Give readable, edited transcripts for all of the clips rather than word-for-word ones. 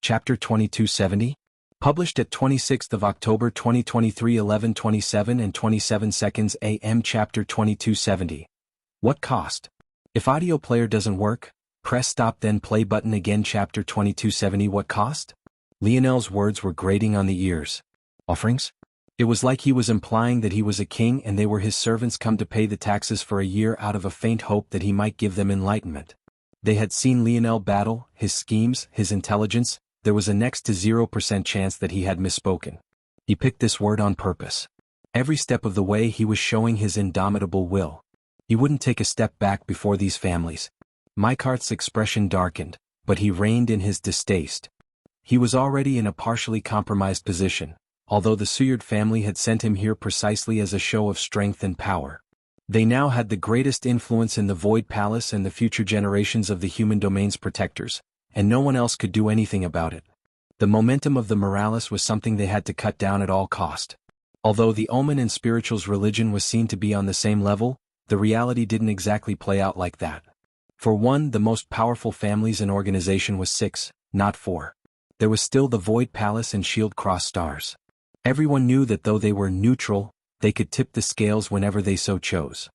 Chapter 2270? Published at 26th of October 2023 11:27 and 27 seconds AM. Chapter 2270. What cost? If audio player doesn't work, press stop then play button again. Chapter 2270. What cost? Lionel's words were grating on the ears. Offerings? It was like he was implying that he was a king and they were his servants come to pay the taxes for a year out of a faint hope that he might give them enlightenment. They had seen Lionel battle, his schemes, his intelligence. There was a next to 0% chance that he had misspoken. He picked this word on purpose. Every step of the way he was showing his indomitable will. He wouldn't take a step back before these families. Mykarth's expression darkened, but he reined in his distaste. He was already in a partially compromised position, although the Suyard family had sent him here precisely as a show of strength and power. They now had the greatest influence in the Void Palace and the future generations of the human domain's protectors, and no one else could do anything about it. The momentum of the Morales was something they had to cut down at all cost. Although the Omen and Spiritual's religion was seen to be on the same level, the reality didn't exactly play out like that. For one, the most powerful families and organization was 6, not 4. There was still the Void Palace and Shield Cross Stars. Everyone knew that though they were neutral, they could tip the scales whenever they so chose.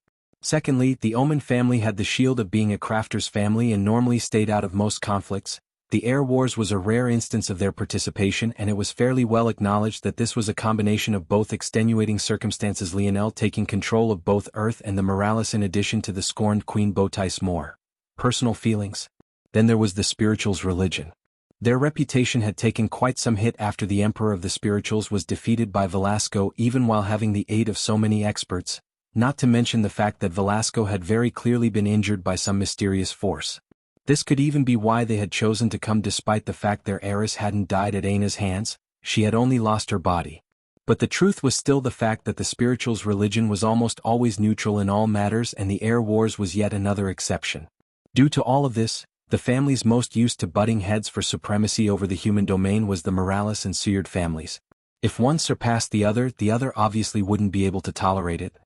Secondly, the Omen family had the shield of being a crafter's family and normally stayed out of most conflicts. The Air Wars was a rare instance of their participation, and it was fairly well acknowledged that this was a combination of both extenuating circumstances, Lionel taking control of both Earth and the Morales in addition to the scorned Queen Botice more. Personal feelings. Then there was the Spirituals' religion. Their reputation had taken quite some hit after the Emperor of the Spirituals was defeated by Velasco, even while having the aid of so many experts, not to mention the fact that Velasco had very clearly been injured by some mysterious force. This could even be why they had chosen to come despite the fact their heiress hadn't died at Aina's hands, she had only lost her body. But the truth was still the fact that the Spirituals' religion was almost always neutral in all matters, and the Air Wars was yet another exception. Due to all of this, the families most used to butting heads for supremacy over the human domain was the Morales and Suyard families. If one surpassed the other obviously wouldn't be able to tolerate it.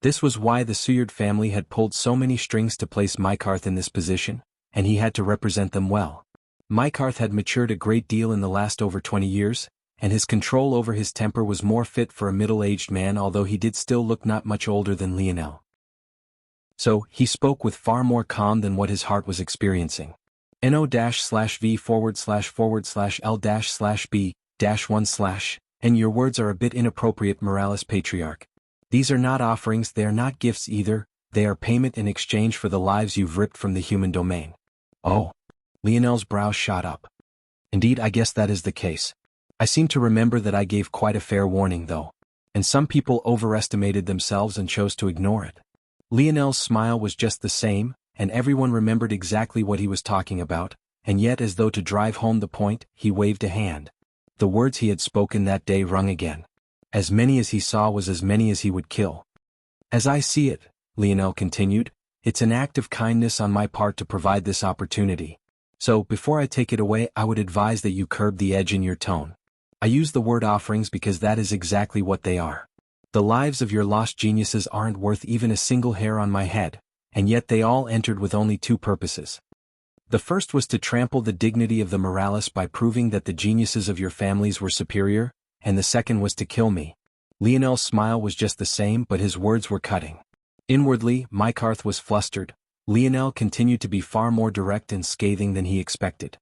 This was why the Suyard family had pulled so many strings to place Mykarth in this position, and he had to represent them well. Mykarth had matured a great deal in the last over 20 years, and his control over his temper was more fit for a middle-aged man, although he did still look not much older than Lionel. So, he spoke with far more calm than what his heart was experiencing. NO-V/V/L/B-1/, and your words are a bit inappropriate, Morales Patriarch. These are not offerings, they are not gifts either, they are payment in exchange for the lives you've ripped from the human domain. Oh. Lionel's brows shot up. Indeed, I guess that is the case. I seem to remember that I gave quite a fair warning though. And some people overestimated themselves and chose to ignore it. Lionel's smile was just the same, and everyone remembered exactly what he was talking about, and yet as though to drive home the point, he waved a hand. The words he had spoken that day rung again. As many as he saw was as many as he would kill. As I see it, Lionel continued, it's an act of kindness on my part to provide this opportunity. So, before I take it away, I would advise that you curb the edge in your tone. I use the word offerings because that is exactly what they are. The lives of your lost geniuses aren't worth even a single hair on my head, and yet they all entered with only 2 purposes. The first was to trample the dignity of the Morales by proving that the geniuses of your families were superior, and the second was to kill me. Lionel's smile was just the same, but his words were cutting. Inwardly, Mykarth was flustered. Lionel continued to be far more direct and scathing than he expected.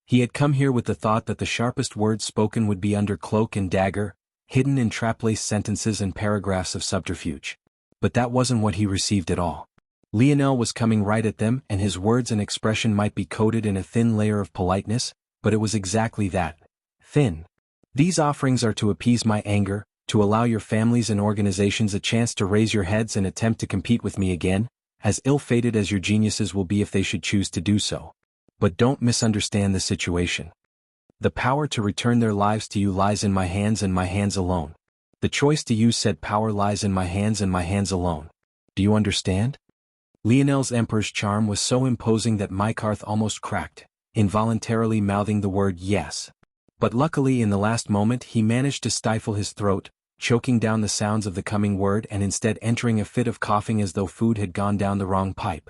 He had come here with the thought that the sharpest words spoken would be under cloak and dagger, hidden in trap-laced sentences and paragraphs of subterfuge. But that wasn't what he received at all. Lionel was coming right at them, and his words and expression might be coated in a thin layer of politeness, but it was exactly that. Thin. These offerings are to appease my anger, to allow your families and organizations a chance to raise your heads and attempt to compete with me again, as ill-fated as your geniuses will be if they should choose to do so. But don't misunderstand the situation. The power to return their lives to you lies in my hands and my hands alone. The choice to use said power lies in my hands and my hands alone. Do you understand? Lionel's Emperor's charm was so imposing that Mykarth almost cracked, involuntarily mouthing the word yes. But luckily in the last moment he managed to stifle his throat, choking down the sounds of the coming word and instead entering a fit of coughing as though food had gone down the wrong pipe.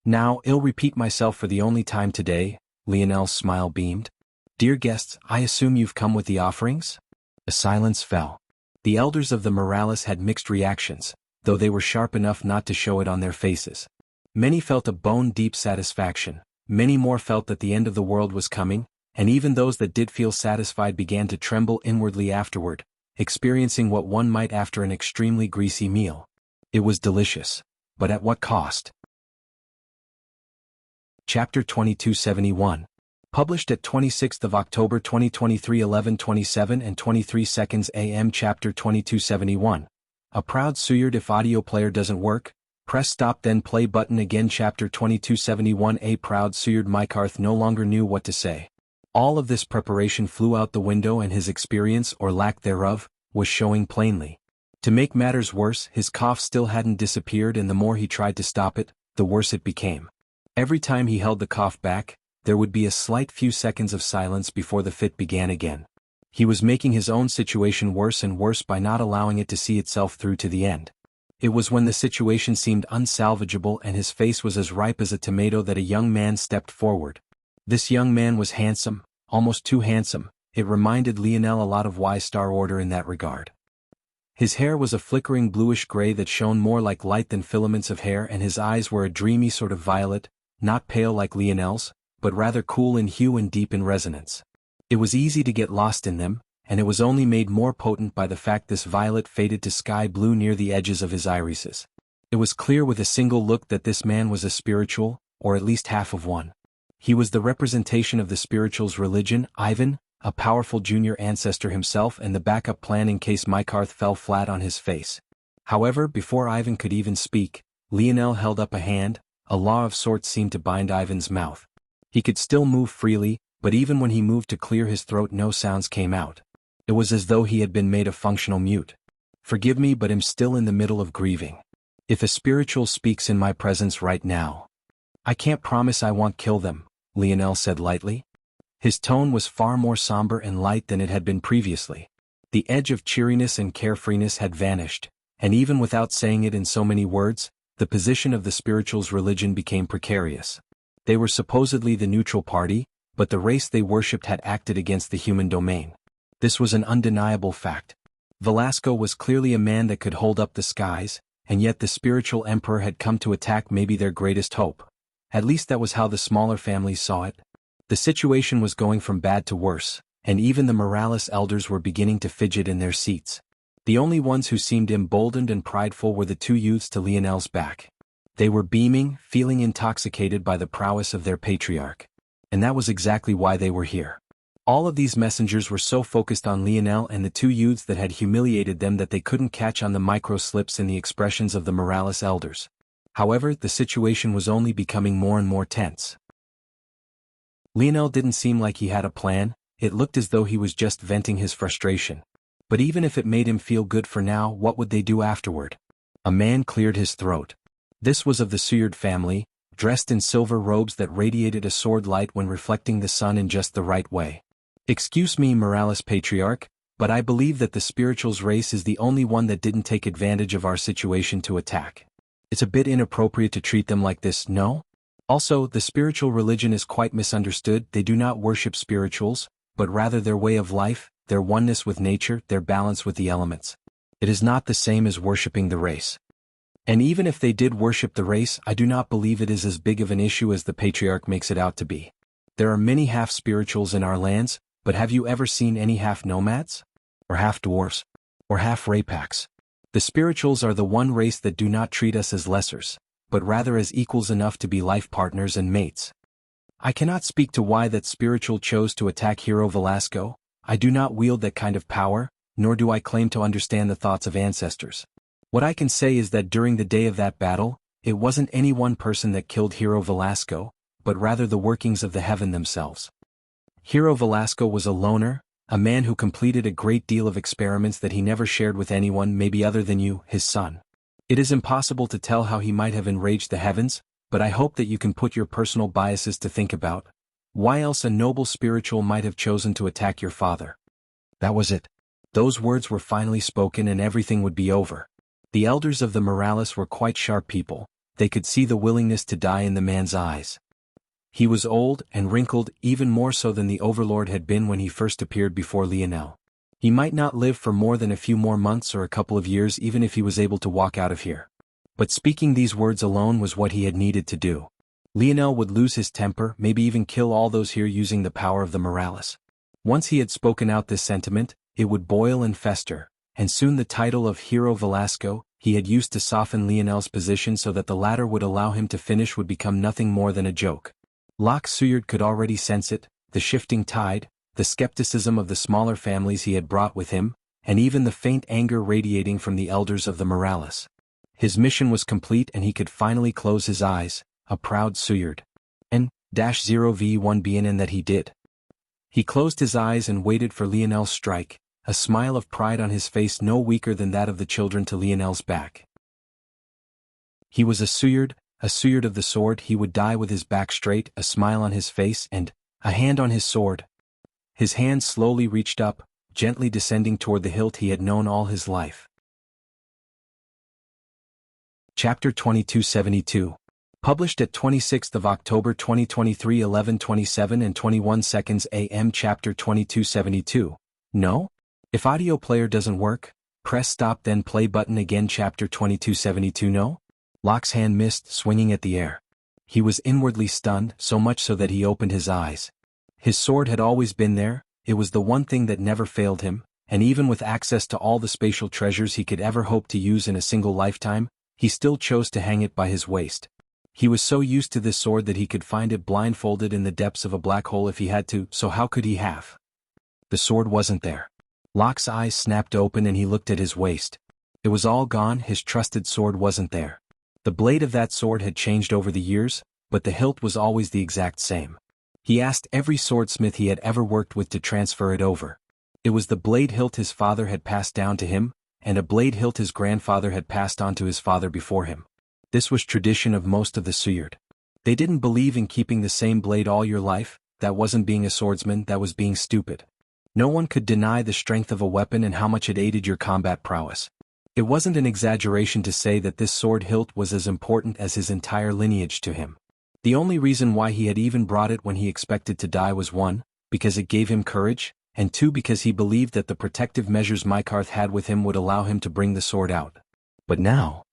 Now, I'll repeat myself for the only time today, Lionel's smile beamed. "Dear guests, I assume you've come with the offerings?" A silence fell. The elders of the Morales had mixed reactions, though they were sharp enough not to show it on their faces. Many felt a bone-deep satisfaction, many more felt that the end of the world was coming, and even those that did feel satisfied began to tremble inwardly afterward, experiencing what one might after an extremely greasy meal. It was delicious. But at what cost? Chapter 2271. Published at 26th of October 2023 11:27 and 23 seconds AM. Chapter 2271. A proud Suyard. If audio player doesn't work, press stop then play button again. Chapter 2271. A proud Suyard. Mykarth no longer knew what to say. All of this preparation flew out the window and his experience, or lack thereof, was showing plainly. To make matters worse, his cough still hadn't disappeared, and the more he tried to stop it, the worse it became. Every time he held the cough back, there would be a slight few seconds of silence before the fit began again. He was making his own situation worse and worse by not allowing it to see itself through to the end. It was when the situation seemed unsalvageable and his face was as ripe as a tomato that a young man stepped forward. This young man was handsome, almost too handsome. It reminded Lionel a lot of Y-Star Order in that regard. His hair was a flickering bluish gray that shone more like light than filaments of hair, and his eyes were a dreamy sort of violet, not pale like Lionel's, but rather cool in hue and deep in resonance. It was easy to get lost in them, and it was only made more potent by the fact this violet faded to sky blue near the edges of his irises. It was clear with a single look that this man was a spiritual, or at least half of one. He was the representation of the spiritual's religion, Ivan, a powerful junior ancestor himself, and the backup plan in case Mykarth fell flat on his face. However, before Ivan could even speak, Lionel held up a hand. A law of sorts seemed to bind Ivan's mouth. He could still move freely, but even when he moved to clear his throat no sounds came out. It was as though he had been made a functional mute. "Forgive me, but I'm still in the middle of grieving. If a spiritual speaks in my presence right now, I can't promise I won't kill them," Lionel said lightly. His tone was far more somber and light than it had been previously. The edge of cheeriness and carefreeness had vanished, and even without saying it in so many words, the position of the spiritual's religion became precarious. They were supposedly the neutral party, but the race they worshipped had acted against the human domain. This was an undeniable fact. Velasco was clearly a man that could hold up the skies, and yet the spiritual emperor had come to attack maybe their greatest hope. At least that was how the smaller families saw it. The situation was going from bad to worse, and even the Morales elders were beginning to fidget in their seats. The only ones who seemed emboldened and prideful were the two youths to Lionel's back. They were beaming, feeling intoxicated by the prowess of their patriarch. And that was exactly why they were here. All of these messengers were so focused on Lionel and the two youths that had humiliated them that they couldn't catch on the micro-slips in the expressions of the Morales elders. However, the situation was only becoming more and more tense. Lionel didn't seem like he had a plan. It looked as though he was just venting his frustration. But even if it made him feel good for now, what would they do afterward? A man cleared his throat. This was of the Suyard family, dressed in silver robes that radiated a sword light when reflecting the sun in just the right way. "Excuse me, Morales Patriarch, but I believe that the spirituals race is the only one that didn't take advantage of our situation to attack. It's a bit inappropriate to treat them like this, no? Also, the spiritual religion is quite misunderstood. They do not worship spirituals, but rather their way of life, their oneness with nature, their balance with the elements. It is not the same as worshipping the race. And even if they did worship the race, I do not believe it is as big of an issue as the Patriarch makes it out to be. There are many half-spirituals in our lands, but have you ever seen any half-nomads? Or half-dwarfs? Or half-rapaks? The spirituals are the one race that do not treat us as lessers, but rather as equals enough to be life partners and mates. I cannot speak to why that spiritual chose to attack Hero Velasco. I do not wield that kind of power, nor do I claim to understand the thoughts of ancestors. What I can say is that during the day of that battle, it wasn't any one person that killed Hero Velasco, but rather the workings of the heaven themselves. Hero Velasco was a loner, a man who completed a great deal of experiments that he never shared with anyone, maybe other than you, his son. It is impossible to tell how he might have enraged the heavens, but I hope that you can put your personal biases to think about. Why else a noble spiritual might have chosen to attack your father? That was it. Those words were finally spoken and everything would be over. The elders of the Morales were quite sharp people. They could see the willingness to die in the man's eyes. He was old and wrinkled, even more so than the Overlord had been when he first appeared before Lionel. He might not live for more than a few more months or a couple of years even if he was able to walk out of here. But speaking these words alone was what he had needed to do. Lionel would lose his temper, maybe even kill all those here using the power of the Morales. Once he had spoken out this sentiment, it would boil and fester, and soon the title of Hero Velasco, he had used to soften Lionel's position so that the latter would allow him to finish, would become nothing more than a joke. Locke Suyard could already sense it, the shifting tide, the skepticism of the smaller families he had brought with him, and even the faint anger radiating from the elders of the Morales. His mission was complete and he could finally close his eyes, a proud Suyard. N-0v1 and that he did. He closed his eyes and waited for Lionel's strike, a smile of pride on his face no weaker than that of the children to Lionel's back. He was a Suyard of the sword. He would die with his back straight, a smile on his face and a hand on his sword. His hand slowly reached up, gently descending toward the hilt he had known all his life. Chapter 2272. Published at 26th of October 2023 11:27 and 21 seconds AM. Chapter 2272. No? If audio player doesn't work, press stop then play button again. Chapter 2272. No? Locke's hand missed, swinging at the air. He was inwardly stunned, so much so that he opened his eyes. His sword had always been there, it was the one thing that never failed him, and even with access to all the spatial treasures he could ever hope to use in a single lifetime, he still chose to hang it by his waist. He was so used to this sword that he could find it blindfolded in the depths of a black hole if he had to, so how could he have? The sword wasn't there. Locke's eyes snapped open and he looked at his waist. It was all gone, his trusted sword wasn't there. The blade of that sword had changed over the years, but the hilt was always the exact same. He asked every swordsmith he had ever worked with to transfer it over. It was the blade hilt his father had passed down to him, and a blade hilt his grandfather had passed on to his father before him. This was tradition of most of the Suyard. They didn't believe in keeping the same blade all your life. That wasn't being a swordsman, that was being stupid. No one could deny the strength of a weapon and how much it aided your combat prowess. It wasn't an exaggeration to say that this sword hilt was as important as his entire lineage to him. The only reason why he had even brought it when he expected to die was 1, because it gave him courage, and 2, because he believed that the protective measures Mykarth had with him would allow him to bring the sword out. But now,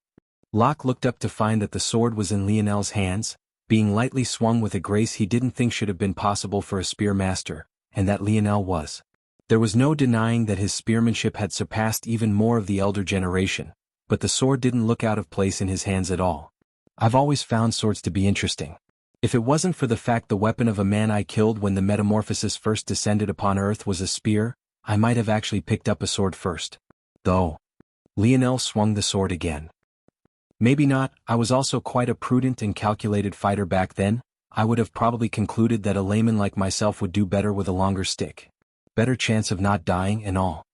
Locke looked up to find that the sword was in Lionel's hands, being lightly swung with a grace he didn't think should have been possible for a spear master, and that Lionel was. There was no denying that his spearmanship had surpassed even more of the elder generation, but the sword didn't look out of place in his hands at all. I've always found swords to be interesting. If it wasn't for the fact the weapon of a man I killed when the metamorphosis first descended upon Earth was a spear, I might have actually picked up a sword first. Though. Lionel swung the sword again. Maybe not, I was also quite a prudent and calculated fighter back then. I would have probably concluded that a layman like myself would do better with a longer stick. Better chance of not dying and all.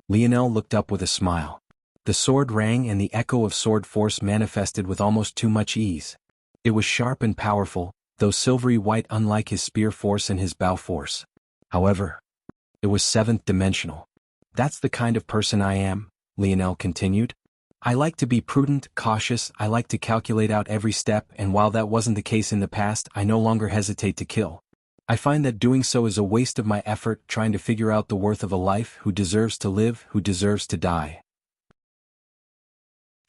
Lionel looked up with a smile. The sword rang and the echo of sword force manifested with almost too much ease. It was sharp and powerful, though silvery white unlike his spear force and his bow force. However, it was 7th dimensional. That's the kind of person I am, Lionel continued. I like to be prudent, cautious, I like to calculate out every step, and while that wasn't the case in the past, I no longer hesitate to kill. I find that doing so is a waste of my effort trying to figure out the worth of a life, who deserves to live, who deserves to die.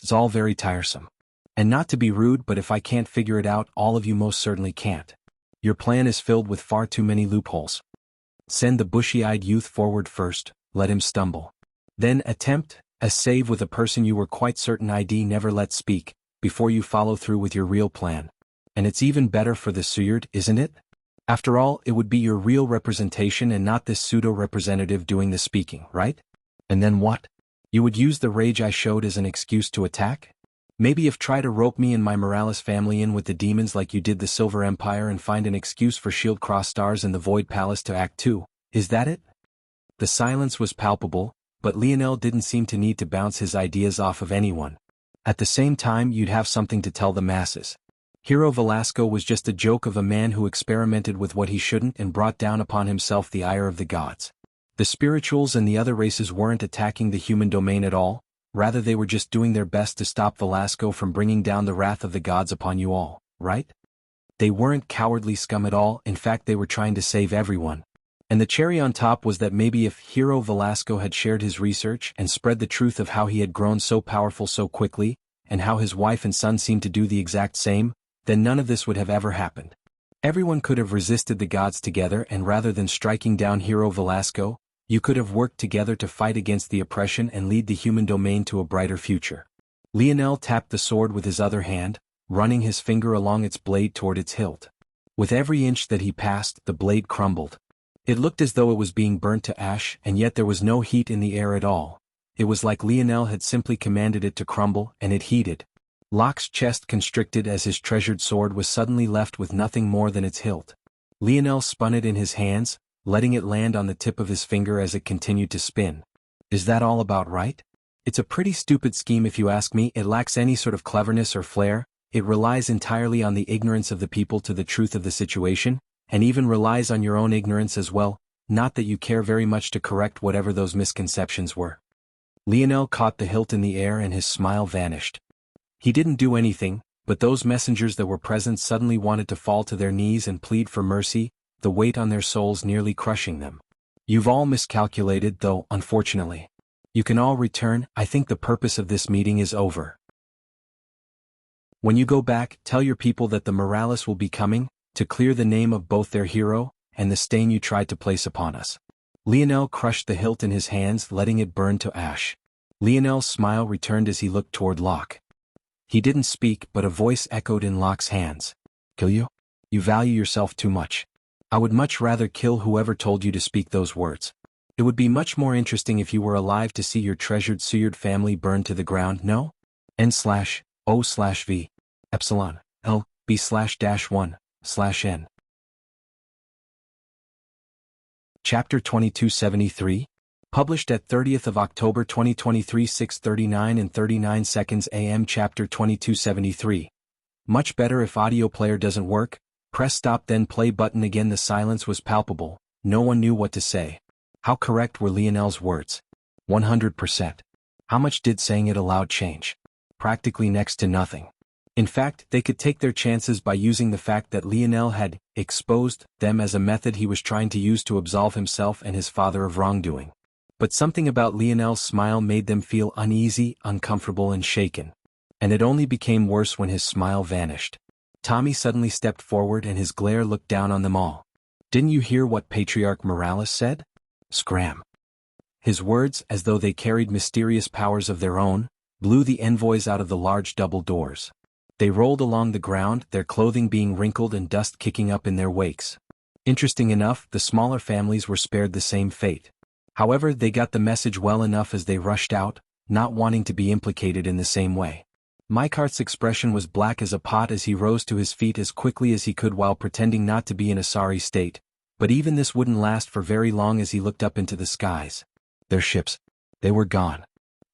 It's all very tiresome. And not to be rude, but if I can't figure it out, all of you most certainly can't. Your plan is filled with far too many loopholes. Send the bushy-eyed youth forward first, let him stumble. Then attempt a save with a person you were quite certain ID never let speak, before you follow through with your real plan. And it's even better for the Suyard, isn't it? After all, it would be your real representation and not this pseudo-representative doing the speaking, right? And then what? You would use the rage I showed as an excuse to attack? Maybe if try to rope me and my Morales family in with the demons like you did the Silver Empire and find an excuse for Shield Cross Stars and the Void Palace to act too, is that it? The silence was palpable, but Lionel didn't seem to need to bounce his ideas off of anyone. At the same time, you'd have something to tell the masses. Hero Velasco was just a joke of a man who experimented with what he shouldn't and brought down upon himself the ire of the gods. The spirituals and the other races weren't attacking the human domain at all, rather they were just doing their best to stop Velasco from bringing down the wrath of the gods upon you all, right? They weren't cowardly scum at all, in fact they were trying to save everyone. And the cherry on top was that maybe if Hero Velasco had shared his research and spread the truth of how he had grown so powerful so quickly, and how his wife and son seemed to do the exact same, then none of this would have ever happened. Everyone could have resisted the gods together, and rather than striking down Hero Velasco, you could have worked together to fight against the oppression and lead the human domain to a brighter future. Lionel tapped the sword with his other hand, running his finger along its blade toward its hilt. With every inch that he passed, the blade crumbled. It looked as though it was being burnt to ash, and yet there was no heat in the air at all. It was like Lionel had simply commanded it to crumble, and it heated. Locke's chest constricted as his treasured sword was suddenly left with nothing more than its hilt. Lionel spun it in his hands, letting it land on the tip of his finger as it continued to spin. Is that all about right? It's a pretty stupid scheme if you ask me. It lacks any sort of cleverness or flair. It relies entirely on the ignorance of the people to the truth of the situation, and even relies on your own ignorance as well, not that you care very much to correct whatever those misconceptions were. Lionel caught the hilt in the air and his smile vanished. He didn't do anything, but those messengers that were present suddenly wanted to fall to their knees and plead for mercy, the weight on their souls nearly crushing them. You've all miscalculated, though, unfortunately. You can all return. I think the purpose of this meeting is over. When you go back, tell your people that the Morales will be coming, to clear the name of both their hero, and the stain you tried to place upon us. Lionel crushed the hilt in his hands, letting it burn to ash. Lionel's smile returned as he looked toward Locke. He didn't speak, but a voice echoed in Locke's hands. Kill you? You value yourself too much. I would much rather kill whoever told you to speak those words. It would be much more interesting if you were alive to see your treasured Suyard family burned to the ground, no? N/O/V epsilon L B/-1/N. Chapter 2273, published at 30th of October 2023, 6:39 and 39 seconds AM. Chapter 2273. Much better if audio player doesn't work. Press stop then play button again. The silence was palpable. No one knew what to say. How correct were Lionel's words? 100%. How much did saying it aloud change? Practically next to nothing. In fact, they could take their chances by using the fact that Lionel had exposed them as a method he was trying to use to absolve himself and his father of wrongdoing. But something about Lionel's smile made them feel uneasy, uncomfortable and shaken. And it only became worse when his smile vanished. Tommy suddenly stepped forward and his glare looked down on them all. Didn't you hear what Patriarch Morales said? Scram. His words, as though they carried mysterious powers of their own, blew the envoys out of the large double doors. They rolled along the ground, their clothing being wrinkled and dust kicking up in their wakes. Interesting enough, the smaller families were spared the same fate. However, they got the message well enough as they rushed out, not wanting to be implicated in the same way. Mycart's expression was black as a pot as he rose to his feet as quickly as he could while pretending not to be in a sorry state, but even this wouldn't last for very long as he looked up into the skies. Their ships. They were gone.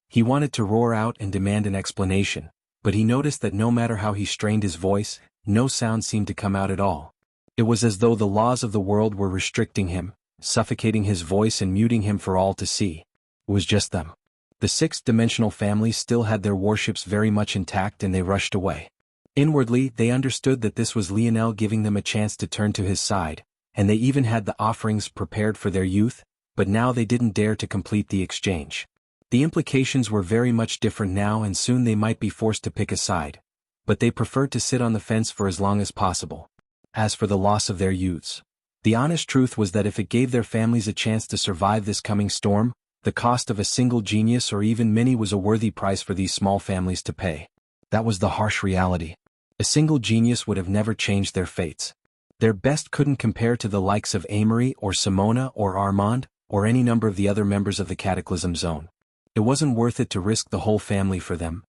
He wanted to roar out and demand an explanation, but he noticed that no matter how he strained his voice, no sound seemed to come out at all. It was as though the laws of the world were restricting him, suffocating his voice and muting him for all to see. It was just them. The sixth-dimensional families still had their warships very much intact and they rushed away. Inwardly, they understood that this was Lionel giving them a chance to turn to his side, and they even had the offerings prepared for their youth, but now they didn't dare to complete the exchange. The implications were very much different now and soon they might be forced to pick a side, but they preferred to sit on the fence for as long as possible. As for the loss of their youths, the honest truth was that if it gave their families a chance to survive this coming storm, the cost of a single genius or even many was a worthy price for these small families to pay. That was the harsh reality. A single genius would have never changed their fates. Their best couldn't compare to the likes of Amory or Simona or Armand, or any number of the other members of the Cataclysm Zone. It wasn't worth it to risk the whole family for them.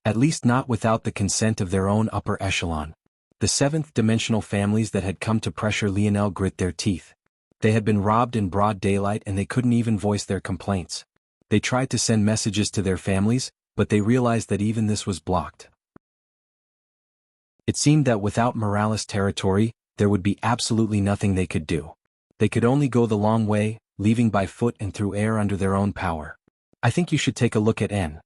At least not without the consent of their own upper echelon. The seventh-dimensional families that had come to pressure Lionel grit their teeth. They had been robbed in broad daylight and they couldn't even voice their complaints. They tried to send messages to their families, but they realized that even this was blocked. It seemed that without Morales territory, there would be absolutely nothing they could do. They could only go the long way, leaving by foot and through air under their own power. I think you should take a look at N.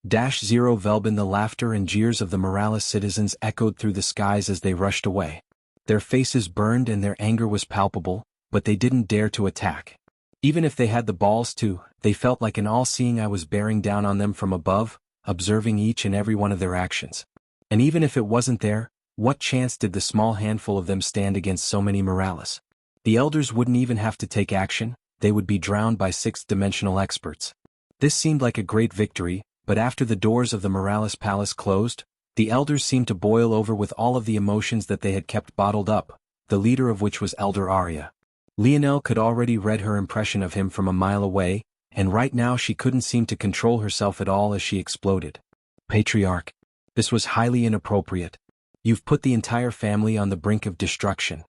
0 Velbin. The laughter and jeers of the Morales citizens echoed through the skies as they rushed away. Their faces burned and their anger was palpable, but they didn't dare to attack. Even if they had the balls to, they felt like an all-seeing eye was bearing down on them from above, observing each and every one of their actions. And even if it wasn't there, what chance did the small handful of them stand against so many Morales? The elders wouldn't even have to take action, they would be drowned by sixth-dimensional experts. This seemed like a great victory, but after the doors of the Morales palace closed, the elders seemed to boil over with all of the emotions that they had kept bottled up, the leader of which was Elder Arya. Lionel could already read her impression of him from a mile away, and right now she couldn't seem to control herself at all as she exploded. Patriarch. This was highly inappropriate. You've put the entire family on the brink of destruction.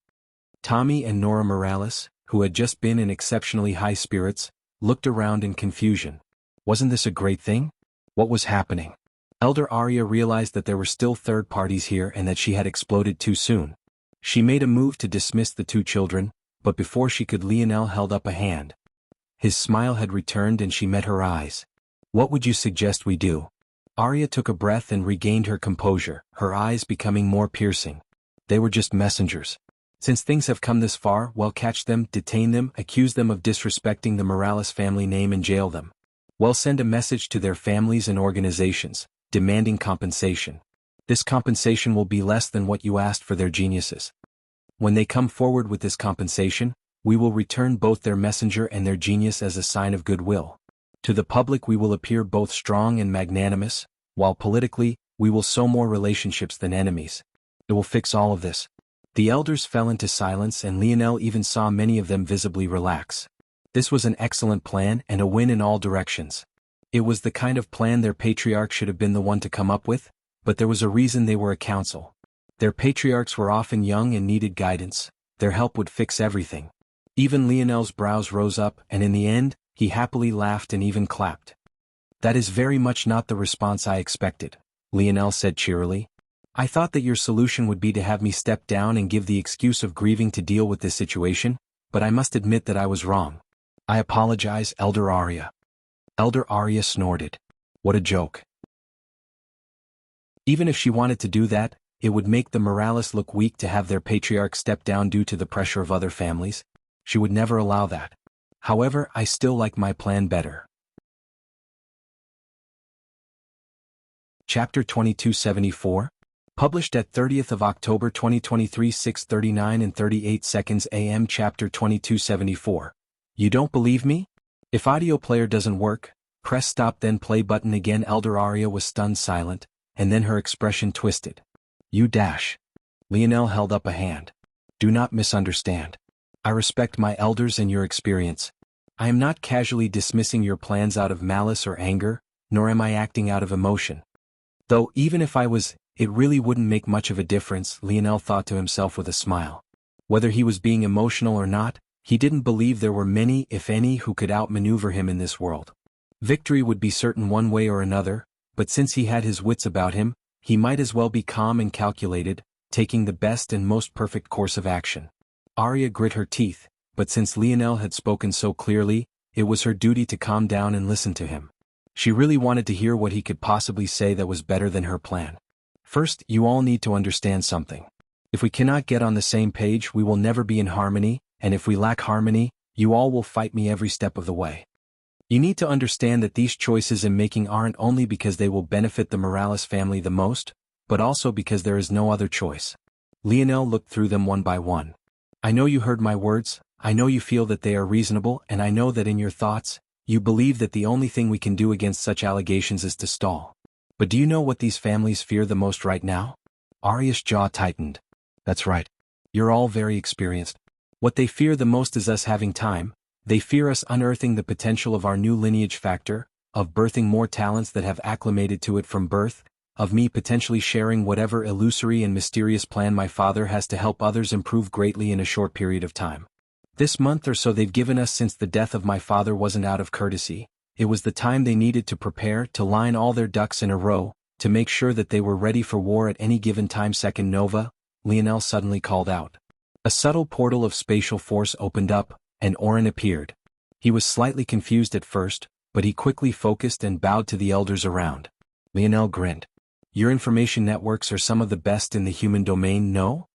Tommy and Nora Morales, who had just been in exceptionally high spirits, looked around in confusion. Wasn't this a great thing? What was happening? Elder Arya realized that there were still third parties here and that she had exploded too soon. She made a move to dismiss the two children, but before she could, Lionel held up a hand. His smile had returned and she met her eyes. What would you suggest we do? Arya took a breath and regained her composure, her eyes becoming more piercing. They were just messengers. Since things have come this far, well, catch them, detain them, accuse them of disrespecting the Morales family name and jail them. Well, send a message to their families and organizations, demanding compensation. This compensation will be less than what you asked for their geniuses. When they come forward with this compensation, we will return both their messenger and their genius as a sign of goodwill. To the public we will appear both strong and magnanimous, while politically, we will sow more relationships than enemies. It will fix all of this. The elders fell into silence and Lionel even saw many of them visibly relax. This was an excellent plan and a win in all directions. It was the kind of plan their patriarch should have been the one to come up with, but there was a reason they were a council. Their patriarchs were often young and needed guidance. Their help would fix everything. Even Lionel's brows rose up and in the end, he happily laughed and even clapped. That is very much not the response I expected, Lionel said cheerily. I thought that your solution would be to have me step down and give the excuse of grieving to deal with this situation, but I must admit that I was wrong. I apologize, Elder Arya. Elder Arya snorted. What a joke. Even if she wanted to do that, it would make the Morales look weak to have their patriarch step down due to the pressure of other families. She would never allow that. However, I still like my plan better. Chapter 2274. Published at 30th of October 2023 6:39 and 38 seconds AM. Chapter 2274. You don't believe me? If audio player doesn't work, press stop then play button again. Elder Arya was stunned silent, and then her expression twisted. You dash. Lionel held up a hand. Do not misunderstand. I respect my elders and your experience. I am not casually dismissing your plans out of malice or anger, nor am I acting out of emotion. Though even if I was, it really wouldn't make much of a difference, Lionel thought to himself with a smile. Whether he was being emotional or not, he didn't believe there were many, if any, who could outmaneuver him in this world. Victory would be certain one way or another, but since he had his wits about him, he might as well be calm and calculated, taking the best and most perfect course of action. Arya grit her teeth, but since Lionel had spoken so clearly, it was her duty to calm down and listen to him. She really wanted to hear what he could possibly say that was better than her plan. First, you all need to understand something. If we cannot get on the same page, we will never be in harmony, and if we lack harmony, you all will fight me every step of the way. You need to understand that these choices I'm making aren't only because they will benefit the Morales family the most, but also because there is no other choice. Lionel looked through them one by one. I know you heard my words, I know you feel that they are reasonable, and I know that in your thoughts, you believe that the only thing we can do against such allegations is to stall. But do you know what these families fear the most right now? Arya's jaw tightened. That's right. You're all very experienced. What they fear the most is us having time. They fear us unearthing the potential of our new lineage factor, of birthing more talents that have acclimated to it from birth, of me potentially sharing whatever illusory and mysterious plan my father has to help others improve greatly in a short period of time. This month or so they've given us since the death of my father wasn't out of courtesy. It was the time they needed to prepare, to line all their ducks in a row, to make sure that they were ready for war at any given time. Second Nova, Lionel suddenly called out. A subtle portal of spatial force opened up, and Orin appeared. He was slightly confused at first, but he quickly focused and bowed to the elders around. Lionel grinned. Your information networks are some of the best in the human domain, no?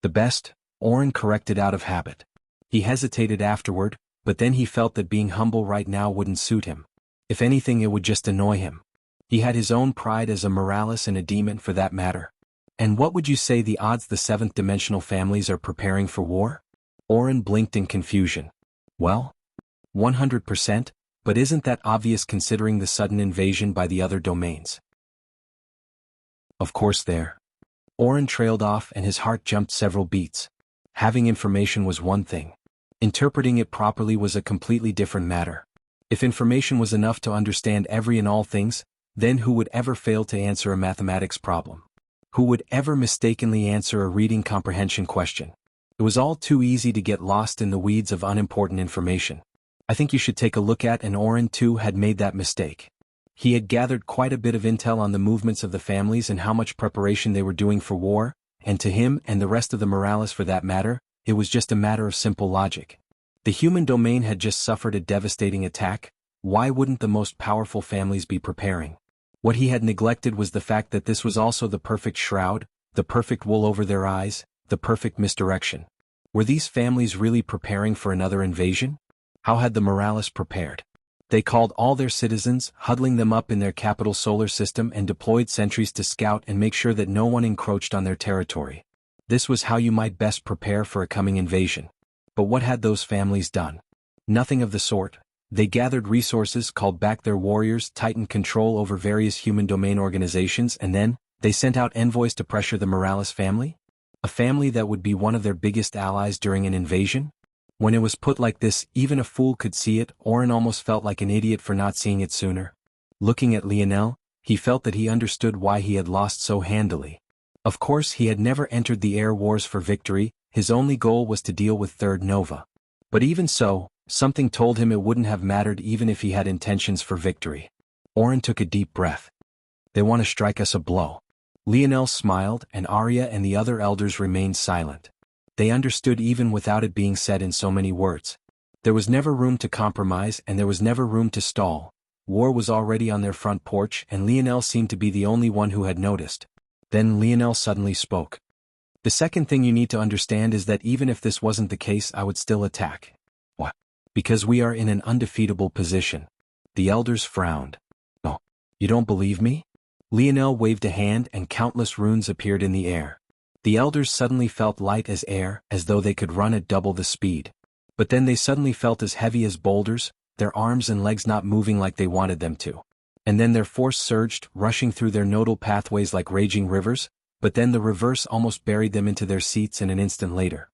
The best, Oren corrected out of habit. He hesitated afterward, but then he felt that being humble right now wouldn't suit him. If anything, it would just annoy him. He had his own pride as a Morales and a demon for that matter. And what would you say the odds the seventh-dimensional families are preparing for war? Oren blinked in confusion. Well, 100%, but isn't that obvious considering the sudden invasion by the other domains? Of course there. Oren trailed off and his heart jumped several beats. Having information was one thing. Interpreting it properly was a completely different matter. If information was enough to understand every and all things, then who would ever fail to answer a mathematics problem? Who would ever mistakenly answer a reading comprehension question? It was all too easy to get lost in the weeds of unimportant information. I think you should take a look at, and Oren too had made that mistake. He had gathered quite a bit of intel on the movements of the families and how much preparation they were doing for war, and to him and the rest of the Morales for that matter, it was just a matter of simple logic. The human domain had just suffered a devastating attack. Why wouldn't the most powerful families be preparing? What he had neglected was the fact that this was also the perfect shroud, the perfect wool over their eyes, the perfect misdirection. Were these families really preparing for another invasion? How had the Morales prepared? They called all their citizens, huddling them up in their capital solar system, and deployed sentries to scout and make sure that no one encroached on their territory. This was how you might best prepare for a coming invasion. But what had those families done? Nothing of the sort. They gathered resources, called back their warriors, tightened control over various human domain organizations, and then, they sent out envoys to pressure the Morales family? A family that would be one of their biggest allies during an invasion? When it was put like this, even a fool could see it. Oren almost felt like an idiot for not seeing it sooner. Looking at Lionel, he felt that he understood why he had lost so handily. Of course, he had never entered the air wars for victory. His only goal was to deal with Third Nova. But even so, something told him it wouldn't have mattered even if he had intentions for victory. Oren took a deep breath. They want to strike us a blow. Lionel smiled, and Arya and the other elders remained silent. They understood even without it being said in so many words. There was never room to compromise, and there was never room to stall. War was already on their front porch, and Lionel seemed to be the only one who had noticed. Then Lionel suddenly spoke. The second thing you need to understand is that even if this wasn't the case, I would still attack. What? Because we are in an undefeatable position. The elders frowned. Oh, you don't believe me? Lionel waved a hand and countless runes appeared in the air. The elders suddenly felt light as air, as though they could run at double the speed. But then they suddenly felt as heavy as boulders, their arms and legs not moving like they wanted them to. And then their force surged, rushing through their nodal pathways like raging rivers, but then the reverse almost buried them into their seats in an instant later.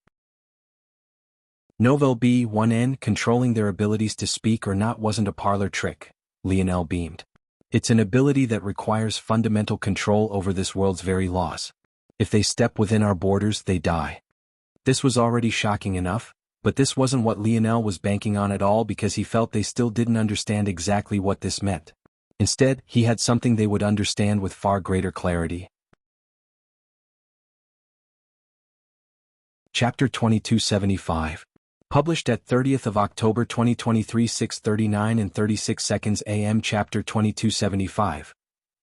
Novel B1N controlling their abilities to speak or not wasn't a parlor trick, Lionel beamed. It's an ability that requires fundamental control over this world's very laws. If they step within our borders, they die. This was already shocking enough, but this wasn't what Lionel was banking on at all because he felt they still didn't understand exactly what this meant. Instead, he had something they would understand with far greater clarity. Chapter 2275. Published at 30th of October 2023 6:39 and 36 seconds AM. Chapter 2275.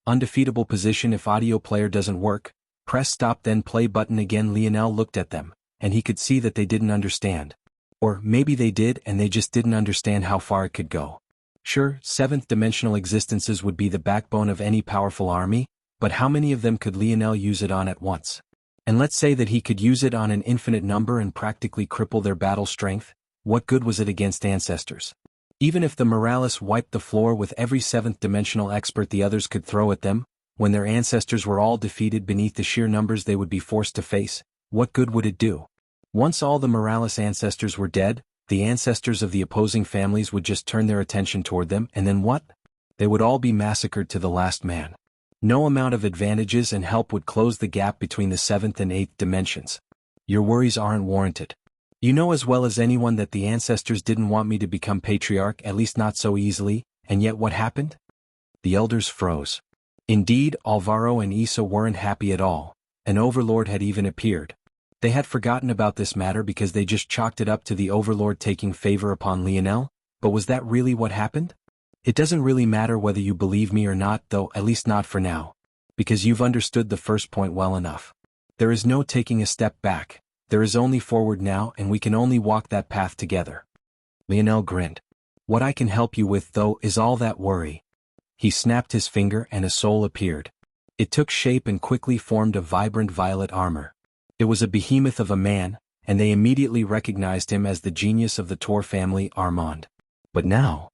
Undefeatable position. If audio player doesn't work, press stop then play button again. Lionel looked at them, and he could see that they didn't understand. Or maybe they did and they just didn't understand how far it could go. Sure, seventh-dimensional existences would be the backbone of any powerful army, but how many of them could Lionel use it on at once? And let's say that he could use it on an infinite number and practically cripple their battle strength, what good was it against ancestors? Even if the Morales wiped the floor with every seventh-dimensional expert the others could throw at them, when their ancestors were all defeated beneath the sheer numbers they would be forced to face, what good would it do? Once all the Morales ancestors were dead, the ancestors of the opposing families would just turn their attention toward them, and then what? They would all be massacred to the last man. No amount of advantages and help would close the gap between the seventh and eighth dimensions. Your worries aren't warranted. You know as well as anyone that the ancestors didn't want me to become patriarch, at least not so easily, and yet what happened? The elders froze. Indeed, Alvaro and Issa weren't happy at all. An overlord had even appeared. They had forgotten about this matter because they just chalked it up to the overlord taking favor upon Lionel, but was that really what happened? It doesn't really matter whether you believe me or not, though, at least not for now. Because you've understood the first point well enough. There is no taking a step back, there is only forward now, and we can only walk that path together. Lionel grinned. What I can help you with, though, is all that worry. He snapped his finger and a soul appeared. It took shape and quickly formed a vibrant violet armor. It was a behemoth of a man, and they immediately recognized him as the genius of the Tor family, Armand. But now,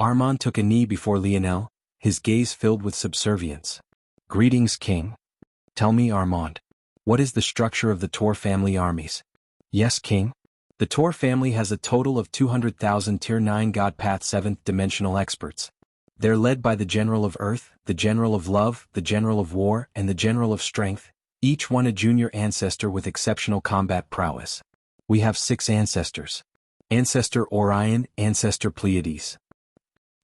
Armand took a knee before Lionel, his gaze filled with subservience. Greetings, King. Tell me, Armand, what is the structure of the Tor family armies? Yes, King. The Tor family has a total of 200,000 Tier 9 God Path 7th dimensional experts. They're led by the General of Earth, the General of Love, the General of War, and the General of Strength, each one a junior ancestor with exceptional combat prowess. We have 6 ancestors. Ancestor Orion, Ancestor Pleiades.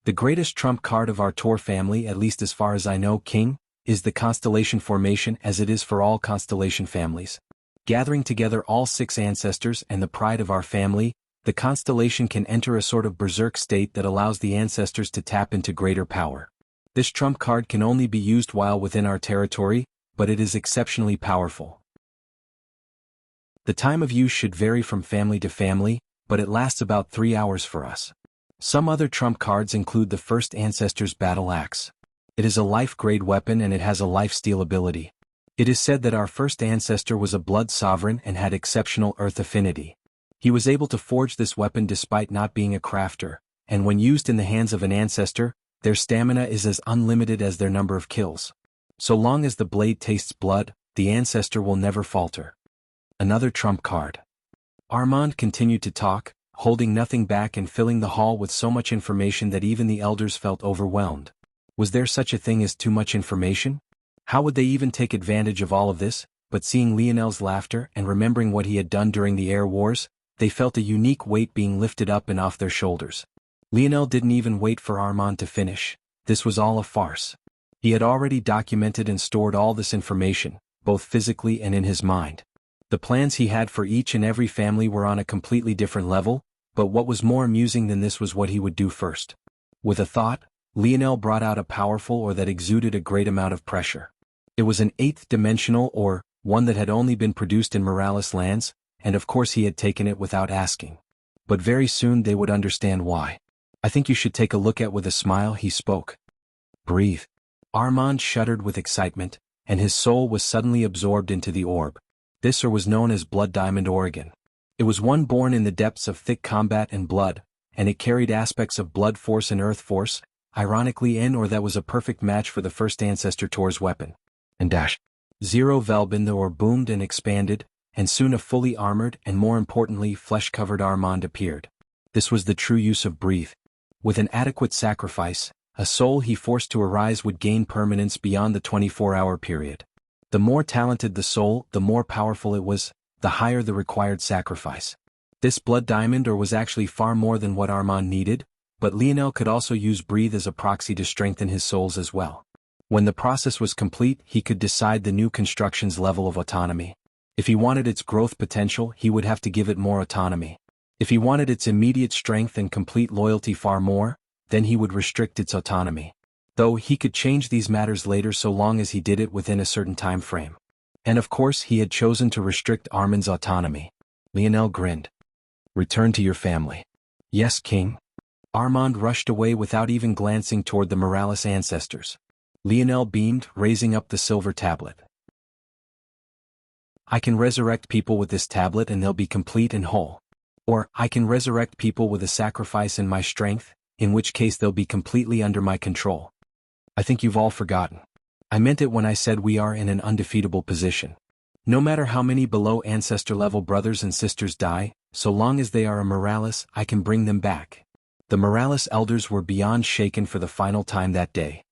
The greatest trump card of our Tor family, at least as far as I know, King, is the constellation formation, as it is for all constellation families. Gathering together all 6 ancestors and the pride of our family, the constellation can enter a sort of berserk state that allows the ancestors to tap into greater power. This trump card can only be used while within our territory, but it is exceptionally powerful. The time of use should vary from family to family, but it lasts about 3 hours for us. Some other trump cards include the first ancestor's battle axe. It is a life-grade weapon and it has a life-steal ability. It is said that our first ancestor was a blood sovereign and had exceptional earth affinity. He was able to forge this weapon despite not being a crafter, and when used in the hands of an ancestor, their stamina is as unlimited as their number of kills. So long as the blade tastes blood, the ancestor will never falter. Another trump card. Armand continued to talk, holding nothing back and filling the hall with so much information that even the elders felt overwhelmed. Was there such a thing as too much information? How would they even take advantage of all of this? But seeing Lionel's laughter and remembering what he had done during the air wars, they felt a unique weight being lifted up and off their shoulders. Lionel didn't even wait for Armand to finish. This was all a farce. He had already documented and stored all this information, both physically and in his mind. The plans he had for each and every family were on a completely different level, but what was more amusing than this was what he would do first. With a thought, Lionel brought out a powerful ore that exuded a great amount of pressure. It was an 8th dimensional ore, one that had only been produced in Morales lands, and of course he had taken it without asking. But very soon they would understand why. I think you should take a look at. With a smile he spoke. Breathe. Armand shuddered with excitement, and his soul was suddenly absorbed into the orb. This ore was known as Blood Diamond Oregon. It was one born in the depths of thick combat and blood, and it carried aspects of blood force and earth force, ironically an ore that was a perfect match for the first ancestor Tor's weapon. And Zero Velbin the ore boomed and expanded, and soon a fully armored and more importantly flesh-covered Armand appeared. This was the true use of breathe. With an adequate sacrifice, a soul he forced to arise would gain permanence beyond the 24-hour period. The more talented the soul, the more powerful it was, the higher the required sacrifice. This blood diamond ore was actually far more than what Armand needed, but Lionel could also use breathe as a proxy to strengthen his souls as well. When the process was complete, he could decide the new construction's level of autonomy. If he wanted its growth potential, he would have to give it more autonomy. If he wanted its immediate strength and complete loyalty far more, then he would restrict its autonomy. Though he could change these matters later so long as he did it within a certain time frame. And of course he had chosen to restrict Armand's autonomy. Lionel grinned. Return to your family. Yes, King. Armand rushed away without even glancing toward the Morales ancestors. Lionel beamed, raising up the silver tablet. I can resurrect people with this tablet and they'll be complete and whole. Or, I can resurrect people with a sacrifice in my strength, in which case they'll be completely under my control. I think you've all forgotten. I meant it when I said we are in an undefeatable position. No matter how many below ancestor-level brothers and sisters die, so long as they are a Morales, I can bring them back. The Morales elders were beyond shaken for the final time that day.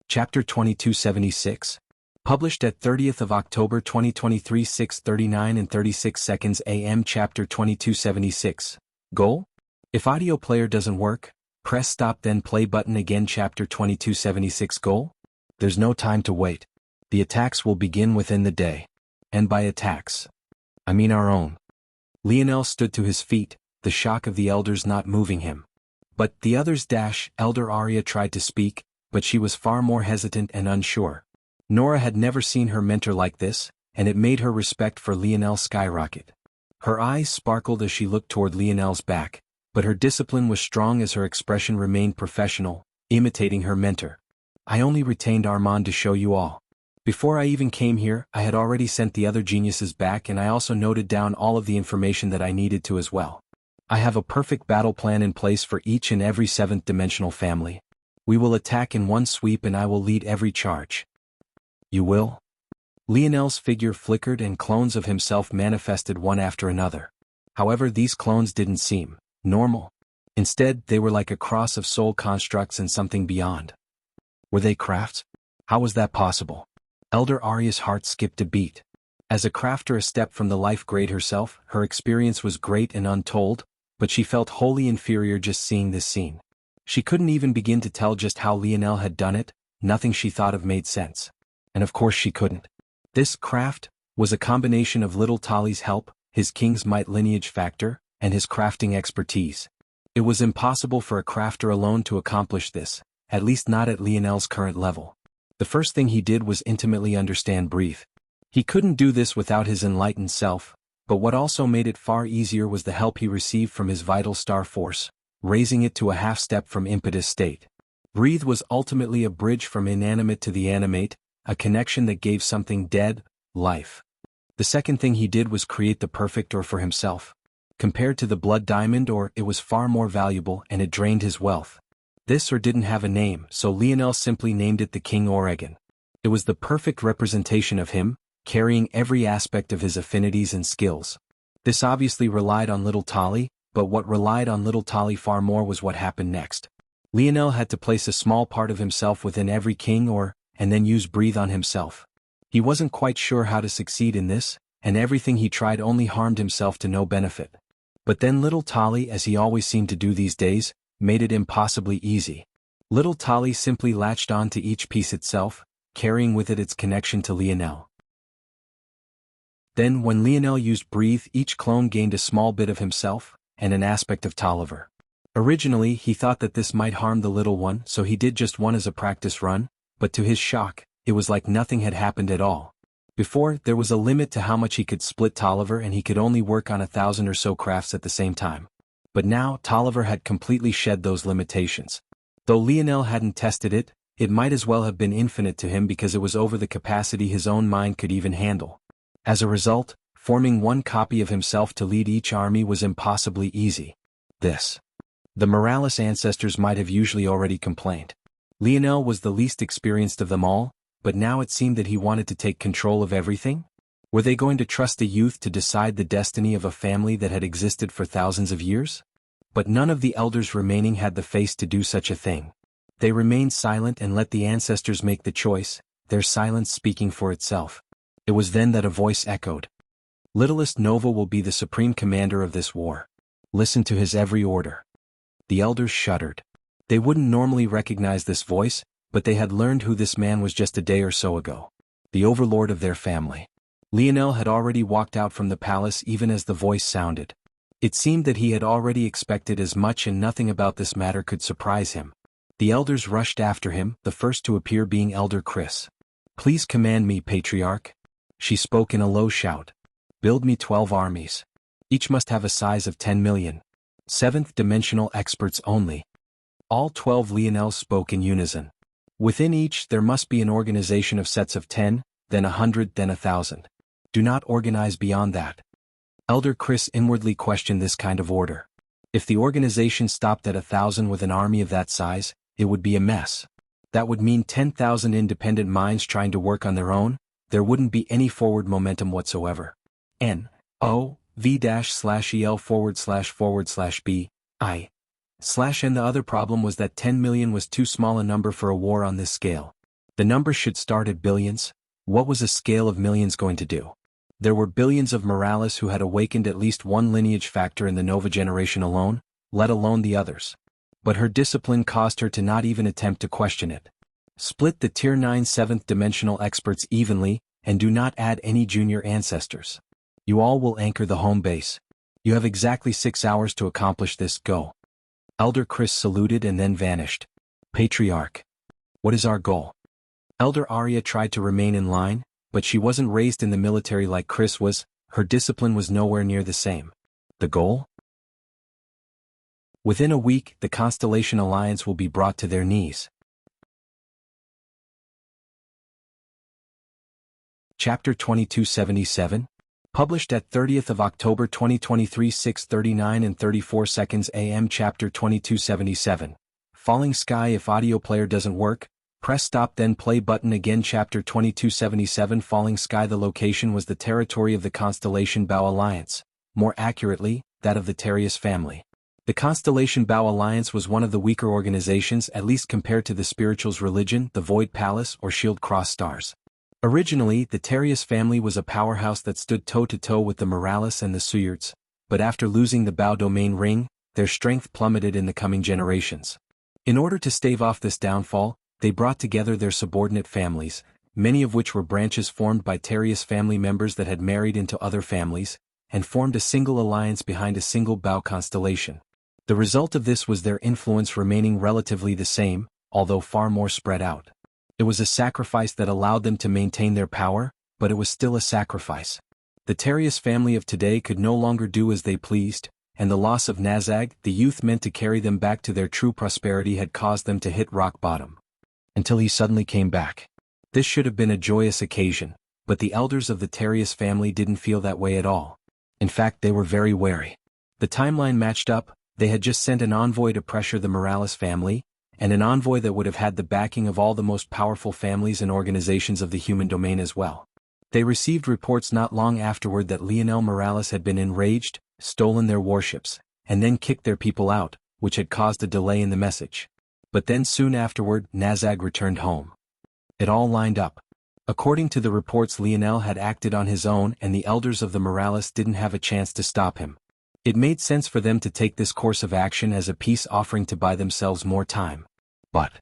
Chapter 2276. Published at 30th of October 2023 6:39 and 36 seconds AM. Chapter 2276. Goal? If audio player doesn't work, press stop then play button again. Chapter 2276. Goal? There's no time to wait. The attacks will begin within the day. And by attacks, I mean our own. Lionel stood to his feet, the shock of the elders not moving him. But the others. Elder Arya tried to speak, but she was far more hesitant and unsure. Nora had never seen her mentor like this, and it made her respect for Lionel skyrocket. Her eyes sparkled as she looked toward Lionel's back, but her discipline was strong as her expression remained professional, imitating her mentor. I only retained Armand to show you all. Before I even came here, I had already sent the other geniuses back, and I also noted down all of the information that I needed to as well. I have a perfect battle plan in place for each and every seventh-dimensional family. We will attack in one sweep and I will lead every charge. You will? Lionel's figure flickered and clones of himself manifested one after another. However, these clones didn't seem normal. Instead, they were like a cross of soul constructs and something beyond. Were they crafts? How was that possible? Elder Arya's heart skipped a beat. As a crafter a step from the life grade herself, her experience was great and untold, but she felt wholly inferior just seeing this scene. She couldn't even begin to tell just how Lionel had done it. Nothing she thought of made sense. And of course she couldn't. This craft was a combination of little Tali's help, his king's might lineage factor, and his crafting expertise. It was impossible for a crafter alone to accomplish this, at least not at Lionel's current level. The first thing he did was intimately understand breathe. He couldn't do this without his enlightened self, but what also made it far easier was the help he received from his vital star force, raising it to a half-step from impetus state. Breathe was ultimately a bridge from inanimate to the animate, a connection that gave something dead, life. The second thing he did was create the perfect ore for himself. Compared to the blood diamond ore, it was far more valuable and it drained his wealth. This ore didn't have a name, so Lionel simply named it the King Oregon. It was the perfect representation of him, carrying every aspect of his affinities and skills. This obviously relied on little Tali, but what relied on little Tali far more was what happened next. Lionel had to place a small part of himself within every king ore, and then use breathe on himself. He wasn't quite sure how to succeed in this, and everything he tried only harmed himself to no benefit. But then little Tali, as he always seemed to do these days, made it impossibly easy. Little Tali simply latched on to each piece itself, carrying with it its connection to Lionel. Then when Lionel used breathe, each clone gained a small bit of himself, and an aspect of Tolliver. Originally he thought that this might harm the little one, so he did just one as a practice run, but to his shock, it was like nothing had happened at all. Before, there was a limit to how much he could split Tolliver, and he could only work on 1,000 or so crafts at the same time. But now Tolliver had completely shed those limitations. Though Lionel hadn't tested it, it might as well have been infinite to him because it was over the capacity his own mind could even handle. As a result, forming one copy of himself to lead each army was impossibly easy. The Morales ancestors might have usually already complained. Lionel was the least experienced of them all, but now it seemed that he wanted to take control of everything? Were they going to trust a youth to decide the destiny of a family that had existed for thousands of years? But none of the elders remaining had the face to do such a thing. They remained silent and let the ancestors make the choice, their silence speaking for itself. It was then that a voice echoed. Littlest Nova will be the supreme commander of this war. Listen to his every order. The elders shuddered. They wouldn't normally recognize this voice, but they had learned who this man was just a day or so ago. The overlord of their family. Lionel had already walked out from the palace even as the voice sounded. It seemed that he had already expected as much, and nothing about this matter could surprise him. The elders rushed after him, the first to appear being Elder Chris. Please command me, Patriarch. She spoke in a low shout. Build me 12 armies. Each must have a size of 10 million. Seventh-dimensional experts only. All 12 Lionels spoke in unison. Within each there must be an organization of sets of 10, then 100, then 1,000. Do not organize beyond that. Elder Chris inwardly questioned this kind of order. If the organization stopped at 1,000 with an army of that size, it would be a mess. That would mean 10,000 independent minds trying to work on their own. There wouldn't be any forward momentum whatsoever. N-O-V-/EL//B-I/N. The other problem was that 10 million was too small a number for a war on this scale. The number should start at billions. What was a scale of millions going to do? There were billions of Morales who had awakened at least one lineage factor in the Nova generation alone, let alone the others. But her discipline caused her to not even attempt to question it. Split the Tier 9 7th-dimensional experts evenly, and do not add any junior ancestors. You all will anchor the home base. You have exactly 6 hours to accomplish this, go. Elder Chris saluted and then vanished. Patriarch. What is our goal? Elder Arya tried to remain in line, but she wasn't raised in the military like Chris was, her discipline was nowhere near the same. The goal? Within a week, the Constellation Alliance will be brought to their knees. Chapter 2277? Published at 30th of October 2023 6:39 and 34 seconds AM. Chapter 2277. Falling Sky. If audio player doesn't work, press stop then play button again. Chapter 2277. Falling Sky. The location was the territory of the Constellation Bow Alliance, more accurately, that of the Terius family. The Constellation Bow Alliance was one of the weaker organizations, at least compared to the Spirituals Religion, the Void Palace, or Shield Cross Stars. Originally, the Terius family was a powerhouse that stood toe-to-toe with the Morales and the Suyerts, but after losing the Bow Domain Ring, their strength plummeted in the coming generations. In order to stave off this downfall, they brought together their subordinate families, many of which were branches formed by Terius family members that had married into other families, and formed a single alliance behind a single Bow constellation. The result of this was their influence remaining relatively the same, although far more spread out. It was a sacrifice that allowed them to maintain their power, but it was still a sacrifice. The Terius family of today could no longer do as they pleased, and the loss of Nazag, the youth meant to carry them back to their true prosperity, had caused them to hit rock bottom. Until he suddenly came back. This should have been a joyous occasion, but the elders of the Terius family didn't feel that way at all. In fact, they were very wary. The timeline matched up. They had just sent an envoy to pressure the Morales family, and an envoy that would have had the backing of all the most powerful families and organizations of the human domain as well. They received reports not long afterward that Lionel Morales had been enraged, stolen their warships, and then kicked their people out, which had caused a delay in the message. But then soon afterward, Nazag returned home. It all lined up. According to the reports, Lionel had acted on his own and the elders of the Morales didn't have a chance to stop him. It made sense for them to take this course of action as a peace offering to buy themselves more time. But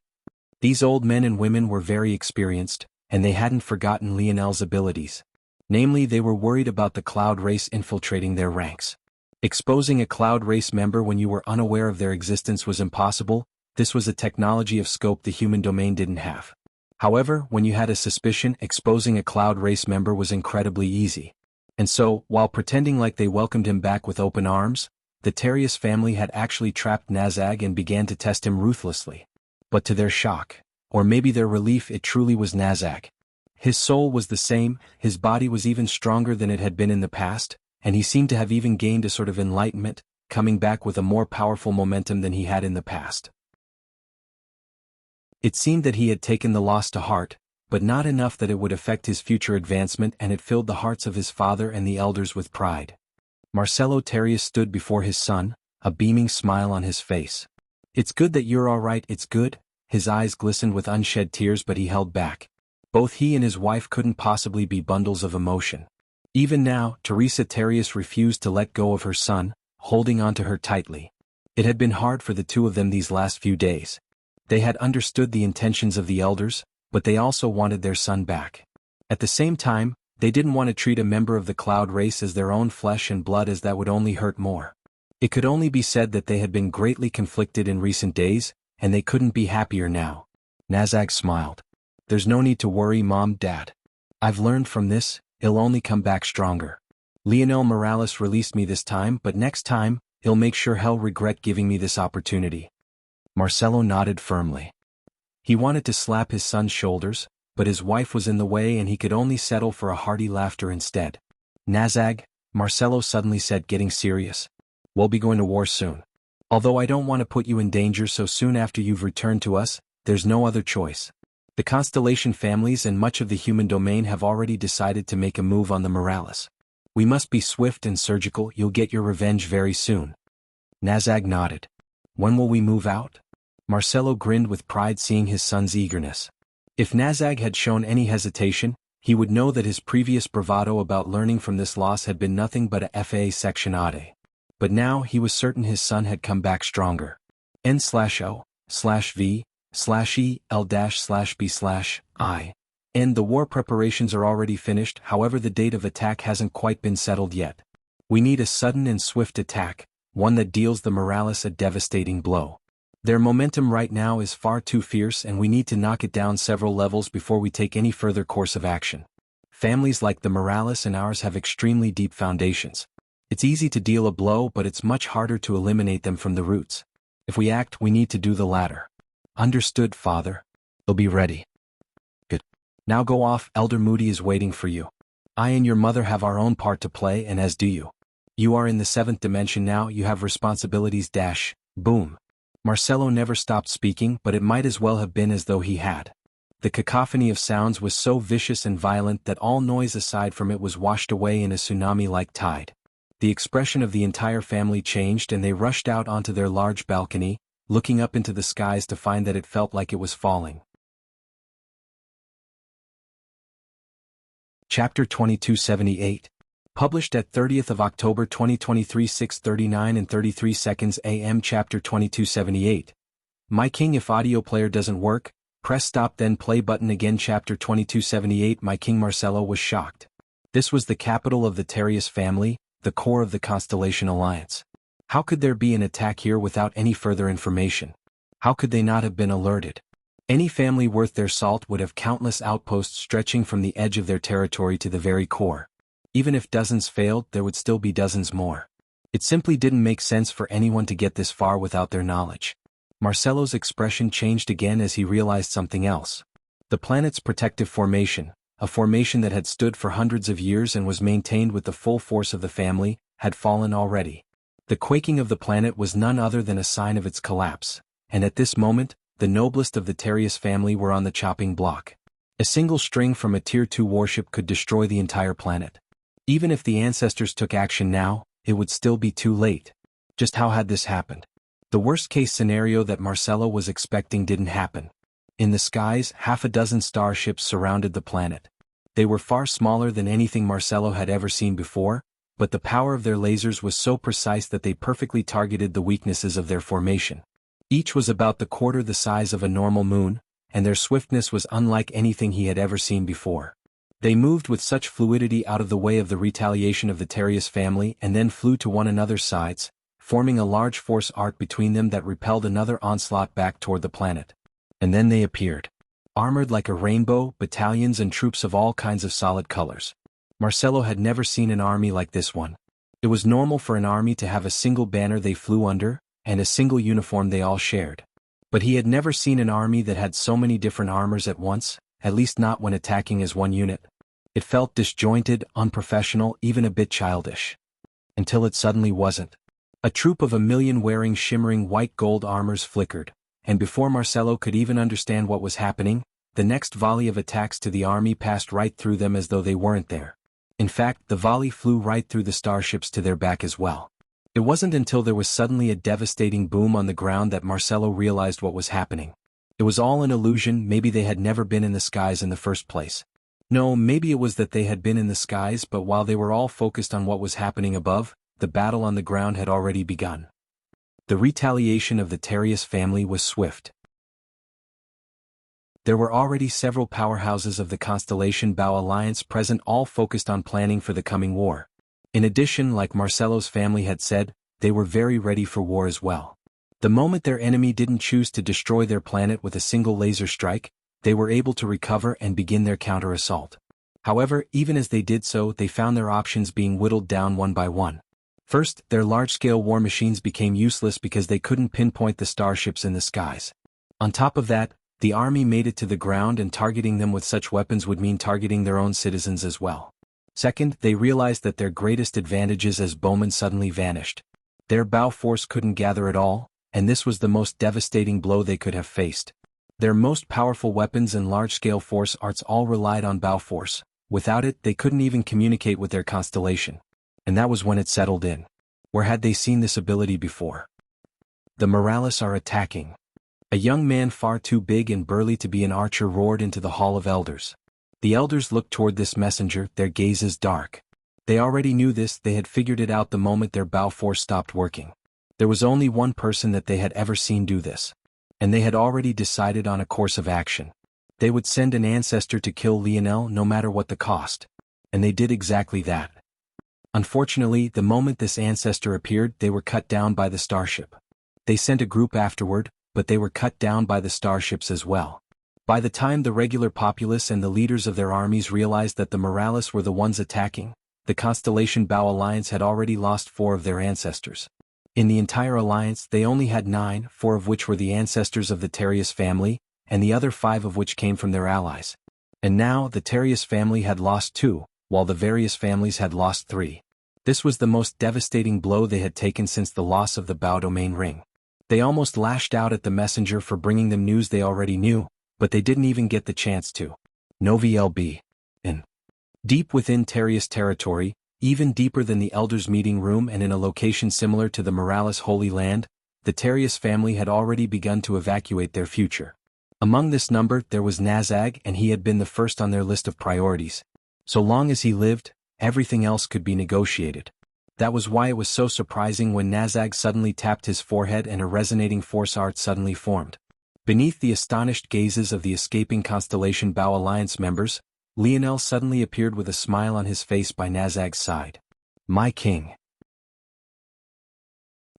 these old men and women were very experienced, and they hadn't forgotten Lionel's abilities. Namely, they were worried about the Cloud race infiltrating their ranks. Exposing a Cloud race member when you were unaware of their existence was impossible. This was a technology of scope the human domain didn't have. However, when you had a suspicion, exposing a Cloud race member was incredibly easy. And so, while pretending like they welcomed him back with open arms, the Terius family had actually trapped Nazag and began to test him ruthlessly. But to their shock, or maybe their relief, it truly was Nazag. His soul was the same, his body was even stronger than it had been in the past, and he seemed to have even gained a sort of enlightenment, coming back with a more powerful momentum than he had in the past. It seemed that he had taken the loss to heart, but not enough that it would affect his future advancement, and it filled the hearts of his father and the elders with pride. Marcelo Terius stood before his son, a beaming smile on his face. "It's good that you're all right, it's good." His eyes glistened with unshed tears, but he held back. Both he and his wife couldn't possibly be bundles of emotion. Even now, Teresa Terius refused to let go of her son, holding on to her tightly. It had been hard for the two of them these last few days. They had understood the intentions of the elders, but they also wanted their son back. At the same time, they didn't want to treat a member of the Cloud race as their own flesh and blood, as that would only hurt more. It could only be said that they had been greatly conflicted in recent days, and they couldn't be happier now. Nazag smiled. "There's no need to worry, Mom, Dad. I've learned from this, he'll only come back stronger. Lionel Morales released me this time, but next time, he'll make sure he'll regret giving me this opportunity." Marcelo nodded firmly. He wanted to slap his son's shoulders, but his wife was in the way and he could only settle for a hearty laughter instead. "Nazag," Marcelo suddenly said, getting serious. "We'll be going to war soon. Although I don't want to put you in danger so soon after you've returned to us, there's no other choice. The Constellation families and much of the human domain have already decided to make a move on the Morales. We must be swift and surgical. You'll get your revenge very soon." Nazag nodded. "When will we move out?" Marcelo grinned with pride, seeing his son's eagerness. If Nazag had shown any hesitation, he would know that his previous bravado about learning from this loss had been nothing but a fa sectionade. But now he was certain his son had come back stronger. N/O/V/E/L-/B/I. And the war preparations are already finished, however the date of attack hasn't quite been settled yet. We need a sudden and swift attack, one that deals the Morales a devastating blow. Their momentum right now is far too fierce and we need to knock it down several levels before we take any further course of action. Families like the Morales and ours have extremely deep foundations. It's easy to deal a blow, but it's much harder to eliminate them from the roots. If we act, we need to do the latter. Understood, Father. We'll be ready. Good. Now go off, Elder Moody is waiting for you. I and your mother have our own part to play, and as do you. You are in the 7th dimension now, you have responsibilities. Boom. Marcelo never stopped speaking, but it might as well have been as though he had. The cacophony of sounds was so vicious and violent that all noise aside from it was washed away in a tsunami-like tide. The expression of the entire family changed and they rushed out onto their large balcony, looking up into the skies to find that it felt like it was falling. Chapter 2278. Published at 30th of October 2023 6:39 and 33 seconds AM. Chapter 2278. My king, if audio player doesn't work, press stop then play button again. Chapter 2278. My king. Marcelo was shocked. This was the capital of the Terrius family, the core of the Constellation Alliance. How could there be an attack here without any further information? How could they not have been alerted? Any family worth their salt would have countless outposts stretching from the edge of their territory to the very core. Even if dozens failed, there would still be dozens more. It simply didn't make sense for anyone to get this far without their knowledge. Marcelo's expression changed again as he realized something else. The planet's protective formation, a formation that had stood for hundreds of years and was maintained with the full force of the family, had fallen already. The quaking of the planet was none other than a sign of its collapse, and at this moment, the noblest of the Terrius family were on the chopping block. A single string from a Tier 2 warship could destroy the entire planet. Even if the ancestors took action now, it would still be too late. Just how had this happened? The worst-case scenario that Marcelo was expecting didn't happen. In the skies, half a dozen starships surrounded the planet. They were far smaller than anything Marcelo had ever seen before, but the power of their lasers was so precise that they perfectly targeted the weaknesses of their formation. Each was about the quarter the size of a normal moon, and their swiftness was unlike anything he had ever seen before. They moved with such fluidity out of the way of the retaliation of the Terrius family and then flew to one another's sides, forming a large force arc between them that repelled another onslaught back toward the planet. And then they appeared. Armored like a rainbow, battalions and troops of all kinds of solid colors. Marcelo had never seen an army like this one. It was normal for an army to have a single banner they flew under, and a single uniform they all shared. But he had never seen an army that had so many different armors at once, at least not when attacking as one unit. It felt disjointed, unprofessional, even a bit childish. Until it suddenly wasn't. A troop of 1,000,000 wearing shimmering white gold armors flickered, and before Marcelo could even understand what was happening, the next volley of attacks to the army passed right through them as though they weren't there. In fact, the volley flew right through the starships to their back as well. It wasn't until there was suddenly a devastating boom on the ground that Marcelo realized what was happening. It was all an illusion. Maybe they had never been in the skies in the first place. No, maybe it was that they had been in the skies, but while they were all focused on what was happening above, the battle on the ground had already begun. The retaliation of the Terrius family was swift. There were already several powerhouses of the Constellation Bow Alliance present, all focused on planning for the coming war. In addition, like Marcelo's family had said, they were very ready for war as well. The moment their enemy didn't choose to destroy their planet with a single laser strike, they were able to recover and begin their counter-assault. However, even as they did so, they found their options being whittled down one by one. First, their large-scale war machines became useless because they couldn't pinpoint the starships in the skies. On top of that, the army made it to the ground, and targeting them with such weapons would mean targeting their own citizens as well. Second, they realized that their greatest advantages as bowmen suddenly vanished. Their bow force couldn't gather at all, and this was the most devastating blow they could have faced. Their most powerful weapons and large-scale force arts all relied on bow force. Without it, they couldn't even communicate with their constellation. And that was when it settled in. Where had they seen this ability before? The Morales are attacking. A young man far too big and burly to be an archer roared into the Hall of Elders. The elders looked toward this messenger, their gazes dark. They already knew this, they had figured it out the moment their bow force stopped working. There was only one person that they had ever seen do this. And they had already decided on a course of action. They would send an ancestor to kill Lionel no matter what the cost. And they did exactly that. Unfortunately, the moment this ancestor appeared, they were cut down by the starship. They sent a group afterward, but they were cut down by the starships as well. By the time the regular populace and the leaders of their armies realized that the Morales were the ones attacking, the Constellation Bow Alliance had already lost 4 of their ancestors. In the entire alliance they only had 9, 4 of which were the ancestors of the Terrius family, and the other 5 of which came from their allies. And now the Terrius family had lost 2, while the various families had lost 3. This was the most devastating blow they had taken since the loss of the Bow Domain Ring. They almost lashed out at the messenger for bringing them news they already knew, but they didn't even get the chance to. Novi LB. In deep within Terrius territory, even deeper than the Elders' meeting room and in a location similar to the Morales Holy Land, the Terrius family had already begun to evacuate their future. Among this number there was Nazag, and he had been the first on their list of priorities. So long as he lived, everything else could be negotiated. That was why it was so surprising when Nazag suddenly tapped his forehead and a resonating force art suddenly formed. Beneath the astonished gazes of the escaping Constellation Bow Alliance members, Lionel suddenly appeared with a smile on his face by Nazag's side. "My king,"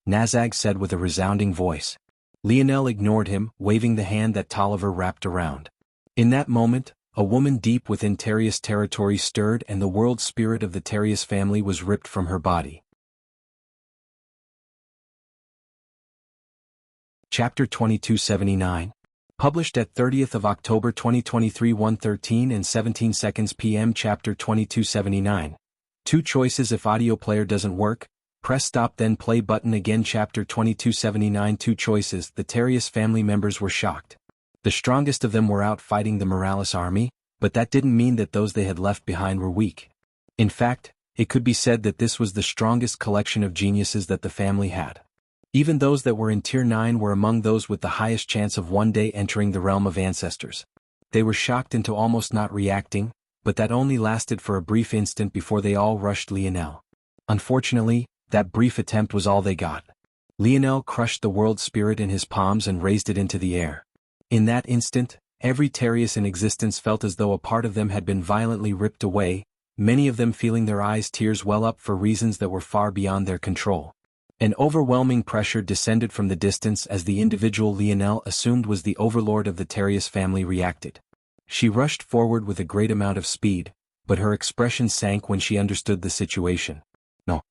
Nazag said with a resounding voice. Lionel ignored him, waving the hand that Tolliver wrapped around. In that moment, a woman deep within Terrius territory stirred and the world spirit of the Terrius family was ripped from her body. Chapter 2279. Published at 30th of October 2023 1:13 and 17 seconds p.m. Chapter 2279. 2 choices if audio player doesn't work. Press stop then play button again. Chapter 2279. 2 choices. The Terrius family members were shocked. The strongest of them were out fighting the Morales army, but that didn't mean that those they had left behind were weak. In fact, it could be said that this was the strongest collection of geniuses that the family had. Even those that were in Tier 9 were among those with the highest chance of one day entering the realm of ancestors. They were shocked into almost not reacting, but that only lasted for a brief instant before they all rushed Lionel. Unfortunately, that brief attempt was all they got. Lionel crushed the world spirit in his palms and raised it into the air. In that instant, every Terrius in existence felt as though a part of them had been violently ripped away, many of them feeling their eyes tears well up for reasons that were far beyond their control. An overwhelming pressure descended from the distance as the individual Lionel assumed was the overlord of the Terrius family reacted. She rushed forward with a great amount of speed, but her expression sank when she understood the situation. No.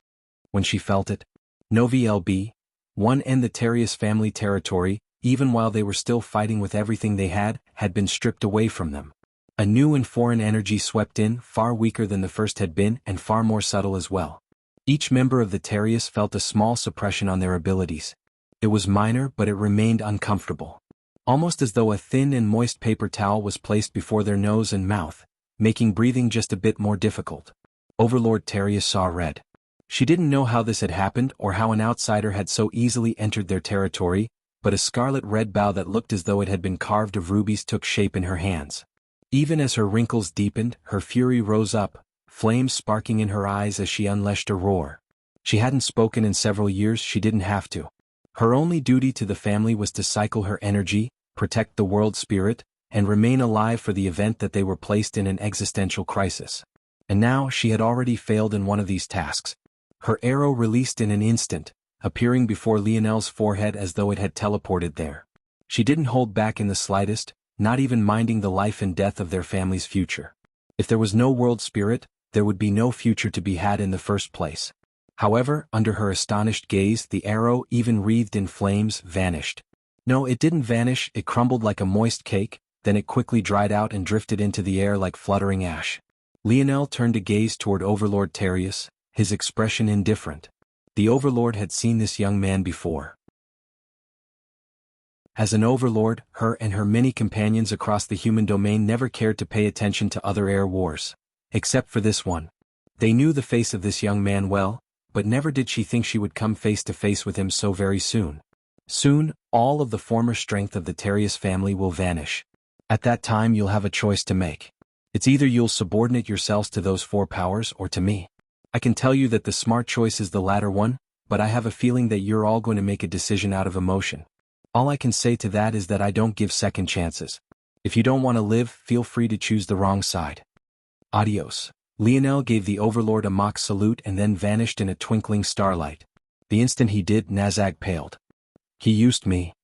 When she felt it. Novi LB. 1 and the Terrius family territory, even while they were still fighting with everything they had been stripped away from them. A new and foreign energy swept in, far weaker than the first had been and far more subtle as well. Each member of the Terrius felt a small suppression on their abilities. It was minor, but it remained uncomfortable. Almost as though a thin and moist paper towel was placed before their nose and mouth, making breathing just a bit more difficult. Overlord Terrius saw red. She didn't know how this had happened or how an outsider had so easily entered their territory, but a scarlet red bow that looked as though it had been carved of rubies took shape in her hands. Even as her wrinkles deepened, her fury rose up, flames sparking in her eyes as she unleashed a roar. She hadn't spoken in several years. She didn't have to. Her only duty to the family was to cycle her energy, protect the world spirit, and remain alive for the event that they were placed in an existential crisis. And now she had already failed in one of these tasks. Her arrow released in an instant, appearing before Lionel's forehead as though it had teleported there. She didn't hold back in the slightest, not even minding the life and death of their family's future. If there was no world spirit, there would be no future to be had in the first place. However, under her astonished gaze, the arrow, even wreathed in flames, vanished. No, it didn't vanish. It crumbled like a moist cake, then it quickly dried out and drifted into the air like fluttering ash. Lionel turned to gaze toward Overlord Terrius, his expression indifferent. The Overlord had seen this young man before. As an Overlord, her and her many companions across the human domain never cared to pay attention to other air wars. Except for this one. They knew the face of this young man well, but never did she think she would come face to face with him so very soon. Soon, all of the former strength of the Terrius family will vanish. At that time you'll have a choice to make. It's either you'll subordinate yourselves to those 4 powers or to me. I can tell you that the smart choice is the latter one, but I have a feeling that you're all going to make a decision out of emotion. All I can say to that is that I don't give second chances. If you don't want to live, feel free to choose the wrong side. Adios. Lionel gave the overlord a mock salute and then vanished in a twinkling starlight. The instant he did, Nazag paled. He used me.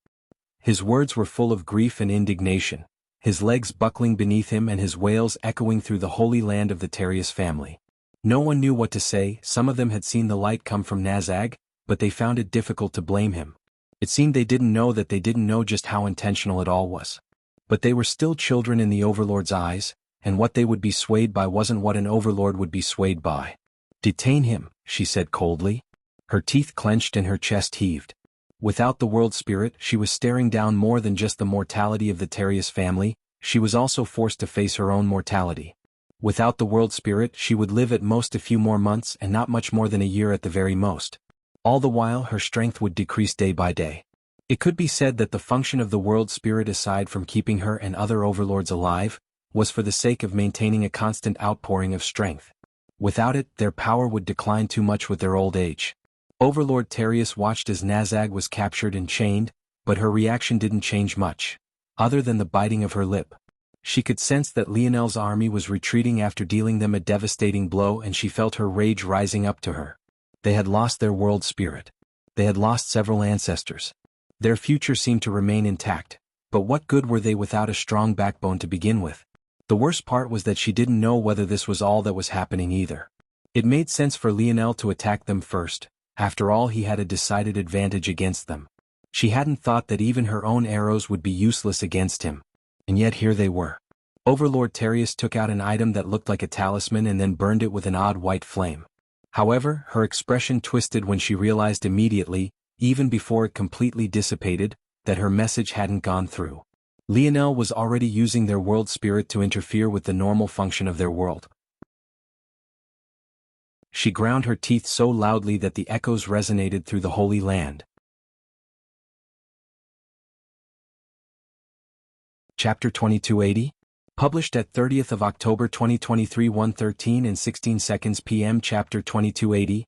His words were full of grief and indignation, his legs buckling beneath him and his wails echoing through the holy land of the Terius family. No one knew what to say. Some of them had seen the light come from Nazag, but they found it difficult to blame him. It seemed they didn't know that they didn't know just how intentional it all was. But they were still children in the overlord's eyes, and what they would be swayed by wasn't what an overlord would be swayed by. Detain him, she said coldly. Her teeth clenched and her chest heaved. Without the world spirit, she was staring down more than just the mortality of the Terius family, she was also forced to face her own mortality. Without the world spirit, she would live at most a few more months and not much more than a year at the very most. All the while her strength would decrease day by day. It could be said that the function of the world spirit, aside from keeping her and other overlords alive, was for the sake of maintaining a constant outpouring of strength. Without it, their power would decline too much with their old age. Overlord Terius watched as Nazag was captured and chained, but her reaction didn't change much, other than the biting of her lip. She could sense that Lionel's army was retreating after dealing them a devastating blow, and she felt her rage rising up to her. They had lost their world spirit. They had lost several ancestors. Their future seemed to remain intact, but what good were they without a strong backbone to begin with? The worst part was that she didn't know whether this was all that was happening either. It made sense for Lionel to attack them first. After all, he had a decided advantage against them. She hadn't thought that even her own arrows would be useless against him. And yet here they were. Overlord Terius took out an item that looked like a talisman and then burned it with an odd white flame. However, her expression twisted when she realized immediately, even before it completely dissipated, that her message hadn't gone through. Lionel was already using their world spirit to interfere with the normal function of their world. She ground her teeth so loudly that the echoes resonated through the Holy Land. Chapter 2280? Published at 30th of October 2023 1:13 and 16 seconds p.m. Chapter 2280.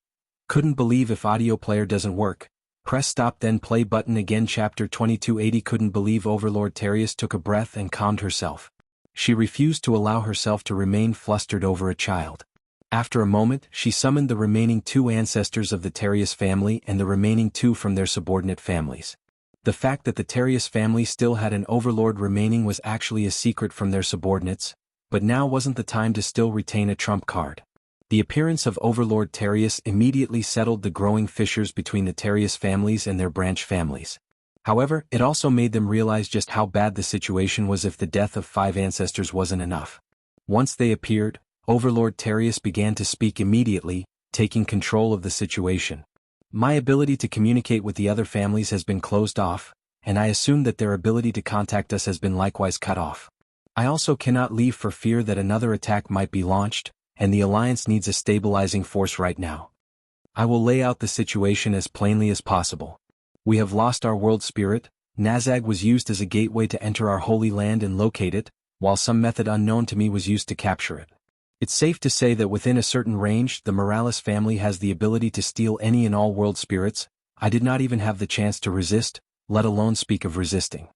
Couldn't believe if audio player doesn't work. Press stop then play button again. Chapter 2280. Couldn't believe Overlord Terius took a breath and calmed herself. She refused to allow herself to remain flustered over a child. After a moment, she summoned the remaining 2 ancestors of the Terius family and the remaining 2 from their subordinate families. The fact that the Terius family still had an overlord remaining was actually a secret from their subordinates, but now wasn't the time to still retain a trump card. The appearance of Overlord Terius immediately settled the growing fissures between the Terius families and their branch families. However, it also made them realize just how bad the situation was if the death of 5 ancestors wasn't enough. Once they appeared, Overlord Terius began to speak immediately, taking control of the situation. My ability to communicate with the other families has been closed off, and I assume that their ability to contact us has been likewise cut off. I also cannot leave for fear that another attack might be launched, and the Alliance needs a stabilizing force right now. I will lay out the situation as plainly as possible. We have lost our world spirit. Nazag was used as a gateway to enter our holy land and locate it, while some method unknown to me was used to capture it. It's safe to say that within a certain range, the Morales family has the ability to steal any and all world spirits. I did not even have the chance to resist, let alone speak of resisting.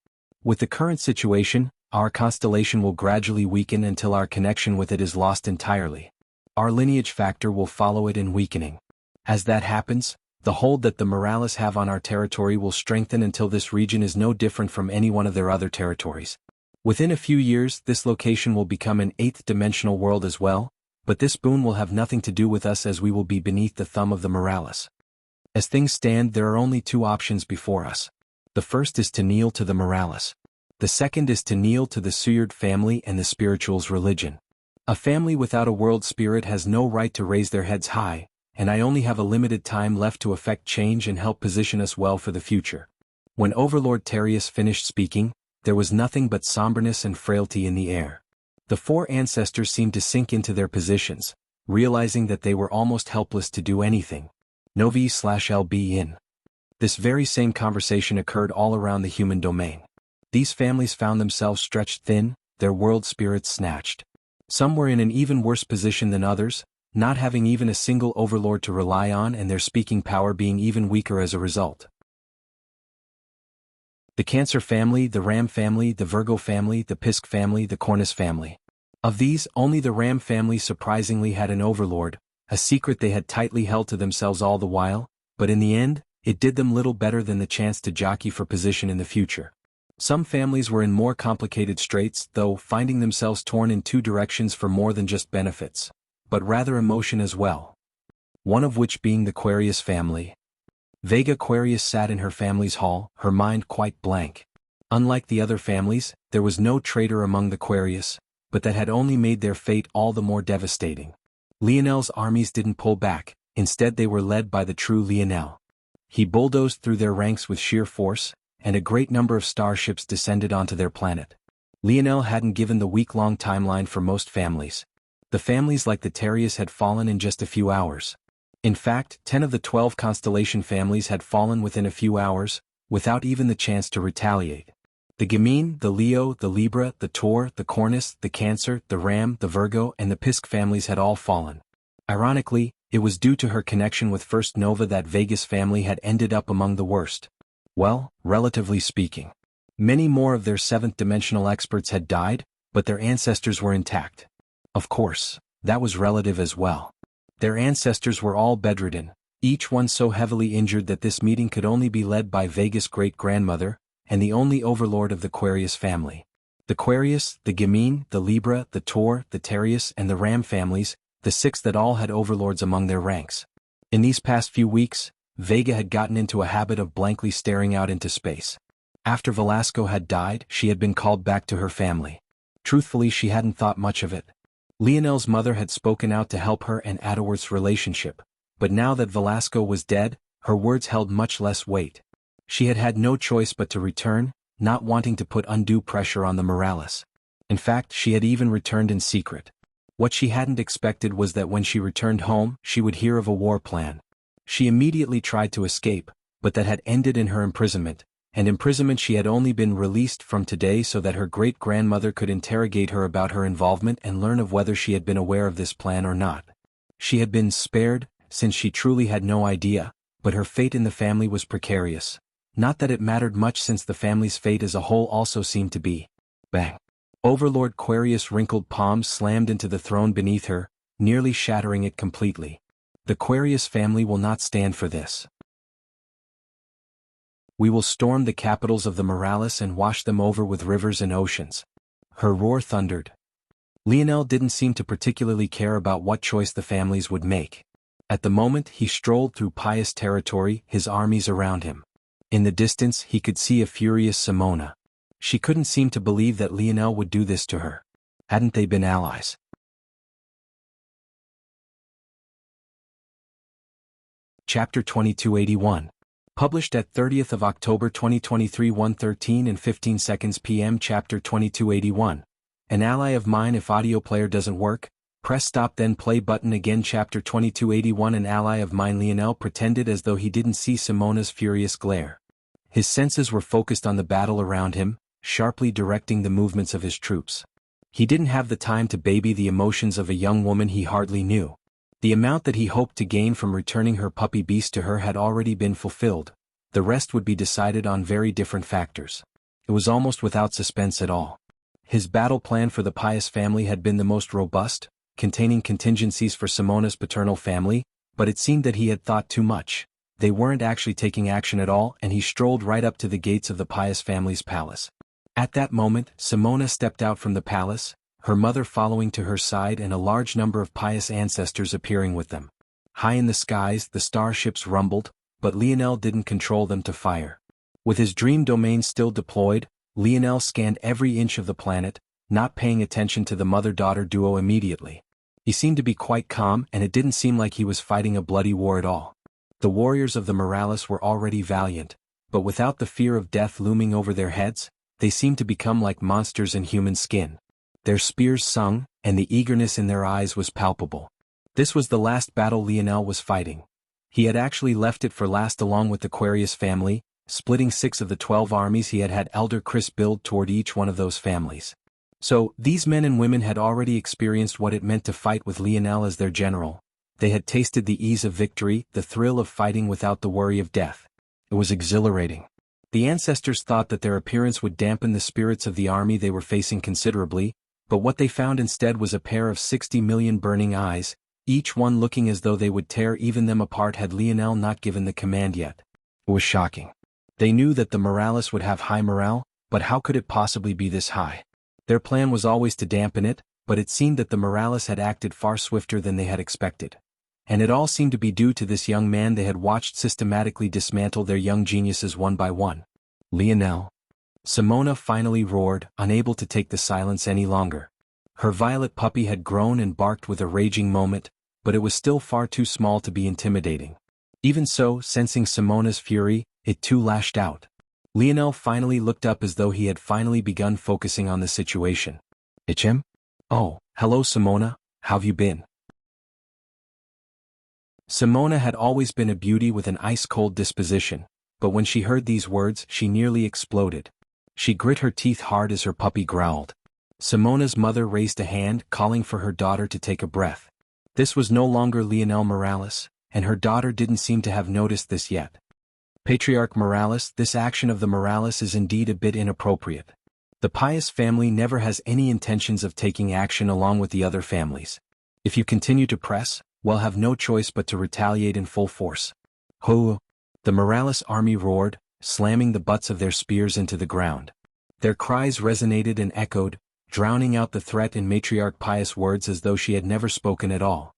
With the current situation, our constellation will gradually weaken until our connection with it is lost entirely. Our lineage factor will follow it in weakening. As that happens, the hold that the Morales have on our territory will strengthen until this region is no different from any one of their other territories. Within a few years, this location will become an 8th-dimensional world as well, but this boon will have nothing to do with us as we will be beneath the thumb of the Morales. As things stand, there are only 2 options before us. The first is to kneel to the Morales. The second is to kneel to the Suyard family and the spirituals' religion. A family without a world spirit has no right to raise their heads high, and I only have a limited time left to effect change and help position us well for the future. When Overlord Terius finished speaking, there was nothing but somberness and frailty in the air. The 4 ancestors seemed to sink into their positions, realizing that they were almost helpless to do anything. Novi/LB in. This very same conversation occurred all around the human domain. These families found themselves stretched thin, their world spirits snatched. Some were in an even worse position than others, not having even a single overlord to rely on and their speaking power being even weaker as a result. The Cancer family, the Ram family, the Virgo family, the Pisk family, the Cornus family. Of these, only the Ram family surprisingly had an overlord, a secret they had tightly held to themselves all the while, but in the end, it did them little better than the chance to jockey for position in the future. Some families were in more complicated straits, though, finding themselves torn in two directions for more than just benefits, but rather emotion as well. One of which being the Quarius family. Vega Quarius sat in her family's hall, her mind quite blank. Unlike the other families, there was no traitor among the Quarius, but that had only made their fate all the more devastating. Lionel's armies didn't pull back, instead they were led by the true Lionel. He bulldozed through their ranks with sheer force, and a great number of starships descended onto their planet. Lionel hadn't given the week-long timeline for most families. The families like the Terrius had fallen in just a few hours. In fact, 10 of the 12 constellation families had fallen within a few hours, without even the chance to retaliate. The Gemini, the Leo, the Libra, the Taur, the Cornus, the Cancer, the Ram, the Virgo, and the Pisc families had all fallen. Ironically, it was due to her connection with First Nova that Vega's family had ended up among the worst. Well, relatively speaking. Many more of their seventh-dimensional experts had died, but their ancestors were intact. Of course, that was relative as well. Their ancestors were all bedridden, each one so heavily injured that this meeting could only be led by Vega's great-grandmother, and the only overlord of the Quarius family. The Quarius, the Gemini, the Libra, the Taur, the Terrius, and the Ram families, the six that all had overlords among their ranks. In these past few weeks, Vega had gotten into a habit of blankly staring out into space. After Velasco had died, she had been called back to her family. Truthfully, she hadn't thought much of it. Lionel's mother had spoken out to help her and Adderworth's relationship, but now that Velasco was dead, her words held much less weight. She had had no choice but to return, not wanting to put undue pressure on the Morales. In fact, she had even returned in secret. What she hadn't expected was that when she returned home, she would hear of a war plan. She immediately tried to escape, but that had ended in her imprisonment, and imprisonment she had only been released from today so that her great-grandmother could interrogate her about her involvement and learn of whether she had been aware of this plan or not. She had been spared, since she truly had no idea, but her fate in the family was precarious. Not that it mattered much since the family's fate as a whole also seemed to be. Bang! Overlord Quarius' wrinkled palms slammed into the throne beneath her, nearly shattering it completely. The Quarius family will not stand for this. We will storm the capitals of the Morales and wash them over with rivers and oceans. Her roar thundered. Lionel didn't seem to particularly care about what choice the families would make. At the moment he strolled through pious territory, his armies around him. In the distance he could see a furious Simona. She couldn't seem to believe that Lionel would do this to her. Hadn't they been allies? Chapter 2281. Published at 30th of October 2023 1:13 and 15 seconds p.m. Chapter 2281. An ally of mine. If audio player doesn't work, press stop then play button again. Chapter 2281. An ally of mine. Lionel pretended as though he didn't see Simona's furious glare. His senses were focused on the battle around him, sharply directing the movements of his troops. He didn't have the time to baby the emotions of a young woman he hardly knew. The amount that he hoped to gain from returning her puppy beast to her had already been fulfilled. The rest would be decided on very different factors. It was almost without suspense at all. His battle plan for the Pius family had been the most robust, containing contingencies for Simona's paternal family, but it seemed that he had thought too much. They weren't actually taking action at all, and he strolled right up to the gates of the Pius family's palace. At that moment, Simona stepped out from the palace, her mother following to her side and a large number of Pius ancestors appearing with them. High in the skies, the starships rumbled, but Lionel didn't control them to fire. With his dream domain still deployed, Lionel scanned every inch of the planet, not paying attention to the mother-daughter duo immediately. He seemed to be quite calm, and it didn't seem like he was fighting a bloody war at all. The warriors of the Morales were already valiant, but without the fear of death looming over their heads, they seemed to become like monsters in human skin. Their spears sung, and the eagerness in their eyes was palpable. This was the last battle Lionel was fighting. He had actually left it for last along with the Quarius family, splitting 6 of the 12 armies he had had Elder Chris build toward each one of those families. So, these men and women had already experienced what it meant to fight with Lionel as their general. They had tasted the ease of victory, the thrill of fighting without the worry of death. It was exhilarating. The ancestors thought that their appearance would dampen the spirits of the army they were facing considerably, But what they found instead was a pair of 60 million burning eyes, each one looking as though they would tear even them apart had Lionel not given the command yet. It was shocking. They knew that the Morales would have high morale, but how could it possibly be this high? Their plan was always to dampen it, but it seemed that the Morales had acted far swifter than they had expected. And it all seemed to be due to this young man they had watched systematically dismantle their young geniuses one by one. Lionel. Simona finally roared, unable to take the silence any longer. Her violet puppy had grown and barked with a raging moment, but it was still far too small to be intimidating. Even so, sensing Simona's fury, it too lashed out. Lionel finally looked up as though he had finally begun focusing on the situation. It's him? Oh, hello Simona, how've you been? Simona had always been a beauty with an ice-cold disposition, but when she heard these words she nearly exploded. She grit her teeth hard as her puppy growled. Simona's mother raised a hand, calling for her daughter to take a breath. This was no longer Lionel Morales, and her daughter didn't seem to have noticed this yet. Patriarch Morales, this action of the Morales is indeed a bit inappropriate. The pious family never has any intentions of taking action along with the other families. If you continue to press, we'll have no choice but to retaliate in full force. Ho! The Morales army roared, slamming the butts of their spears into the ground. Their cries resonated and echoed, drowning out the threat in Matriarch Pious' words as though she had never spoken at all.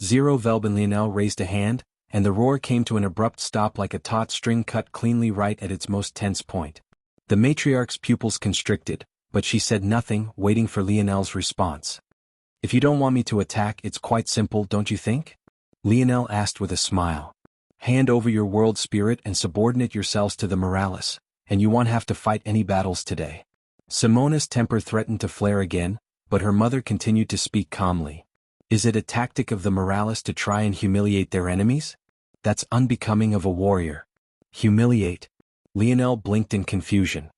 Zero Velben Lionel raised a hand, and the roar came to an abrupt stop like a taut string cut cleanly right at its most tense point. The matriarch's pupils constricted, but she said nothing, waiting for Lionel's response. If you don't want me to attack, it's quite simple, don't you think? Lionel asked with a smile. Hand over your world spirit and subordinate yourselves to the Morales, and you won't have to fight any battles today. Simona's temper threatened to flare again, but her mother continued to speak calmly. Is it a tactic of the Morales to try and humiliate their enemies? That's unbecoming of a warrior. Humiliate? Lionel blinked in confusion.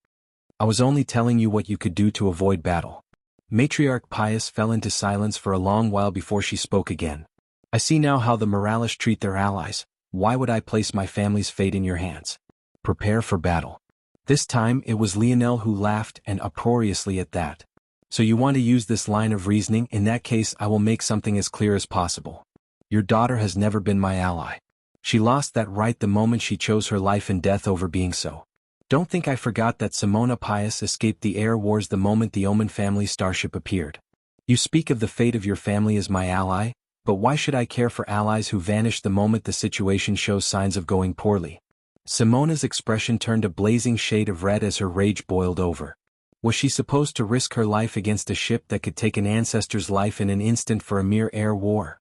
I was only telling you what you could do to avoid battle. Matriarch Pious fell into silence for a long while before she spoke again. I see now how the Morales treat their allies. Why would I place my family's fate in your hands? Prepare for battle. This time it was Lionel who laughed, and uproariously at that. So you want to use this line of reasoning? In that case I will make something as clear as possible. Your daughter has never been my ally. She lost that right the moment she chose her life and death over being so. Don't think I forgot that Simona Pious escaped the air wars the moment the Omen family starship appeared. You speak of the fate of your family as my ally, but why should I care for allies who vanish the moment the situation shows signs of going poorly? Simona's expression turned a blazing shade of red as her rage boiled over. Was she supposed to risk her life against a ship that could take an ancestor's life in an instant for a mere air war?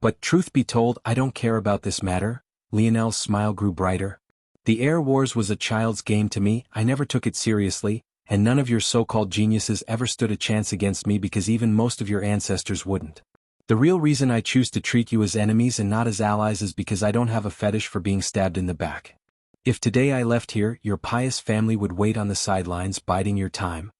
But truth be told, I don't care about this matter. Lionel's smile grew brighter. The air wars was a child's game to me, I never took it seriously, and none of your so-called geniuses ever stood a chance against me because even most of your ancestors wouldn't. The real reason I choose to treat you as enemies and not as allies is because I don't have a fetish for being stabbed in the back. If today I left here, your pious family would wait on the sidelines biding your time.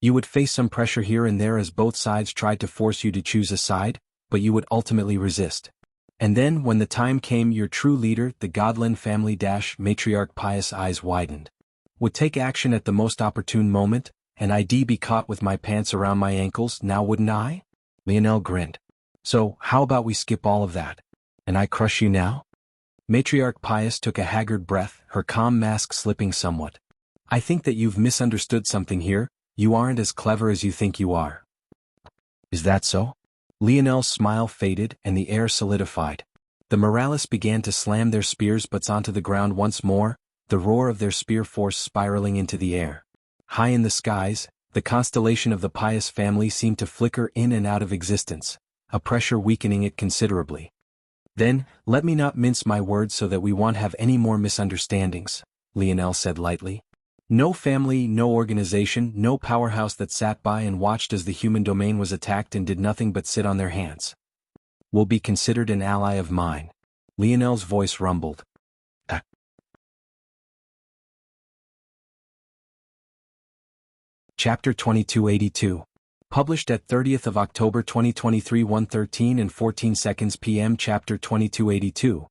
You would face some pressure here and there as both sides tried to force you to choose a side, but you would ultimately resist. And then, when the time came, your true leader, the Godlin family Matriarch Pious' eyes widened. Would take action at the most opportune moment, and I'd be caught with my pants around my ankles, now wouldn't I? Lionel grinned. So, how about we skip all of that? And I crush you now? Matriarch Pious took a haggard breath, her calm mask slipping somewhat. I think that you've misunderstood something here, you aren't as clever as you think you are. Is that so? Lionel's smile faded and the air solidified. The Morales began to slam their spears butts onto the ground once more, the roar of their spear force spiraling into the air. High in the skies, the constellation of the Pious family seemed to flicker in and out of existence, a pressure weakening it considerably. Then, let me not mince my words so that we won't have any more misunderstandings, Lionel said lightly. No family, no organization, no powerhouse that sat by and watched as the human domain was attacked and did nothing but sit on their hands will be considered an ally of mine. Lionel's voice rumbled. Chapter 2282. Published at 30th of October 2023 1:13 and 14 seconds p.m. Chapter 2282.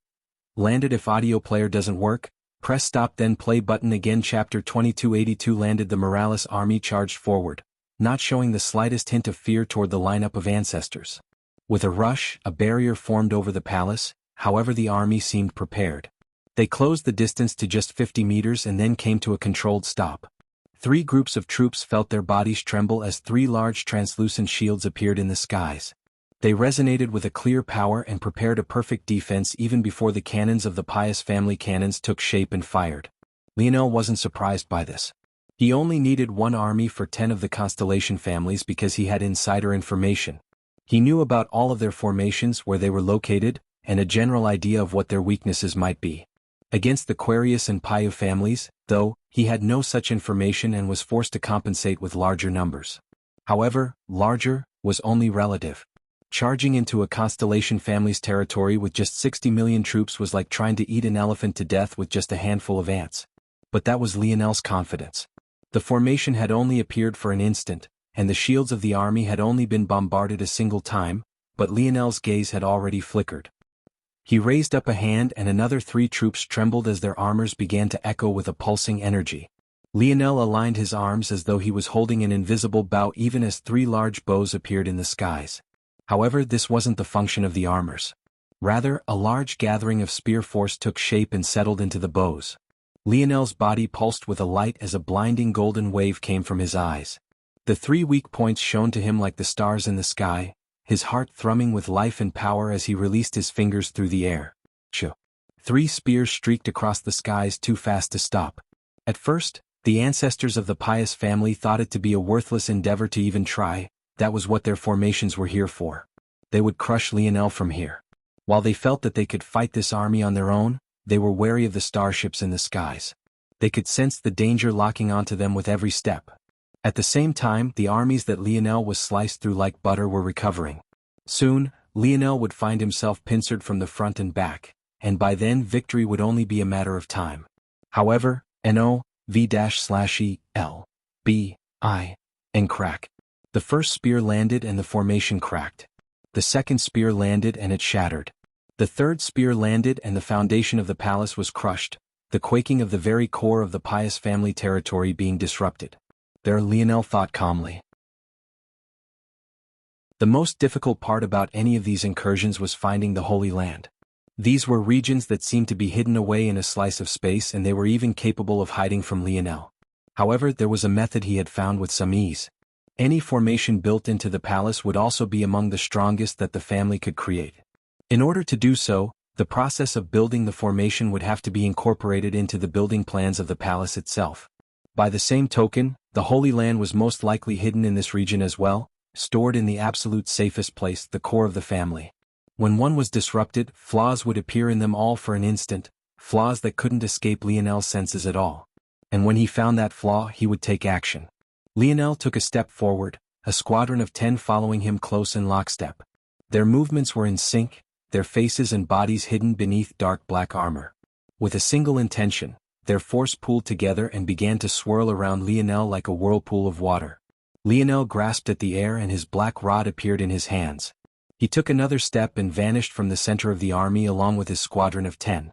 Landed. If audio player doesn't work, Press stop then play button again. Chapter 2282 landed. The Morales army charged forward, not showing the slightest hint of fear toward the lineup of ancestors. With a rush, a barrier formed over the palace, however the army seemed prepared. They closed the distance to just 50 meters and then came to a controlled stop. 3 groups of troops felt their bodies tremble as 3 large translucent shields appeared in the skies. They resonated with a clear power and prepared a perfect defense even before the cannons of the Pius family cannons took shape and fired. Lionel wasn't surprised by this. He only needed 1 army for 10 of the constellation families because he had insider information. He knew about all of their formations, where they were located, and a general idea of what their weaknesses might be. Against the Aquarius and Piu families, though, he had no such information and was forced to compensate with larger numbers. However, larger was only relative. Charging into a constellation family's territory with just 60 million troops was like trying to eat an elephant to death with just a handful of ants. But that was Lionel's confidence. The formation had only appeared for an instant, and the shields of the army had only been bombarded a single time, but Lionel's gaze had already flickered. He raised up a hand and another 3 troops trembled as their armors began to echo with a pulsing energy. Lionel aligned his arms as though he was holding an invisible bow even as 3 large bows appeared in the skies. However, this wasn't the function of the armors. Rather, a large gathering of spear force took shape and settled into the bows. Lionel's body pulsed with a light as a blinding golden wave came from his eyes. The 3 weak points shone to him like the stars in the sky, his heart thrumming with life and power as he released his fingers through the air. 3 spears streaked across the skies too fast to stop. At first, the ancestors of the Pius family thought it to be a worthless endeavor to even try. That was what their formations were here for. They would crush Lionel from here. While they felt that they could fight this army on their own, they were wary of the starships in the skies. They could sense the danger locking onto them with every step. At the same time, the armies that Lionel was sliced through like butter were recovering. Soon, Lionel would find himself pincered from the front and back, and by then victory would only be a matter of time. However, N-O-V-/E-L-B-I and crack. The first spear landed and the formation cracked. The second spear landed and it shattered. The third spear landed and the foundation of the palace was crushed, the quaking of the very core of the Pius family territory being disrupted. There Lionel thought calmly. The most difficult part about any of these incursions was finding the Holy Land. These were regions that seemed to be hidden away in a slice of space, and they were even capable of hiding from Lionel. However, there was a method he had found with some ease. Any formation built into the palace would also be among the strongest that the family could create. In order to do so, the process of building the formation would have to be incorporated into the building plans of the palace itself. By the same token, the Holy Land was most likely hidden in this region as well, stored in the absolute safest place, the core of the family. When one was disrupted, flaws would appear in them all for an instant, flaws that couldn't escape Lionel's senses at all. And when he found that flaw, he would take action. Lionel took a step forward, a squadron of 10 following him close in lockstep. Their movements were in sync, their faces and bodies hidden beneath dark black armor. With a single intention, their force pooled together and began to swirl around Lionel like a whirlpool of water. Lionel grasped at the air and his black rod appeared in his hands. He took another step and vanished from the center of the army along with his squadron of 10.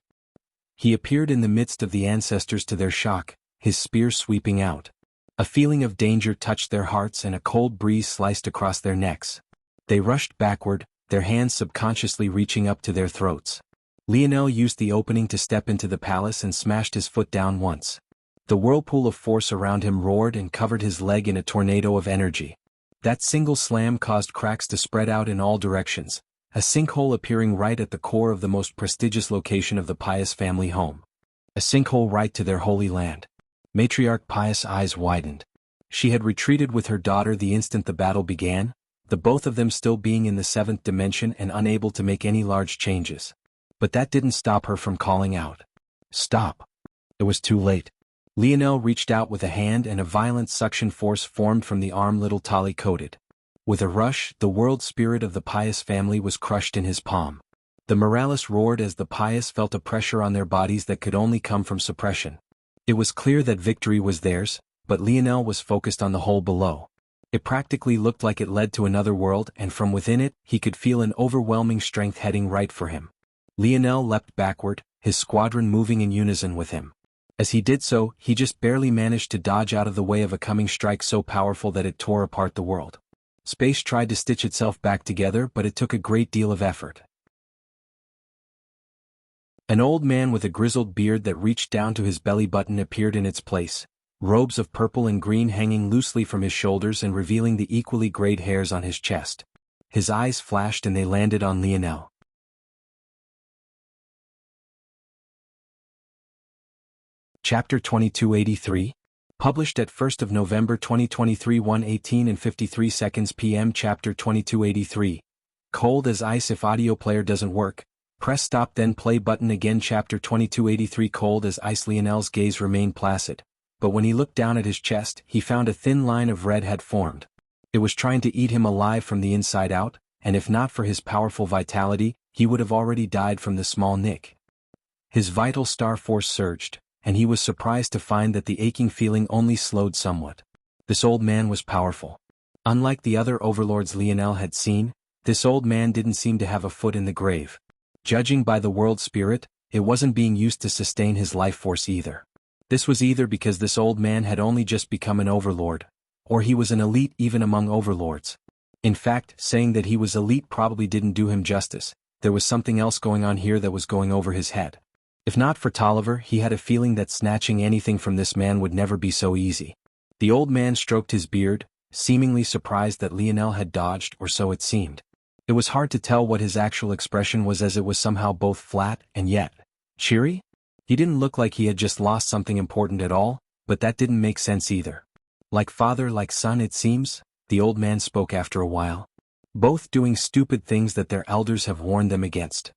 He appeared in the midst of the ancestors to their shock, his spear sweeping out. A feeling of danger touched their hearts and a cold breeze sliced across their necks. They rushed backward, their hands subconsciously reaching up to their throats. Lionel used the opening to step into the palace and smashed his foot down once. The whirlpool of force around him roared and covered his leg in a tornado of energy. That single slam caused cracks to spread out in all directions, a sinkhole appearing right at the core of the most prestigious location of the Pius family home. A sinkhole right to their Holy Land. Matriarch Pius' eyes widened. She had retreated with her daughter the instant the battle began, the both of them still being in the 7th dimension and unable to make any large changes. But that didn't stop her from calling out. Stop. It was too late. Lionel reached out with a hand and a violent suction force formed from the arm little Tali coated. With a rush, the world spirit of the Pius family was crushed in his palm. The Morales roared as the Pius felt a pressure on their bodies that could only come from suppression. It was clear that victory was theirs, but Lionel was focused on the hole below. It practically looked like it led to another world, and from within it, he could feel an overwhelming strength heading right for him. Lionel leapt backward, his squadron moving in unison with him. As he did so, he just barely managed to dodge out of the way of a coming strike so powerful that it tore apart the world. Space tried to stitch itself back together, but it took a great deal of effort. An old man with a grizzled beard that reached down to his belly button appeared in its place, robes of purple and green hanging loosely from his shoulders and revealing the equally grayed hairs on his chest. His eyes flashed and they landed on Lionel. Chapter 2283. Published at 1st of November 2023 1:18 and 53 seconds p.m. Chapter 2283. Cold as ice. If audio player doesn't work, press stop then play button again. Chapter 2283. Cold as ice. Lionel's gaze remained placid, but when he looked down at his chest, he found a thin line of red had formed. It was trying to eat him alive from the inside out, and if not for his powerful vitality, he would have already died from the small nick. His vital star force surged, and he was surprised to find that the aching feeling only slowed somewhat. This old man was powerful. Unlike the other overlords Lionel had seen, this old man didn't seem to have a foot in the grave. Judging by the world spirit, it wasn't being used to sustain his life force either. This was either because this old man had only just become an overlord, or he was an elite even among overlords. In fact, saying that he was elite probably didn't do him justice. There was something else going on here that was going over his head. If not for Tolliver, he had a feeling that snatching anything from this man would never be so easy. The old man stroked his beard, seemingly surprised that Lionel had dodged, or so it seemed. It was hard to tell what his actual expression was, as it was somehow both flat and yet cheery. He didn't look like he had just lost something important at all, but that didn't make sense either. Like father, like son, it seems, the old man spoke after a while. Both doing stupid things that their elders have warned them against.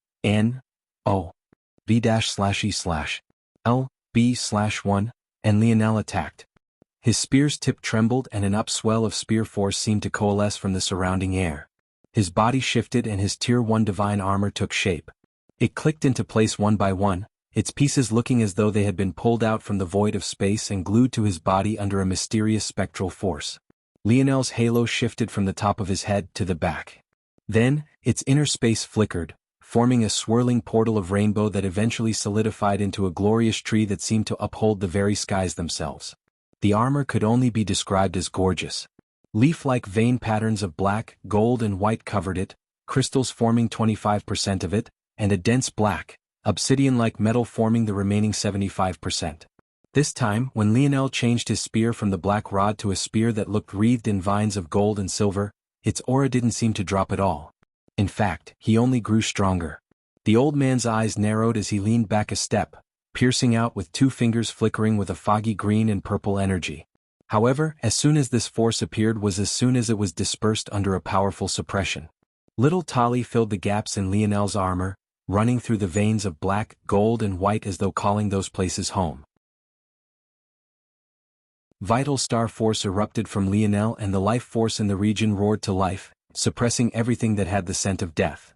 V-/E/L-B/1, and Lionel attacked. His spear's tip trembled and an upswell of spear force seemed to coalesce from the surrounding air. His body shifted and his Tier 1 divine armor took shape. It clicked into place one by one, its pieces looking as though they had been pulled out from the void of space and glued to his body under a mysterious spectral force. Lionel's halo shifted from the top of his head to the back. Then, its inner space flickered, forming a swirling portal of rainbow that eventually solidified into a glorious tree that seemed to uphold the very skies themselves. The armor could only be described as gorgeous. Leaf-like vein patterns of black, gold and white covered it, crystals forming 25% of it, and a dense black, obsidian-like metal forming the remaining 75%. This time, when Lionel changed his spear from the black rod to a spear that looked wreathed in vines of gold and silver, its aura didn't seem to drop at all. In fact, he only grew stronger. The old man's eyes narrowed as he leaned back a step, piercing out with two fingers flickering with a foggy green and purple energy. However, as soon as this force appeared was as soon as it was dispersed under a powerful suppression. Little Tali filled the gaps in Lionel's armor, running through the veins of black, gold and white as though calling those places home. Vital star force erupted from Lionel and the life force in the region roared to life, suppressing everything that had the scent of death.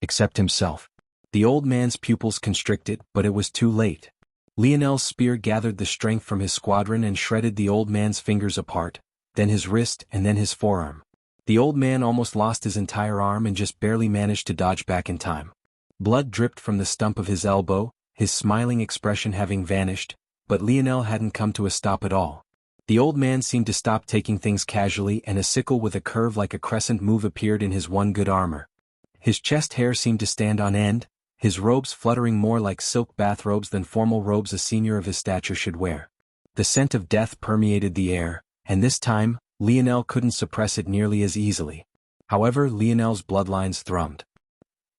Except himself. The old man's pupils constricted, but it was too late. Lionel's spear gathered the strength from his squadron and shredded the old man's fingers apart, then his wrist and then his forearm. The old man almost lost his entire arm and just barely managed to dodge back in time. Blood dripped from the stump of his elbow, his smiling expression having vanished, but Lionel hadn't come to a stop at all. The old man seemed to stop taking things casually and a sickle with a curve like a crescent move appeared in his one good armor. His chest hair seemed to stand on end, his robes fluttering more like silk bathrobes than formal robes a senior of his stature should wear. The scent of death permeated the air, and this time, Lionel couldn't suppress it nearly as easily. However, Lionel's bloodlines thrummed.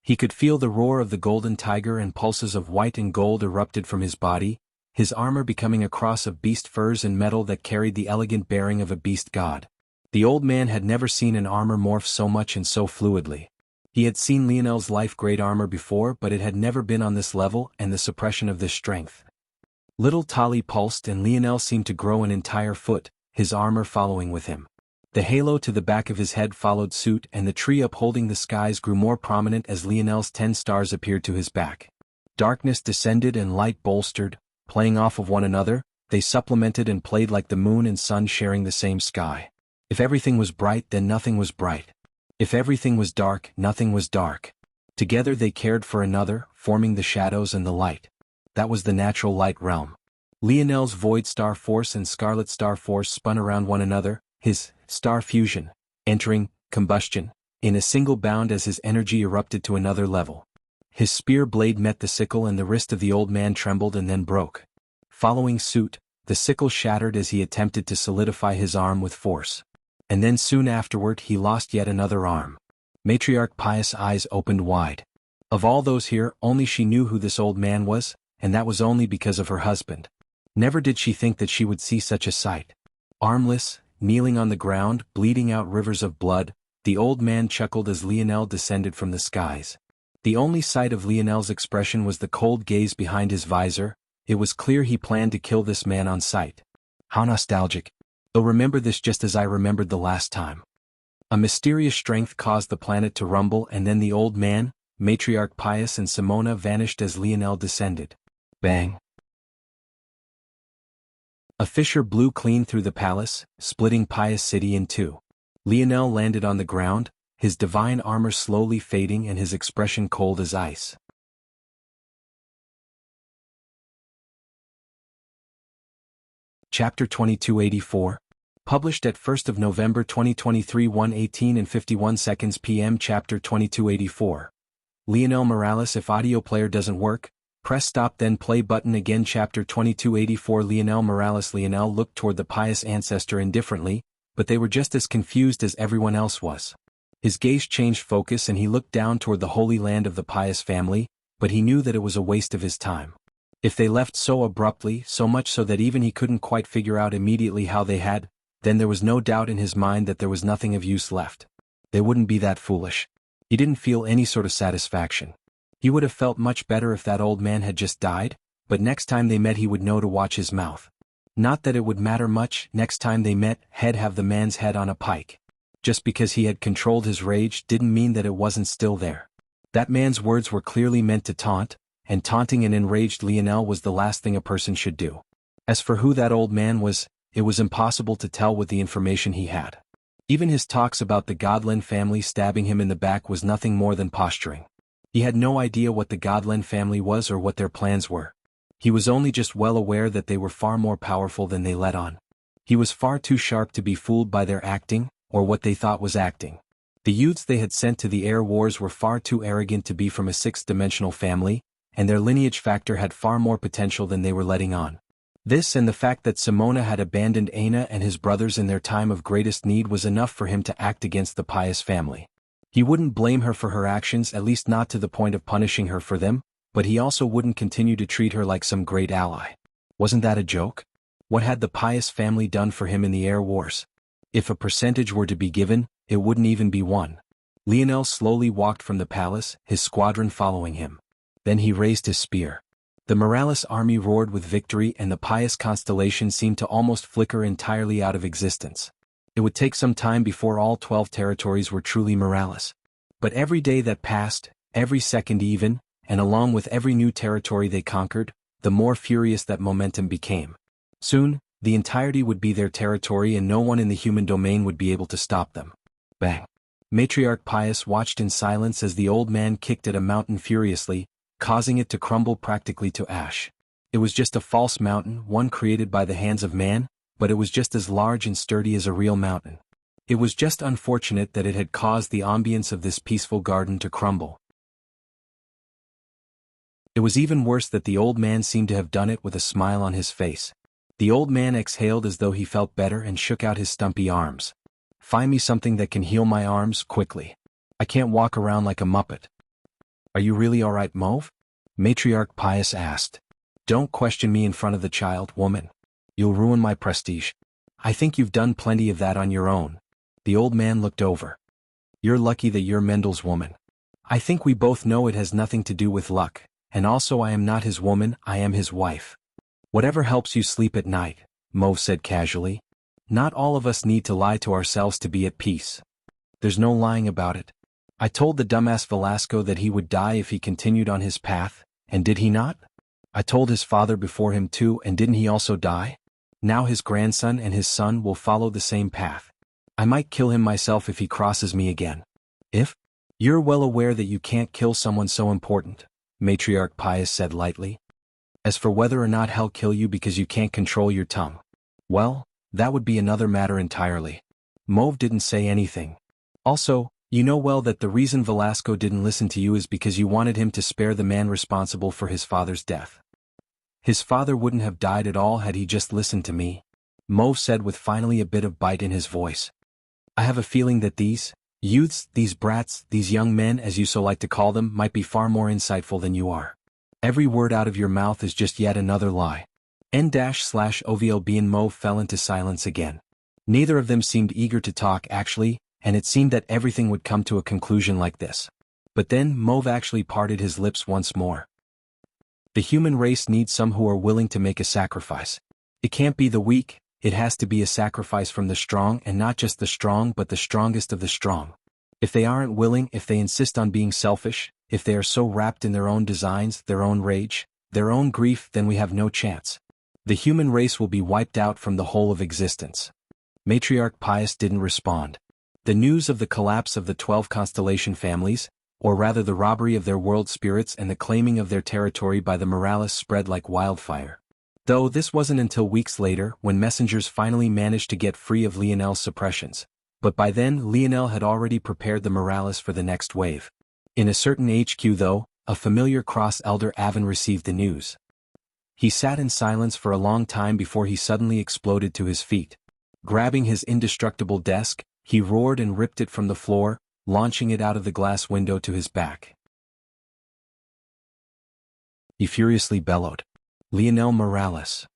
He could feel the roar of the golden tiger and pulses of white and gold erupted from his body, his armor becoming a cross of beast furs and metal that carried the elegant bearing of a beast god. The old man had never seen an armor morph so much and so fluidly. He had seen Lionel's life-grade armor before, but it had never been on this level and the suppression of this strength. Little Tali pulsed and Lionel seemed to grow an entire foot, his armor following with him. The halo to the back of his head followed suit and the tree upholding the skies grew more prominent as Lionel's 10 stars appeared to his back. Darkness descended and light bolstered, playing off of one another, they supplemented and played like the moon and sun sharing the same sky. If everything was bright, then nothing was bright. If everything was dark, nothing was dark. Together they cared for another, forming the shadows and the light. That was the natural light realm. Lionel's Void Star Force and Scarlet Star Force spun around one another, his star fusion entering combustion in a single bound as his energy erupted to another level. His spear blade met the sickle and the wrist of the old man trembled and then broke. Following suit, the sickle shattered as he attempted to solidify his arm with force. And then soon afterward he lost yet another arm. Matriarch Pious' eyes opened wide. Of all those here, only she knew who this old man was, and that was only because of her husband. Never did she think that she would see such a sight. Armless, kneeling on the ground, bleeding out rivers of blood, the old man chuckled as Lionel descended from the skies. The only sight of Lionel's expression was the cold gaze behind his visor. It was clear he planned to kill this man on sight. How nostalgic. They'll remember this just as I remembered the last time. A mysterious strength caused the planet to rumble and then the old man, Matriarch Pious and Simona vanished as Lionel descended. Bang. A fissure blew clean through the palace, splitting Pious City in two. Lionel landed on the ground, his divine armor slowly fading and his expression cold as ice. Chapter 2284. Published at 1st of November 2023 1:18 and 51 seconds p.m. Chapter 2284. Lionel Morales. If audio player doesn't work, press stop then play button again. Chapter 2284. Lionel Morales. Lionel looked toward the pious ancestor indifferently, but they were just as confused as everyone else was. His gaze changed focus and he looked down toward the holy land of the pious family, but he knew that it was a waste of his time. If they left so abruptly, so much so that even he couldn't quite figure out immediately how they had, then there was no doubt in his mind that there was nothing of use left. They wouldn't be that foolish. He didn't feel any sort of satisfaction. He would have felt much better if that old man had just died, but next time they met he would know to watch his mouth. Not that it would matter much, next time they met, he'd have the man's head on a pike. Just because he had controlled his rage didn't mean that it wasn't still there. That man's words were clearly meant to taunt, and taunting an enraged Lionel was the last thing a person should do. As for who that old man was, it was impossible to tell with the information he had. Even his talks about the Godlen family stabbing him in the back was nothing more than posturing. He had no idea what the Godlen family was or what their plans were. He was only just well aware that they were far more powerful than they let on. He was far too sharp to be fooled by their acting, or what they thought was acting. The youths they had sent to the air wars were far too arrogant to be from a sixth-dimensional family, and their lineage factor had far more potential than they were letting on. This and the fact that Simona had abandoned Aina and his brothers in their time of greatest need was enough for him to act against the pious family. He wouldn't blame her for her actions, at least not to the point of punishing her for them, but he also wouldn't continue to treat her like some great ally. Wasn't that a joke? What had the pious family done for him in the air wars? If a percentage were to be given, it wouldn't even be one. Lionel slowly walked from the palace, his squadron following him. Then he raised his spear. The Morales army roared with victory and the pious constellation seemed to almost flicker entirely out of existence. It would take some time before all 12 territories were truly Morales. But every day that passed, every second even, and along with every new territory they conquered, the more furious that momentum became. Soon, the entirety would be their territory and no one in the human domain would be able to stop them. Bang! Matriarch Pious watched in silence as the old man kicked at a mountain furiously, causing it to crumble practically to ash. It was just a false mountain, one created by the hands of man, but it was just as large and sturdy as a real mountain. It was just unfortunate that it had caused the ambience of this peaceful garden to crumble. It was even worse that the old man seemed to have done it with a smile on his face. The old man exhaled as though he felt better and shook out his stumpy arms. Find me something that can heal my arms, quickly. I can't walk around like a muppet. Are you really all right, Mauve? Matriarch Pious asked. Don't question me in front of the child, woman. You'll ruin my prestige. I think you've done plenty of that on your own. The old man looked over. You're lucky that you're Mendel's woman. I think we both know it has nothing to do with luck, and also I am not his woman, I am his wife. Whatever helps you sleep at night, Mauve said casually. Not all of us need to lie to ourselves to be at peace. There's no lying about it. I told the dumbass Velasco that he would die if he continued on his path, and did he not? I told his father before him too, and didn't he also die? Now his grandson and his son will follow the same path. I might kill him myself if he crosses me again. If? You're well aware that you can't kill someone so important, Matriarch Pious said lightly. As for whether or not he'll kill you because you can't control your tongue, well, that would be another matter entirely. Mauve didn't say anything. Also, you know well that the reason Velasco didn't listen to you is because you wanted him to spare the man responsible for his father's death. His father wouldn't have died at all had he just listened to me, Mauve said with finally a bit of bite in his voice. I have a feeling that these youths, these brats, these young men as you so like to call them, might be far more insightful than you are. Every word out of your mouth is just yet another lie. N-OVLB and Mauve fell into silence again. Neither of them seemed eager to talk actually, and it seemed that everything would come to a conclusion like this. But then Mauve actually parted his lips once more. The human race needs some who are willing to make a sacrifice. It can't be the weak, it has to be a sacrifice from the strong, and not just the strong but the strongest of the strong. If they aren't willing, if they insist on being selfish, if they are so wrapped in their own designs, their own rage, their own grief, then we have no chance. The human race will be wiped out from the whole of existence. Matriarch Pius didn't respond. The news of the collapse of the 12 constellation families, or rather the robbery of their world spirits and the claiming of their territory by the Morales, spread like wildfire. Though this wasn't until weeks later when messengers finally managed to get free of Lionel's suppressions. But by then Lionel had already prepared the Morales for the next wave. In a certain HQ though, a familiar cross elder Avon received the news. He sat in silence for a long time before he suddenly exploded to his feet. Grabbing his indestructible desk, he roared and ripped it from the floor, launching it out of the glass window to his back. He furiously bellowed. Lionel Morales.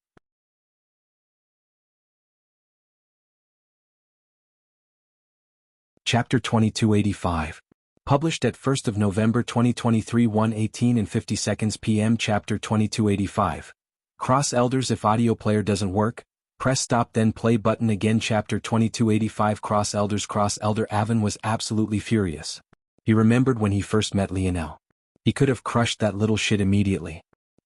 Chapter 2285. Published at 1st of November 2023 1:18 and 50 seconds p.m. Chapter 2285. Cross Elders. If audio player doesn't work, press stop then play button again. Chapter 2285. Cross Elders. Cross Elder Avon was absolutely furious. He remembered when he first met Lionel. He could have crushed that little shit immediately.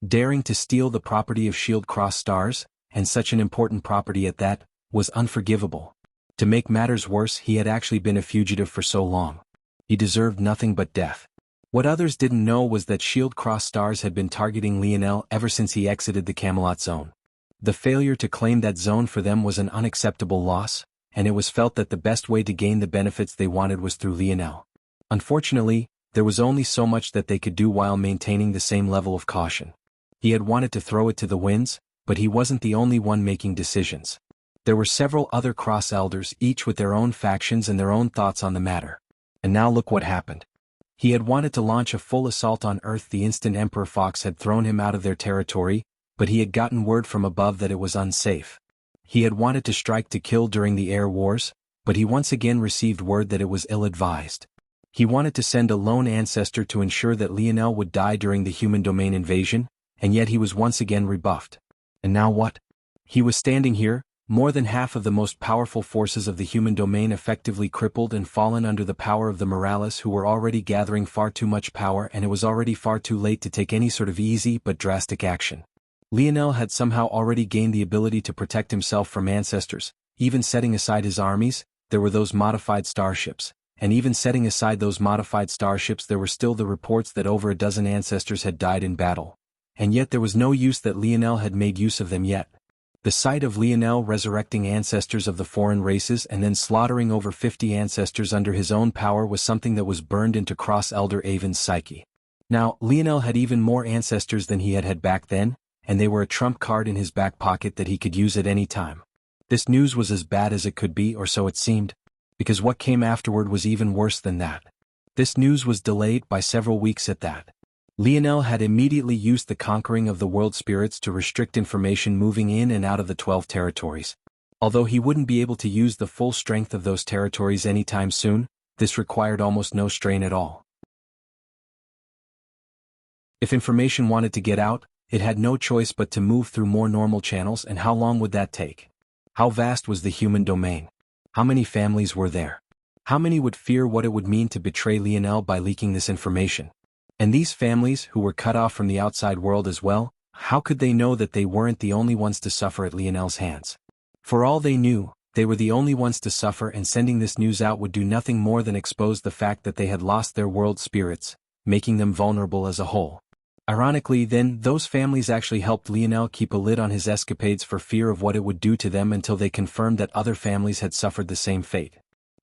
Daring to steal the property of Shield Cross Stars, and such an important property at that, was unforgivable. To make matters worse, he had actually been a fugitive for so long. He deserved nothing but death. What others didn't know was that Shield Cross Stars had been targeting Lionel ever since he exited the Camelot Zone. The failure to claim that zone for them was an unacceptable loss, and it was felt that the best way to gain the benefits they wanted was through Lionel. Unfortunately, there was only so much that they could do while maintaining the same level of caution. He had wanted to throw it to the winds, but he wasn't the only one making decisions. There were several other Cross Elders, each with their own factions and their own thoughts on the matter. And now look what happened. He had wanted to launch a full assault on Earth the instant Emperor Fox had thrown him out of their territory, but he had gotten word from above that it was unsafe. He had wanted to strike to kill during the air wars, but he once again received word that it was ill-advised. He wanted to send a lone ancestor to ensure that Lionel would die during the human domain invasion, and yet he was once again rebuffed. And now what? He was standing here, more than half of the most powerful forces of the human domain effectively crippled and fallen under the power of the Morales, who were already gathering far too much power, and it was already far too late to take any sort of easy but drastic action. Lionel had somehow already gained the ability to protect himself from ancestors. Even setting aside his armies, there were those modified starships. And even setting aside those modified starships, there were still the reports that over a dozen ancestors had died in battle. And yet there was no use that Lionel had made use of them yet. The sight of Lionel resurrecting ancestors of the foreign races and then slaughtering over 50 ancestors under his own power was something that was burned into Cross Elder Avon's psyche. Now, Lionel had even more ancestors than he had had back then, and they were a trump card in his back pocket that he could use at any time. This news was as bad as it could be, or so it seemed, because what came afterward was even worse than that. This news was delayed by several weeks at that. Lionel had immediately used the conquering of the world spirits to restrict information moving in and out of the 12 territories. Although he wouldn't be able to use the full strength of those territories anytime soon, this required almost no strain at all. If information wanted to get out, it had no choice but to move through more normal channels, and how long would that take? How vast was the human domain? How many families were there? How many would fear what it would mean to betray Lionel by leaking this information? And these families, who were cut off from the outside world as well, how could they know that they weren't the only ones to suffer at Lionel's hands? For all they knew, they were the only ones to suffer, and sending this news out would do nothing more than expose the fact that they had lost their world spirits, making them vulnerable as a whole. Ironically then, those families actually helped Lionel keep a lid on his escapades for fear of what it would do to them until they confirmed that other families had suffered the same fate.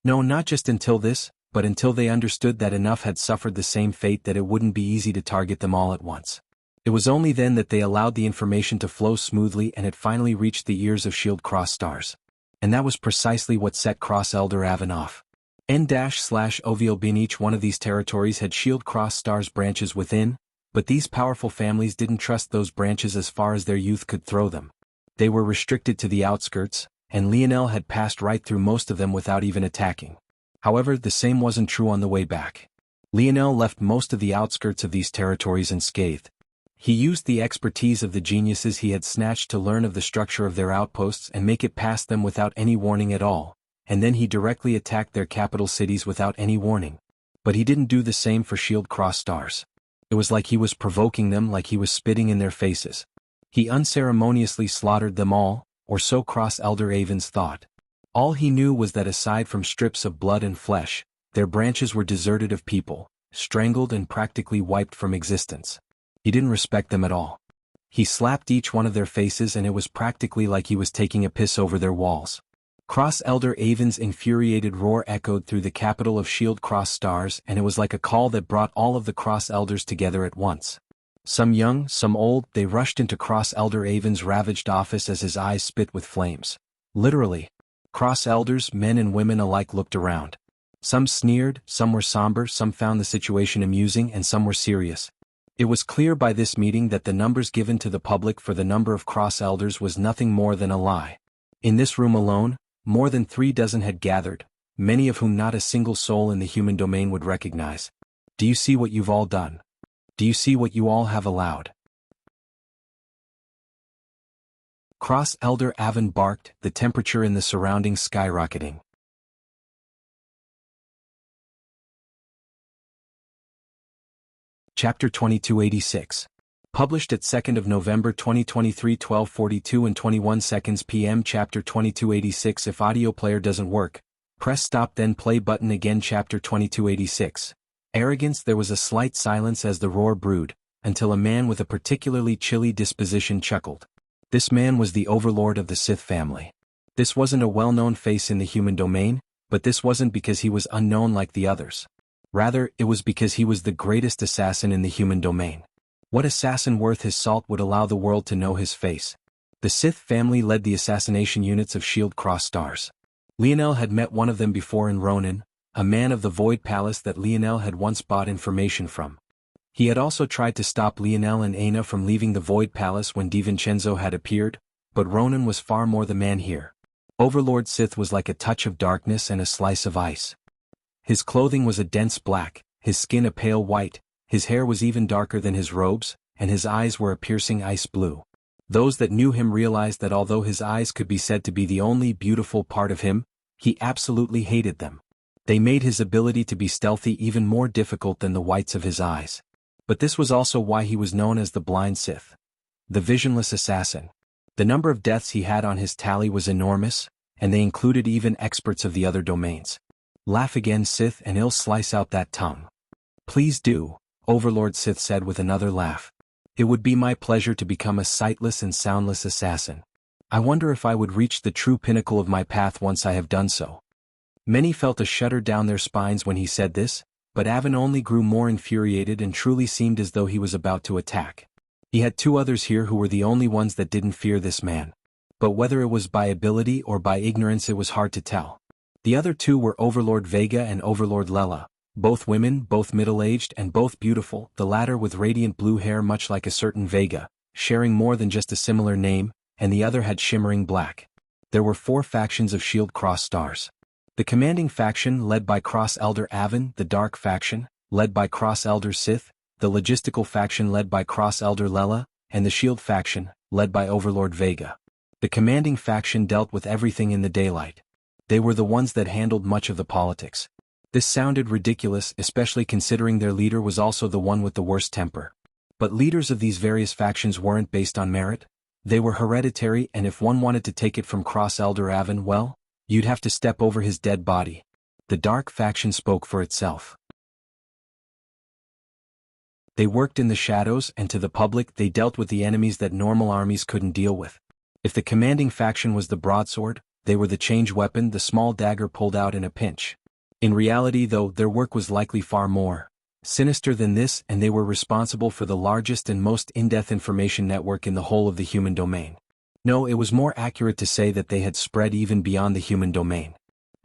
No, not just until this, but until they understood that enough had suffered the same fate that it wouldn't be easy to target them all at once. It was only then that they allowed the information to flow smoothly and it finally reached the ears of Shield Cross Stars. And that was precisely what set Cross Elder Avon off. N-/OVL in each one of these territories had Shield Cross Stars branches within, but these powerful families didn't trust those branches as far as their youth could throw them. They were restricted to the outskirts, and Lionel had passed right through most of them without even attacking. However, the same wasn't true on the way back. Lionel left most of the outskirts of these territories unscathed. He used the expertise of the geniuses he had snatched to learn of the structure of their outposts and make it past them without any warning at all, and then he directly attacked their capital cities without any warning. But he didn't do the same for Shield Cross Stars. It was like he was provoking them, like he was spitting in their faces. He unceremoniously slaughtered them all, or so Cross Elder Avon's thought. All he knew was that aside from strips of blood and flesh, their branches were deserted of people, strangled and practically wiped from existence. He didn't respect them at all. He slapped each one of their faces and it was practically like he was taking a piss over their walls. Cross Elder Avon's infuriated roar echoed through the capital of Shield Cross Stars and it was like a call that brought all of the Cross Elders together at once. Some young, some old, they rushed into Cross Elder Avon's ravaged office as his eyes spit with flames. Literally. Cross Elders, men and women alike looked around. Some sneered, some were somber, some found the situation amusing and some were serious. It was clear by this meeting that the numbers given to the public for the number of Cross Elders was nothing more than a lie. In this room alone, more than 36 had gathered, many of whom not a single soul in the human domain would recognize. Do you see what you've all done? Do you see what you all have allowed? Cross Elder Avon barked, the temperature in the surroundings skyrocketing. Chapter 2286. Published at 2nd of November 2023 12:42 and 21 seconds p.m. Chapter 2286. If audio player doesn't work, press stop then play button again. Chapter 2286. Arrogance. There was a slight silence as the roar brewed, until a man with a particularly chilly disposition chuckled. This man was the overlord of the Sith family. This wasn't a well-known face in the human domain, but this wasn't because he was unknown like the others. Rather, it was because he was the greatest assassin in the human domain. What assassin worth his salt would allow the world to know his face? The Sith family led the assassination units of Shield Cross Stars. Lionel had met one of them before in Ronin, a man of the Void Palace that Lionel had once bought information from. He had also tried to stop Lionel and Aina from leaving the Void Palace when DiVincenzo had appeared, but Ronin was far more the man here. Overlord Sith was like a touch of darkness and a slice of ice. His clothing was a dense black, his skin a pale white, his hair was even darker than his robes, and his eyes were a piercing ice blue. Those that knew him realized that although his eyes could be said to be the only beautiful part of him, he absolutely hated them. They made his ability to be stealthy even more difficult than the whites of his eyes. But this was also why he was known as the Blind Sith, the visionless assassin. The number of deaths he had on his tally was enormous, and they included even experts of the other domains. Laugh again, Sith, and I'll slice out that tongue. Please do, Overlord Sith said with another laugh. It would be my pleasure to become a sightless and soundless assassin. I wonder if I would reach the true pinnacle of my path once I have done so. Many felt a shudder down their spines when he said this, but Avon only grew more infuriated and truly seemed as though he was about to attack. He had two others here who were the only ones that didn't fear this man. But whether it was by ability or by ignorance it was hard to tell. The other two were Overlord Vega and Overlord Lela, both women, both middle-aged and both beautiful, the latter with radiant blue hair much like a certain Vega, sharing more than just a similar name, and the other had shimmering black. There were 4 factions of Shield Cross Stars. The commanding faction led by Cross Elder Avon, the Dark faction, led by Cross Elder Sith, the logistical faction led by Cross Elder Lela, and the Shield faction, led by Overlord Vega. The commanding faction dealt with everything in the daylight. They were the ones that handled much of the politics. This sounded ridiculous, especially considering their leader was also the one with the worst temper. But leaders of these various factions weren't based on merit. They were hereditary, and if one wanted to take it from Cross Elder Avon, well, you'd have to step over his dead body. The Dark faction spoke for itself. They worked in the shadows, and to the public they dealt with the enemies that normal armies couldn't deal with. If the commanding faction was the broadsword, they were the change weapon, the small dagger pulled out in a pinch. In reality, though, their work was likely far more sinister than this, and they were responsible for the largest and most in-depth information network in the whole of the human domain. No, it was more accurate to say that they had spread even beyond the human domain.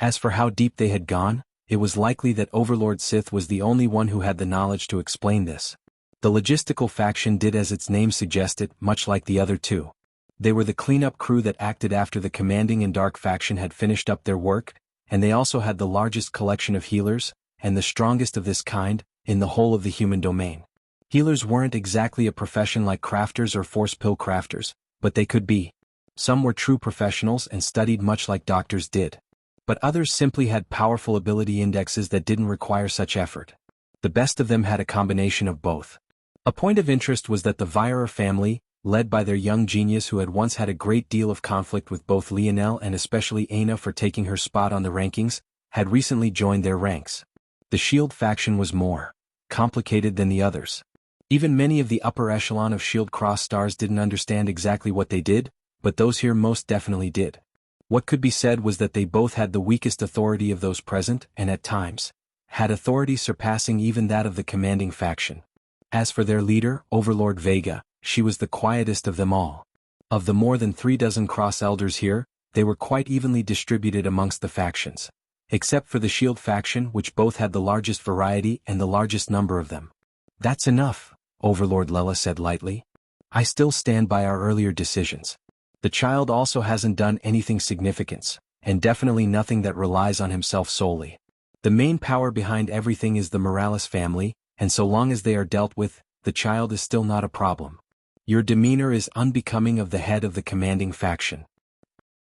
As for how deep they had gone, it was likely that Overlord Sith was the only one who had the knowledge to explain this. The logistical faction did as its name suggested, much like the other two. They were the cleanup crew that acted after the commanding and dark faction had finished up their work, and they also had the largest collection of healers, and the strongest of this kind, in the whole of the human domain. Healers weren't exactly a profession like crafters or force pill crafters, but they could be. Some were true professionals and studied much like doctors did. But others simply had powerful ability indexes that didn't require such effort. The best of them had a combination of both. A point of interest was that the Vierer family, led by their young genius who had once had a great deal of conflict with both Lionel and especially Aina for taking her spot on the rankings, had recently joined their ranks. The Shield faction was more complicated than the others. Even many of the upper echelon of Shield Cross stars didn't understand exactly what they did, but those here most definitely did. What could be said was that they both had the weakest authority of those present, and at times, had authority surpassing even that of the commanding faction. As for their leader, Overlord Vega, she was the quietest of them all. Of the more than 36 cross elders here, they were quite evenly distributed amongst the factions. Except for the Shield faction, which both had the largest variety and the largest number of them. That's enough, Overlord Lela said lightly. I still stand by our earlier decisions. The child also hasn't done anything significant, and definitely nothing that relies on himself solely. The main power behind everything is the Morales family, and so long as they are dealt with, the child is still not a problem. Your demeanor is unbecoming of the head of the commanding faction.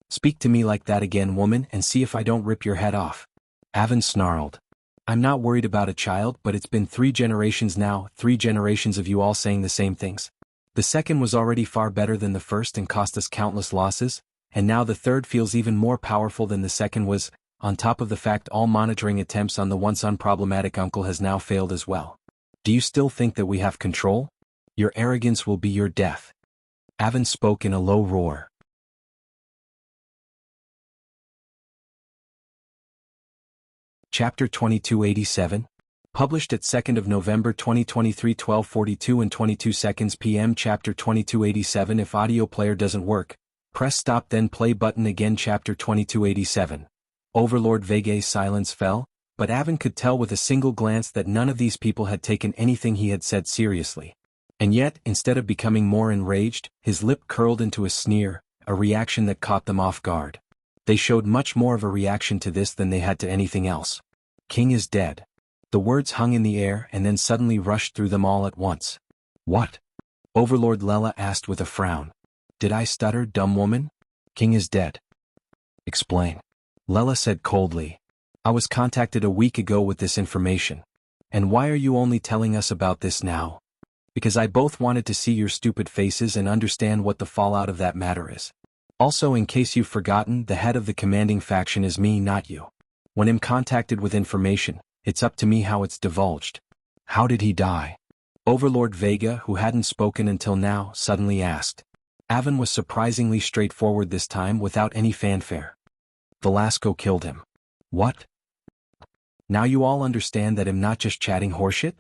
Speak to me like that again, woman, and see if I don't rip your head off. Avin snarled. I'm not worried about a child, but it's been 3 generations now, 3 generations of you all saying the same things. The second was already far better than the first and cost us countless losses, and now the third feels even more powerful than the second was, on top of the fact all monitoring attempts on the once unproblematic uncle has now failed as well. Do you still think that we have control? Your arrogance will be your death. Avin spoke in a low roar. Chapter 2287. Published at 2nd of November 2023 12:42 and 22 seconds p.m. Chapter 2287. If audio player doesn't work, press stop then play button again. Chapter 2287. Overlord Vega's silence fell, but Avin could tell with a single glance that none of these people had taken anything he had said seriously. And yet, instead of becoming more enraged, his lip curled into a sneer, a reaction that caught them off guard. They showed much more of a reaction to this than they had to anything else. King is dead. The words hung in the air and then suddenly rushed through them all at once. What? Overlord Lela asked with a frown. Did I stutter, dumb woman? King is dead. Explain. Lela said coldly. I was contacted a week ago with this information. And why are you only telling us about this now? Because I both wanted to see your stupid faces and understand what the fallout of that matter is. Also, in case you've forgotten, the head of the commanding faction is me, not you. When I'm contacted with information, it's up to me how it's divulged. How did he die? Overlord Vega, who hadn't spoken until now, suddenly asked. Avin was surprisingly straightforward this time without any fanfare. Velasco killed him. What? Now you all understand that I'm not just chatting horseshit?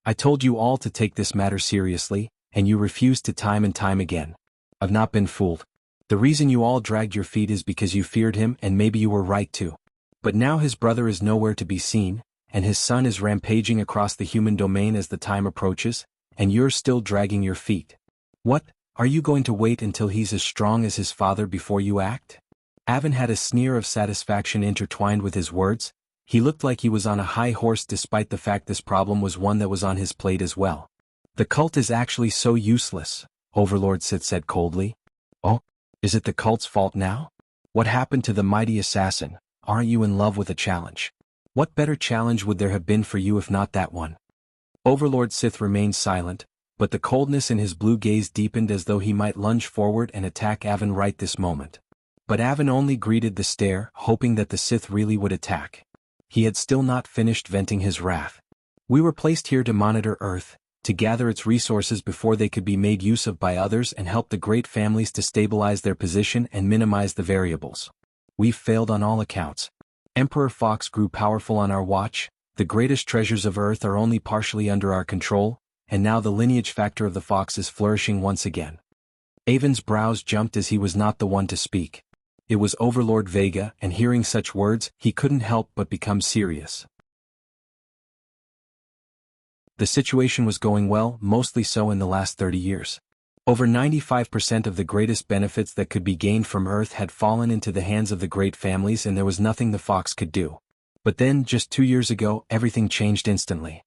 I told you all to take this matter seriously, and you refused to time and time again. I've not been fooled. The reason you all dragged your feet is because you feared him, and maybe you were right too. But now his brother is nowhere to be seen, and his son is rampaging across the human domain as the time approaches, and you're still dragging your feet. What, are you going to wait until he's as strong as his father before you act? Avin had a sneer of satisfaction intertwined with his words. He looked like he was on a high horse despite the fact this problem was one that was on his plate as well. The cult is actually so useless, Overlord Sith said coldly. Oh, is it the cult's fault now? What happened to the mighty assassin? Aren't you in love with a challenge? What better challenge would there have been for you if not that one? Overlord Sith remained silent, but the coldness in his blue gaze deepened as though he might lunge forward and attack Avin right this moment. But Avin only greeted the stare, hoping that the Sith really would attack. He had still not finished venting his wrath. We were placed here to monitor Earth, to gather its resources before they could be made use of by others and help the great families to stabilize their position and minimize the variables. We've failed on all accounts. Emperor Fox grew powerful on our watch, the greatest treasures of Earth are only partially under our control, and now the lineage factor of the fox is flourishing once again. Avon's brows jumped as he was not the one to speak. It was Overlord Vega, and hearing such words, he couldn't help but become serious. The situation was going well, mostly so in the last 30 years. Over 95% of the greatest benefits that could be gained from Earth had fallen into the hands of the great families, and there was nothing the fox could do. But then, just 2 years ago, everything changed instantly.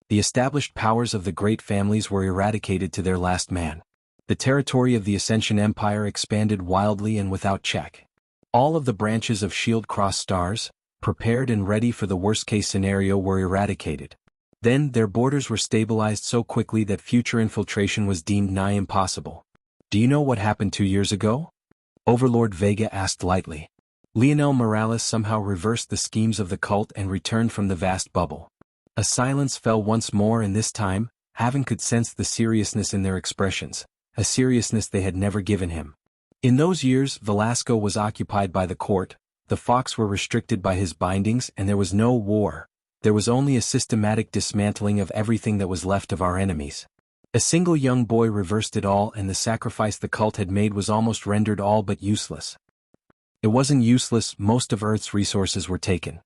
The established powers of the great families were eradicated to their last man. The territory of the Ascension Empire expanded wildly and without check. All of the branches of Shield Cross Stars, prepared and ready for the worst-case scenario, were eradicated. Then, their borders were stabilized so quickly that future infiltration was deemed nigh impossible. Do you know what happened 2 years ago? Overlord Vega asked lightly. Leonel Morales somehow reversed the schemes of the cult and returned from the vast bubble. A silence fell once more, and this time, Haven could sense the seriousness in their expressions, a seriousness they had never given him. In those years, Velasco was occupied by the court, the Fox were restricted by his bindings, and there was no war. There was only a systematic dismantling of everything that was left of our enemies. A single young boy reversed it all, and the sacrifice the cult had made was almost rendered all but useless. It wasn't useless, most of Earth's resources were taken.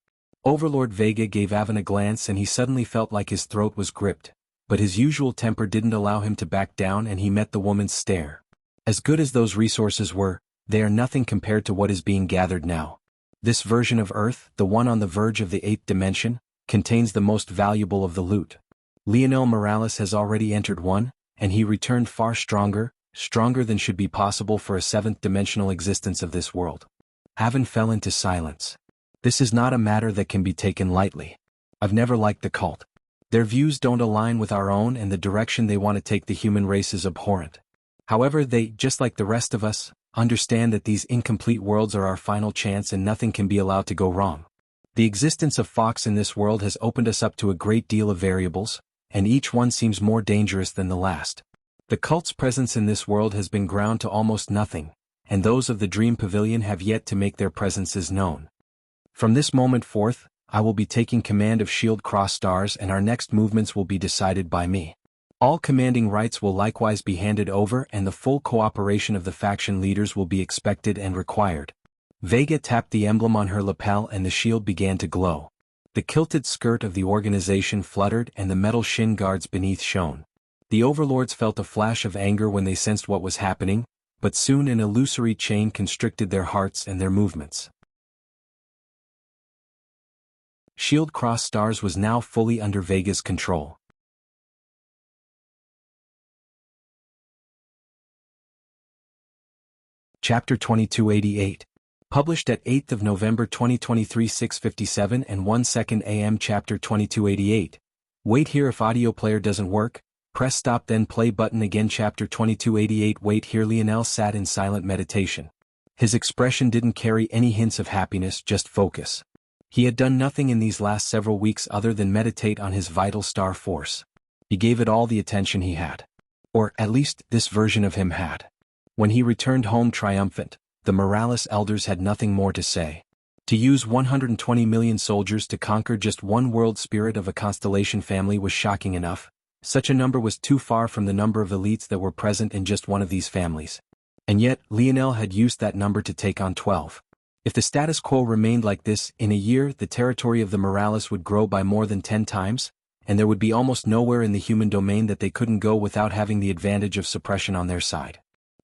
Overlord Vega gave Avon a glance, and he suddenly felt like his throat was gripped, but his usual temper didn't allow him to back down, and he met the woman's stare. As good as those resources were, they are nothing compared to what is being gathered now. This version of Earth, the one on the verge of the 8th dimension, contains the most valuable of the loot. Leonel Morales has already entered one, and he returned far stronger than should be possible for a 7th-dimensional existence of this world. Haven fell into silence. This is not a matter that can be taken lightly. I've never liked the cult. Their views don't align with our own, and the direction they want to take the human race is abhorrent. However, they, just like the rest of us, understand that these incomplete worlds are our final chance and nothing can be allowed to go wrong. The existence of Fox in this world has opened us up to a great deal of variables, and each one seems more dangerous than the last. The cult's presence in this world has been ground to almost nothing, and those of the Dream Pavilion have yet to make their presences known. From this moment forth, I will be taking command of Shield Cross Stars, and our next movements will be decided by me. All commanding rights will likewise be handed over, and the full cooperation of the faction leaders will be expected and required. Vega tapped the emblem on her lapel, and the shield began to glow. The kilted skirt of the organization fluttered, and the metal shin guards beneath shone. The overlords felt a flash of anger when they sensed what was happening, but soon an illusory chain constricted their hearts and their movements. Shield Cross Stars was now fully under Vega's control. Chapter 2288. Published at 8th of November 2023 6:57 and 1 a.m. Chapter 2288. Wait here. If audio player doesn't work, press stop then play button again. Chapter 2288. Wait here. Leonel sat in silent meditation. His expression didn't carry any hints of happiness, just focus. He had done nothing in these last several weeks other than meditate on his vital star force. He gave it all the attention he had. Or, at least, this version of him had. When he returned home triumphant, the Morales elders had nothing more to say. To use 120 million soldiers to conquer just one world spirit of a constellation family was shocking enough. Such a number was too far from the number of elites that were present in just one of these families. And yet, Leonel had used that number to take on 12. If the status quo remained like this, in a year the territory of the Morales would grow by more than 10 times, and there would be almost nowhere in the human domain that they couldn't go without having the advantage of suppression on their side.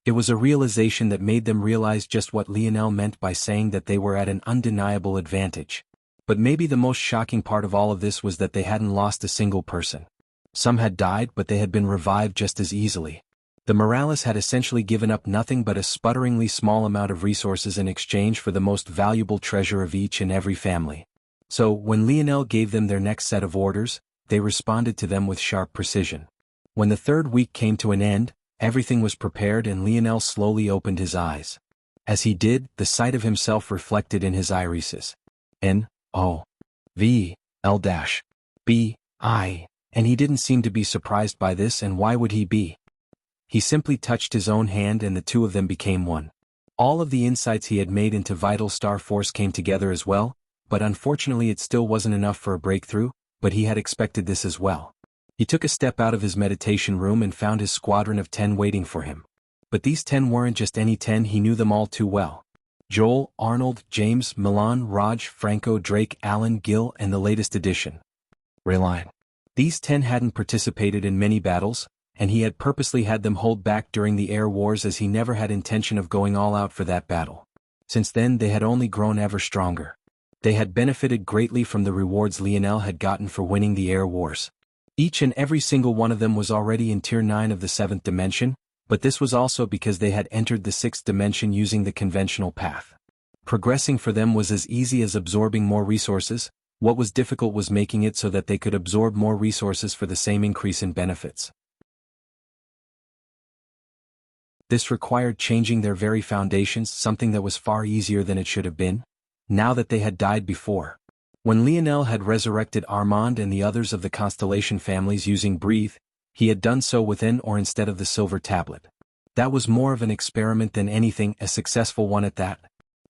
It was a realization that made them realize just what Leonel meant by saying that they were at an undeniable advantage. But maybe the most shocking part of all of this was that they hadn't lost a single person. Some had died, but they had been revived just as easily. The Morales had essentially given up nothing but a sputteringly small amount of resources in exchange for the most valuable treasure of each and every family. So, when Leonel gave them their next set of orders, they responded to them with sharp precision. When the third week came to an end, everything was prepared and Leonel slowly opened his eyes. As he did, the sight of himself reflected in his irises. N-O-V-L-B-I And he didn't seem to be surprised by this, and why would he be? He simply touched his own hand and the two of them became one. All of the insights he had made into Vital Star Force came together as well, but unfortunately it still wasn't enough for a breakthrough, but he had expected this as well. He took a step out of his meditation room and found his squadron of 10 waiting for him. But these 10 weren't just any 10, he knew them all too well. Joel, Arnold, James, Milan, Raj, Franco, Drake, Alan, Gil, and the latest addition, Rayline. These 10 hadn't participated in many battles, and he had purposely had them hold back during the air wars as he never had intention of going all out for that battle. Since then they had only grown ever stronger. They had benefited greatly from the rewards Lionel had gotten for winning the air wars. Each and every single one of them was already in Tier 9 of the 7th dimension, but this was also because they had entered the 6th dimension using the conventional path. Progressing for them was as easy as absorbing more resources. What was difficult was making it so that they could absorb more resources for the same increase in benefits. This required changing their very foundations, something that was far easier than it should have been, now that they had died before. When Lionel had resurrected Armand and the others of the Constellation families using Breathe, he had done so within or instead of the silver tablet. That was more of an experiment than anything, a successful one at that.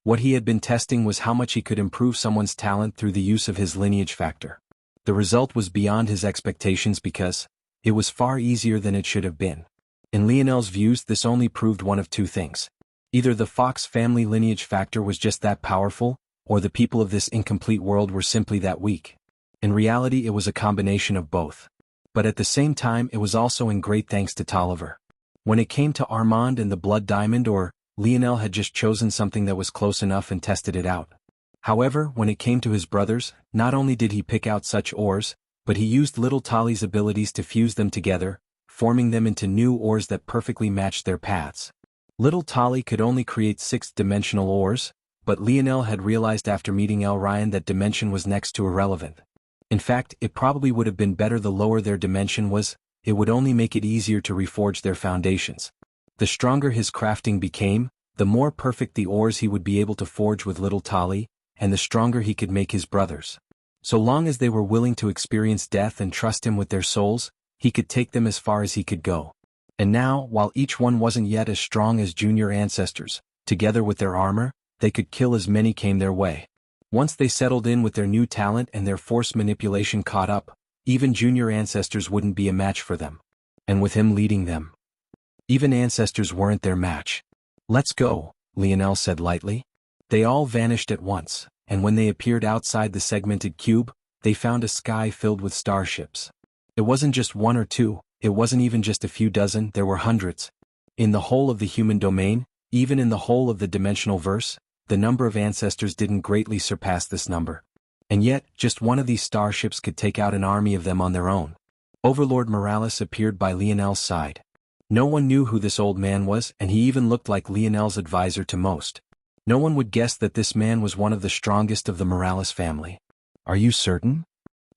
What he had been testing was how much he could improve someone's talent through the use of his lineage factor. The result was beyond his expectations because it was far easier than it should have been. In Lionel's views, this only proved one of two things. Either the Fox family lineage factor was just that powerful, or the people of this incomplete world were simply that weak. In reality, it was a combination of both. But at the same time, it was also in great thanks to Tolliver. When it came to Armand and the Blood Diamond, Lionel had just chosen something that was close enough and tested it out. However, when it came to his brothers, not only did he pick out such ores, but he used Little Tolly's abilities to fuse them together, forming them into new ores that perfectly matched their paths. Little Tolly could only create 6th-dimensional ores, but Lionel had realized after meeting El Ryan that dimension was next to irrelevant. In fact, it probably would have been better the lower their dimension was, it would only make it easier to reforge their foundations. The stronger his crafting became, the more perfect the ores he would be able to forge with Little Tolly, and the stronger he could make his brothers. So long as they were willing to experience death and trust him with their souls, he could take them as far as he could go. And now, while each one wasn't yet as strong as junior ancestors, together with their armor, they could kill as many came their way. Once they settled in with their new talent and their force manipulation caught up, even junior ancestors wouldn't be a match for them. And with him leading them, even ancestors weren't their match. "Let's go," Lionel said lightly. They all vanished at once, and when they appeared outside the segmented cube, they found a sky filled with starships. It wasn't just one or two, it wasn't even just a few dozen, there were hundreds. In the whole of the human domain, even in the whole of the dimensional verse, the number of ancestors didn't greatly surpass this number. And yet, just one of these starships could take out an army of them on their own. Overlord Morales appeared by Lionel's side. No one knew who this old man was, and he even looked like Lionel's advisor to most. No one would guess that this man was one of the strongest of the Morales family. "Are you certain?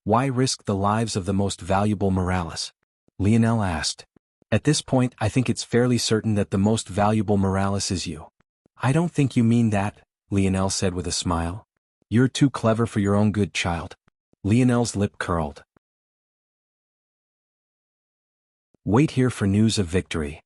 Why risk the lives of the most valuable Morales?" Lionel asked. "At this point, I think it's fairly certain that the most valuable Morales is you." "I don't think you mean that," Lionel said with a smile. "You're too clever for your own good, child." Lionel's lip curled. Wait here for news of victory.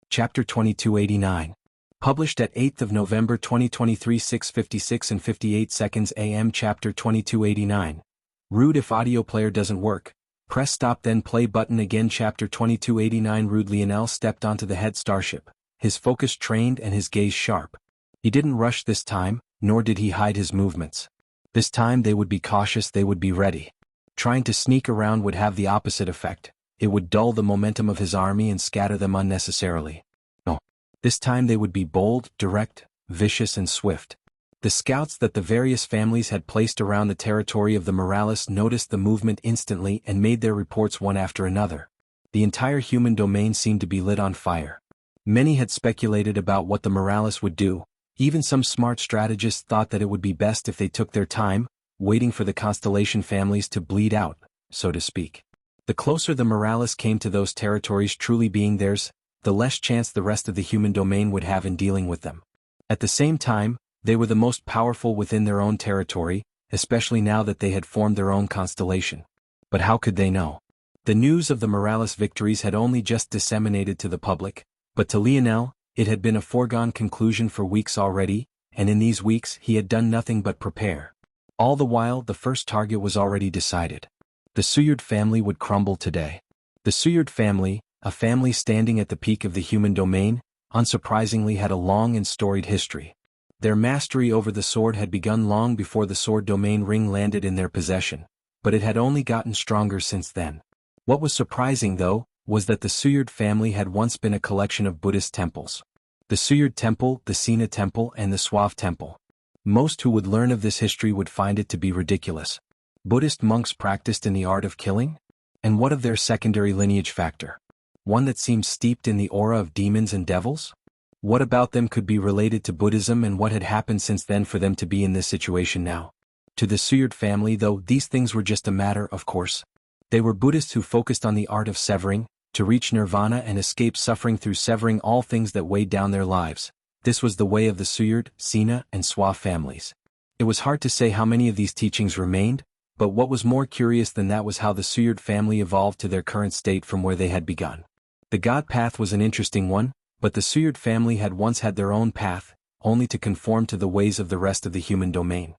Chapter 2289. Published at 8th of November 2023 6:56 and 58 seconds AM. Chapter 2289. Rude if audio player doesn't work, press stop then play button again. Chapter 2289. Rude. Lionel stepped onto the head starship, his focus trained and his gaze sharp. He didn't rush this time, nor did he hide his movements. This time they would be cautious, they would be ready. Trying to sneak around would have the opposite effect. It would dull the momentum of his army and scatter them unnecessarily. No. This time they would be bold, direct, vicious and swift. The scouts that the various families had placed around the territory of the Morales noticed the movement instantly and made their reports one after another. The entire human domain seemed to be lit on fire. Many had speculated about what the Morales would do. Even some smart strategists thought that it would be best if they took their time, waiting for the Constellation families to bleed out, so to speak. The closer the Morales came to those territories truly being theirs, the less chance the rest of the human domain would have in dealing with them. At the same time, They were the most powerful within their own territory, especially now that they had formed their own constellation. But how could they know? The news of the Morales victories had only just disseminated to the public, but to Lionel, it had been a foregone conclusion for weeks already, and in these weeks he had done nothing but prepare. All the while the first target was already decided. The Suyard family would crumble today. The Suyard family, a family standing at the peak of the human domain, unsurprisingly had a long and storied history. Their mastery over the sword had begun long before the sword domain ring landed in their possession, but it had only gotten stronger since then. What was surprising, though, was that the Suyard family had once been a collection of Buddhist temples. The Suyard Temple, the Sina Temple, and the Suave Temple. Most who would learn of this history would find it to be ridiculous. Buddhist monks practiced in the art of killing? And what of their secondary lineage factor? One that seemed steeped in the aura of demons and devils? What about them could be related to Buddhism, and what had happened since then for them to be in this situation now? To the Suyard family, though, these things were just a matter of course. They were Buddhists who focused on the art of severing, to reach nirvana and escape suffering through severing all things that weighed down their lives. This was the way of the Suyard, Sina, and Suave families. It was hard to say how many of these teachings remained, but what was more curious than that was how the Suyard family evolved to their current state from where they had begun. The God path was an interesting one, but the Suyard family had once had their own path, only to conform to the ways of the rest of the human domain.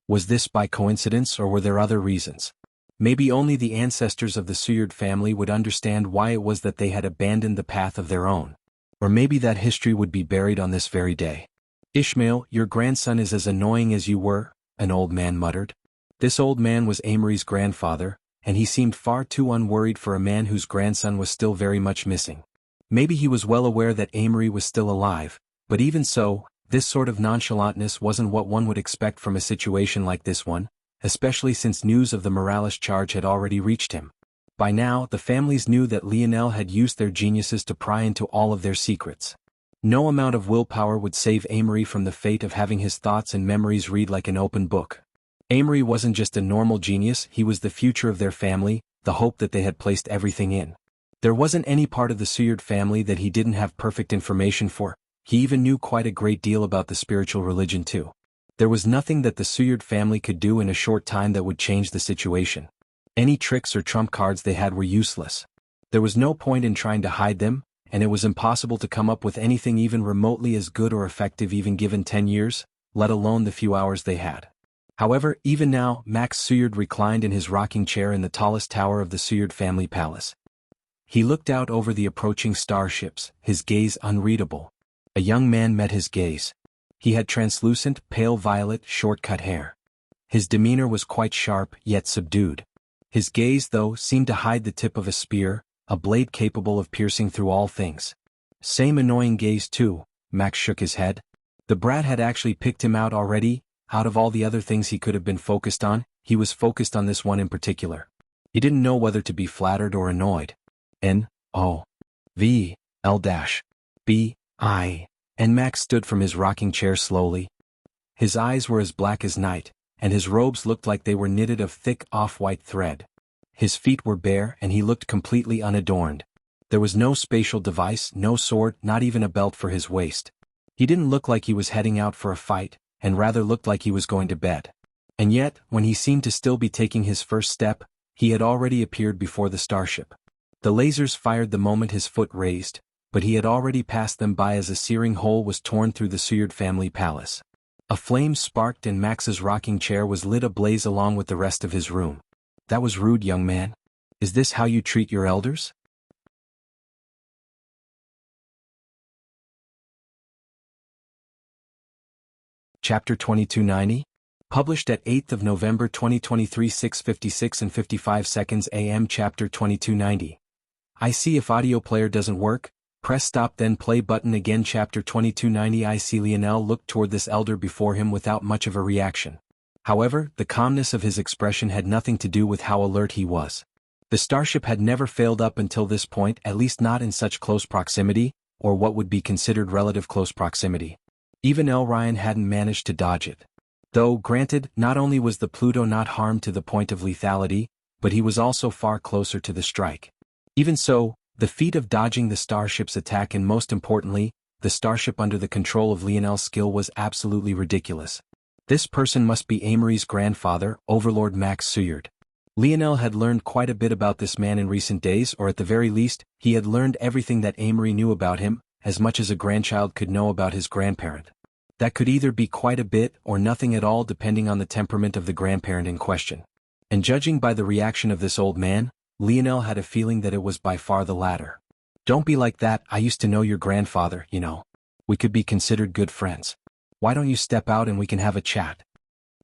Was this by coincidence, or were there other reasons? Maybe only the ancestors of the Suyard family would understand why it was that they had abandoned the path of their own. Or maybe that history would be buried on this very day. Ishmael, your grandson is as annoying as you were, an old man muttered. This old man was Amory's grandfather, and he seemed far too unworried for a man whose grandson was still very much missing. Maybe he was well aware that Amory was still alive, but even so, this sort of nonchalantness wasn't what one would expect from a situation like this one, especially since news of the Morales charge had already reached him. By now, the families knew that Lionel had used their geniuses to pry into all of their secrets. No amount of willpower would save Amory from the fate of having his thoughts and memories read like an open book. Amory wasn't just a normal genius, he was the future of their family, the hope that they had placed everything in. There wasn't any part of the Suyard family that he didn't have perfect information for. He even knew quite a great deal about the spiritual religion too. There was nothing that the Suyard family could do in a short time that would change the situation. Any tricks or trump cards they had were useless. There was no point in trying to hide them, and it was impossible to come up with anything even remotely as good or effective even given 10 years, let alone the few hours they had. However, even now, Max Suyard reclined in his rocking chair in the tallest tower of the Suyard family palace. He looked out over the approaching starships, his gaze unreadable. A young man met his gaze. He had translucent, pale violet, short-cut hair. His demeanor was quite sharp, yet subdued. His gaze, though, seemed to hide the tip of a spear, a blade capable of piercing through all things. Same annoying gaze too, Max shook his head. The brat had actually picked him out already. Out of all the other things he could have been focused on, he was focused on this one in particular. He didn't know whether to be flattered or annoyed. N-O-V-L-B-I. And Max stood from his rocking chair slowly. His eyes were as black as night, and his robes looked like they were knitted of thick off-white thread. His feet were bare and he looked completely unadorned. There was no spatial device, no sword, not even a belt for his waist. He didn't look like he was heading out for a fight, and rather looked like he was going to bed. And yet, when he seemed to still be taking his first step, he had already appeared before the starship. The lasers fired the moment his foot raised, but he had already passed them by as a searing hole was torn through the Suyard family palace. A flame sparked and Max's rocking chair was lit ablaze along with the rest of his room. That was rude, young man. Is this how you treat your elders? Chapter 2290? Published at 8th of November 2023 6:56 and 55 seconds AM. Chapter 2290. I see if audio player doesn't work, press stop then play button again. Chapter 2290. I see Lionel looked toward this elder before him without much of a reaction. However, the calmness of his expression had nothing to do with how alert he was. The starship had never failed up until this point, at least not in such close proximity, or what would be considered relative close proximity. Even L. Ryan hadn't managed to dodge it. Though, granted, not only was the Pluto not harmed to the point of lethality, but he was also far closer to the strike. Even so, the feat of dodging the starship's attack and most importantly, the starship under the control of Lionel's skill was absolutely ridiculous. This person must be Amory's grandfather, Overlord Max Suyard. Lionel had learned quite a bit about this man in recent days, or at the very least, he had learned everything that Amory knew about him, as much as a grandchild could know about his grandparent. That could either be quite a bit or nothing at all depending on the temperament of the grandparent in question. And judging by the reaction of this old man, Lionel had a feeling that it was by far the latter. "Don't be like that, I used to know your grandfather, you know. We could be considered good friends. Why don't you step out and we can have a chat?"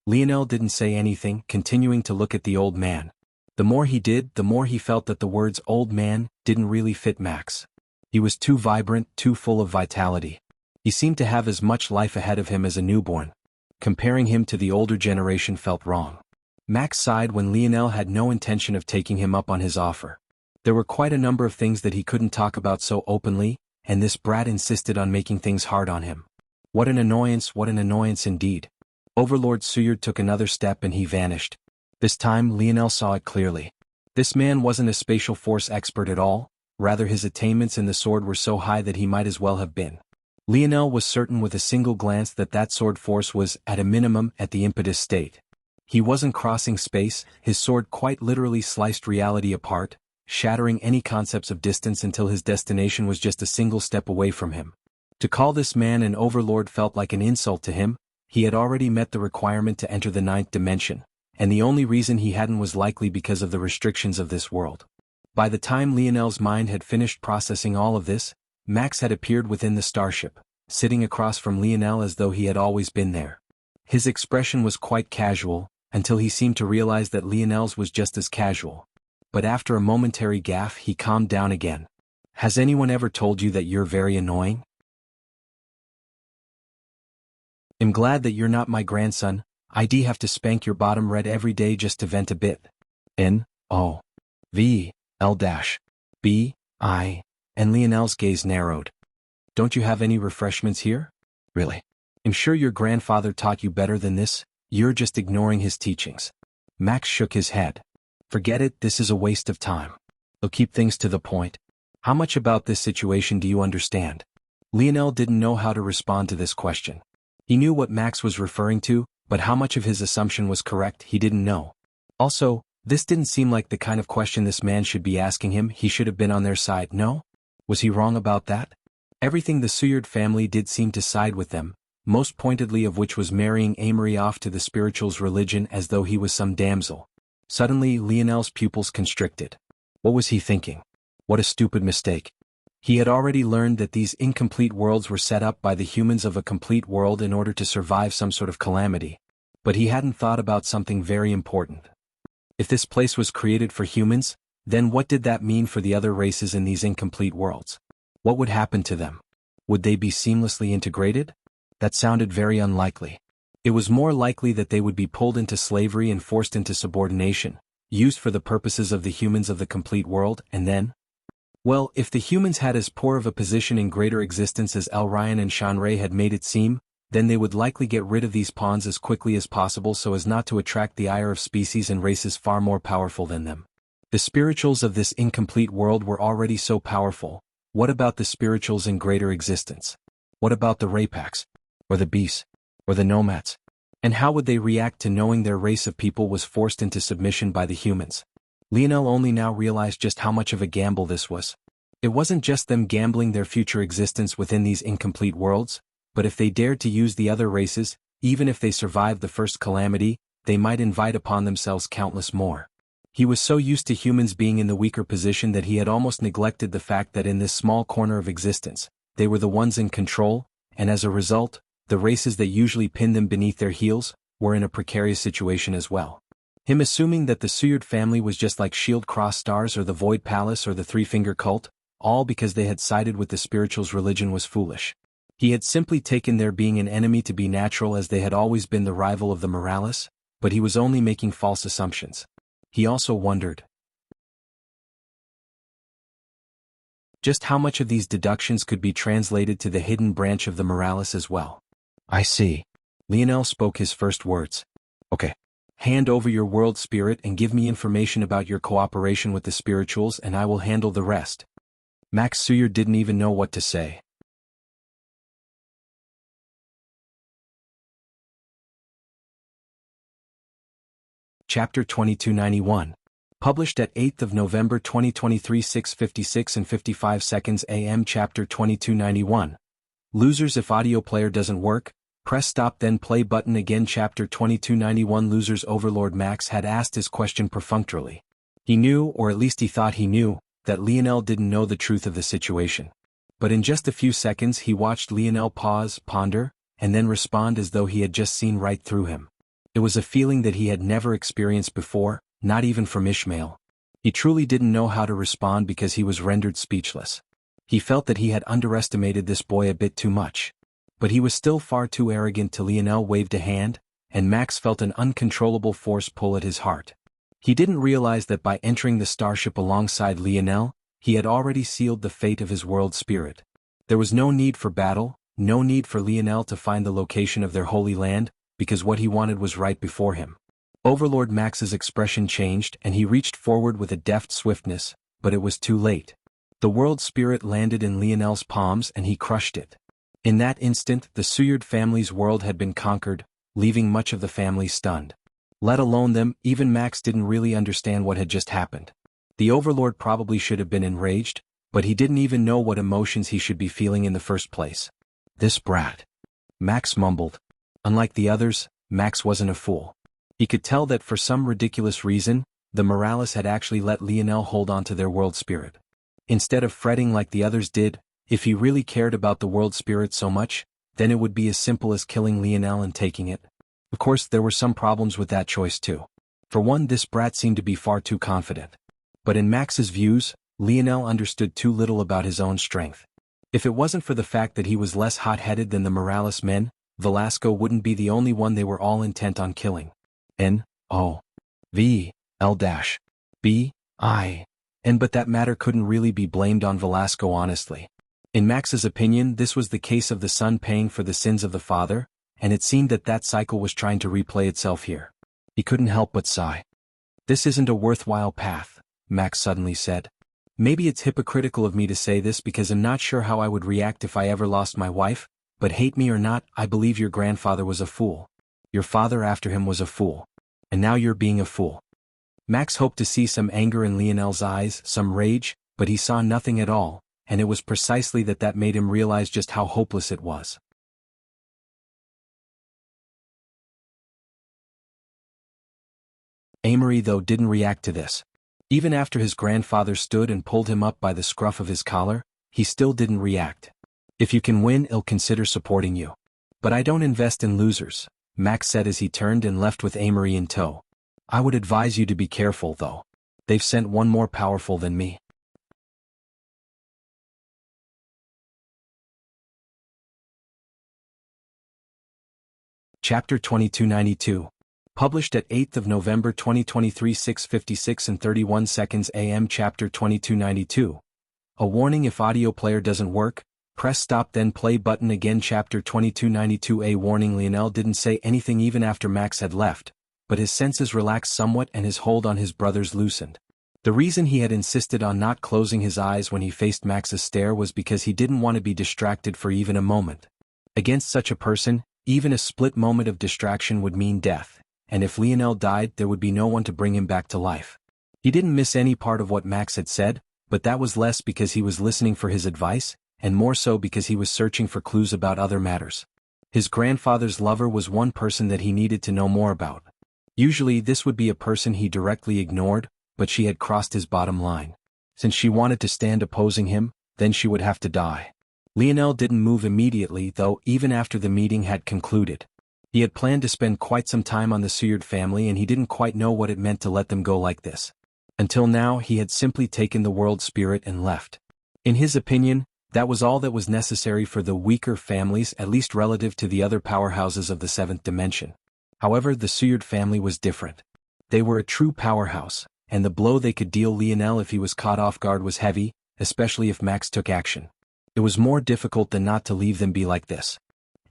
Lionel didn't say anything, continuing to look at the old man. The more he did, the more he felt that the words "old man" didn't really fit Max. He was too vibrant, too full of vitality. He seemed to have as much life ahead of him as a newborn. Comparing him to the older generation felt wrong. Max sighed when Lionel had no intention of taking him up on his offer. There were quite a number of things that he couldn't talk about so openly, and this brat insisted on making things hard on him. What an annoyance indeed. Overlord Suyard took another step and he vanished. This time Lionel saw it clearly. This man wasn't a spatial force expert at all, rather his attainments in the sword were so high that he might as well have been. Lionel was certain with a single glance that that sword force was, at a minimum, at the impetus state. He wasn't crossing space, his sword quite literally sliced reality apart, shattering any concepts of distance until his destination was just a single step away from him. To call this man an overlord felt like an insult to him. He had already met the requirement to enter the 9th dimension, and the only reason he hadn't was likely because of the restrictions of this world. By the time Lionel's mind had finished processing all of this, Max had appeared within the starship, sitting across from Lionel as though he had always been there. His expression was quite casual, until he seemed to realize that Lionel's was just as casual. But after a momentary gaffe he calmed down again. "Has anyone ever told you that you're very annoying? I'm glad that you're not my grandson. I'd have to spank your bottom red every day just to vent a bit. N-O-V-L-B-I, and Lionel's gaze narrowed. Don't you have any refreshments here? Really? I'm sure your grandfather taught you better than this, you're just ignoring his teachings." Max shook his head. "Forget it, this is a waste of time. They'll keep things to the point. How much about this situation do you understand?" Lionel didn't know how to respond to this question. He knew what Max was referring to, but how much of his assumption was correct he didn't know. Also, this didn't seem like the kind of question this man should be asking him. He should have been on their side, no? Was he wrong about that? Everything the Suyard family did seemed to side with them, most pointedly of which was marrying Amory off to the spiritual's religion as though he was some damsel. Suddenly Lionel's pupils constricted. What was he thinking? What a stupid mistake. He had already learned that these incomplete worlds were set up by the humans of a complete world in order to survive some sort of calamity. But he hadn't thought about something very important. If this place was created for humans, then what did that mean for the other races in these incomplete worlds? What would happen to them? Would they be seamlessly integrated? That sounded very unlikely. It was more likely that they would be pulled into slavery and forced into subordination, used for the purposes of the humans of the complete world, and then? Well, if the humans had as poor of a position in greater existence as El Ryan and Shanrei had made it seem, then they would likely get rid of these pawns as quickly as possible so as not to attract the ire of species and races far more powerful than them. The spirituals of this incomplete world were already so powerful. What about the spirituals in greater existence? What about the Rapax? Or the beasts? Or the nomads? And how would they react to knowing their race of people was forced into submission by the humans? Lionel only now realized just how much of a gamble this was. It wasn't just them gambling their future existence within these incomplete worlds, but if they dared to use the other races, even if they survived the first calamity, they might invite upon themselves countless more. He was so used to humans being in the weaker position that he had almost neglected the fact that in this small corner of existence, they were the ones in control, and as a result, the races that usually pinned them beneath their heels were in a precarious situation as well. Him assuming that the Suyard family was just like Shield Cross Stars or the Void Palace or the Three-Finger Cult, all because they had sided with the spiritual's religion, was foolish. He had simply taken their being an enemy to be natural as they had always been the rival of the Morales, but he was only making false assumptions. He also wondered just how much of these deductions could be translated to the hidden branch of the Morales as well. "I see." Lionel spoke his first words. "Okay. Hand over your world spirit and give me information about your cooperation with the spirituals and I will handle the rest." Max Suyard didn't even know what to say. Chapter 2291. Published at 8th of November 2023 6:56 and 55 seconds AM. Chapter 2291. Losers. If audio player doesn't work, press stop then play button again. Chapter 2291. Losers. Overlord Max had asked his question perfunctorily. He knew, or at least he thought he knew, that Lionel didn't know the truth of the situation. But in just a few seconds he watched Lionel pause, ponder, and then respond as though he had just seen right through him. It was a feeling that he had never experienced before, not even from Ishmael. He truly didn't know how to respond because he was rendered speechless. He felt that he had underestimated this boy a bit too much. But he was still far too arrogant to. Lionel waved a hand, and Max felt an uncontrollable force pull at his heart. He didn't realize that by entering the starship alongside Lionel, he had already sealed the fate of his world spirit. There was no need for battle, no need for Lionel to find the location of their holy land, because what he wanted was right before him. Overlord Max's expression changed and he reached forward with a deft swiftness, but it was too late. The world spirit landed in Lionel's palms and he crushed it. In that instant, the Suyard family's world had been conquered, leaving much of the family stunned. Let alone them, even Max didn't really understand what had just happened. The Overlord probably should have been enraged, but he didn't even know what emotions he should be feeling in the first place. This brat. Max mumbled. Unlike the others, Max wasn't a fool. He could tell that for some ridiculous reason, the Morales had actually let Lionel hold on to their world spirit. Instead of fretting like the others did, if he really cared about the world spirit so much, then it would be as simple as killing Lionel and taking it. Of course, there were some problems with that choice too. For one, this brat seemed to be far too confident. But in Max's views, Lionel understood too little about his own strength. If it wasn't for the fact that he was less hot-headed than the Morales men, Velasco wouldn't be the only one they were all intent on killing. N-O-V-L-B-I-N. But that matter couldn't really be blamed on Velasco honestly. In Max's opinion, this was the case of the son paying for the sins of the father, and it seemed that that cycle was trying to replay itself here. He couldn't help but sigh. This isn't a worthwhile path, Max suddenly said. Maybe it's hypocritical of me to say this because I'm not sure how I would react if I ever lost my wife, but hate me or not, I believe your grandfather was a fool. Your father after him was a fool. And now you're being a fool. Max hoped to see some anger in Lionel's eyes, some rage, but he saw nothing at all, and it was precisely that made him realize just how hopeless it was. Amory though didn't react to this. Even after his grandfather stood and pulled him up by the scruff of his collar, he still didn't react. If you can win, I'll consider supporting you. But I don't invest in losers, Max said as he turned and left with Amory in tow. I would advise you to be careful though. They've sent one more powerful than me. Chapter 2292. Published at 8th of November 2023 6:56 and 31 seconds AM. Chapter 2292. A warning: if audio player doesn't work, press stop then play button again. Chapter 2292. A warning: Lionel didn't say anything even after Max had left, but his senses relaxed somewhat and his hold on his brothers loosened. The reason he had insisted on not closing his eyes when he faced Max's stare was because he didn't want to be distracted for even a moment. Against such a person, even a split moment of distraction would mean death. And if Lionel died, there would be no one to bring him back to life. He didn't miss any part of what Max had said, but that was less because he was listening for his advice, and more so because he was searching for clues about other matters. His grandfather's lover was one person that he needed to know more about. Usually this would be a person he directly ignored, but she had crossed his bottom line. Since she wanted to stand opposing him, then she would have to die. Lionel didn't move immediately though, even after the meeting had concluded. He had planned to spend quite some time on the Suyard family and he didn't quite know what it meant to let them go like this. Until now he had simply taken the world spirit and left. In his opinion, that was all that was necessary for the weaker families, at least relative to the other powerhouses of the seventh dimension. However, the Suyard family was different. They were a true powerhouse, and the blow they could deal Lionel if he was caught off guard was heavy, especially if Max took action. It was more difficult than not to leave them be like this.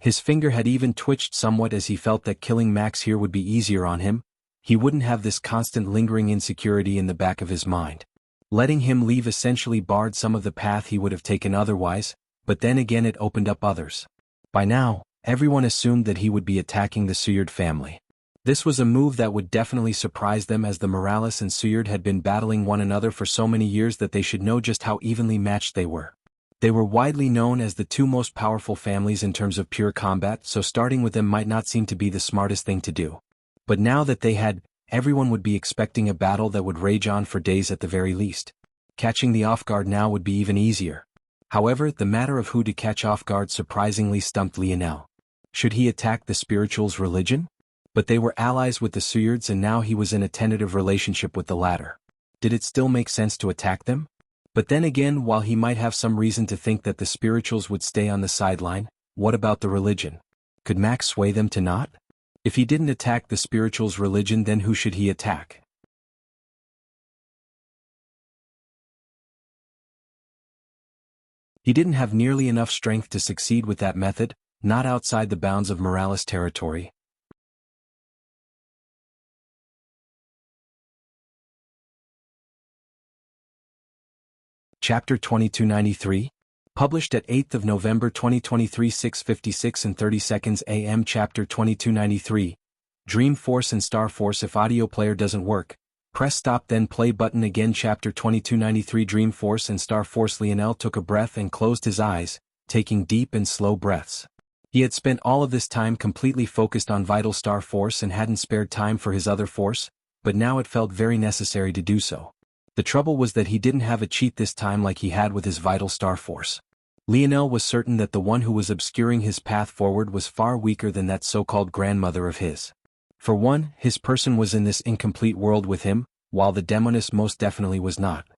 His finger had even twitched somewhat as he felt that killing Max here would be easier on him. He wouldn't have this constant lingering insecurity in the back of his mind. Letting him leave essentially barred some of the path he would have taken otherwise, but then again it opened up others. By now, everyone assumed that he would be attacking the Suyard family. This was a move that would definitely surprise them, as the Morales and Suyard had been battling one another for so many years that they should know just how evenly matched they were. They were widely known as the two most powerful families in terms of pure combat, so starting with them might not seem to be the smartest thing to do. But now that they had, everyone would be expecting a battle that would rage on for days at the very least. Catching the off guard now would be even easier. However, the matter of who to catch off guard surprisingly stumped Lionel. Should he attack the spirituals' religion? But they were allies with the Suyards, and now he was in a tentative relationship with the latter. Did it still make sense to attack them? But then again, while he might have some reason to think that the spirituals would stay on the sideline, what about the religion? Could Max sway them to not? If he didn't attack the spirituals' religion, then who should he attack? He didn't have nearly enough strength to succeed with that method, not outside the bounds of Morales territory. Chapter 2293, published at 8th of November 2023, 6:56 and 30 seconds AM. Chapter 2293, Dream Force and Star Force. If audio player doesn't work, press stop then play button again. Chapter 2293, Dream Force and Star Force. Lionel took a breath and closed his eyes, taking deep and slow breaths. He had spent all of this time completely focused on Vital Star Force and hadn't spared time for his other force, but now it felt very necessary to do so. The trouble was that he didn't have a cheat this time like he had with his Vital Star Force. Lionel was certain that the one who was obscuring his path forward was far weaker than that so-called grandmother of his. For one, his person was in this incomplete world with him, while the demoness most definitely was not.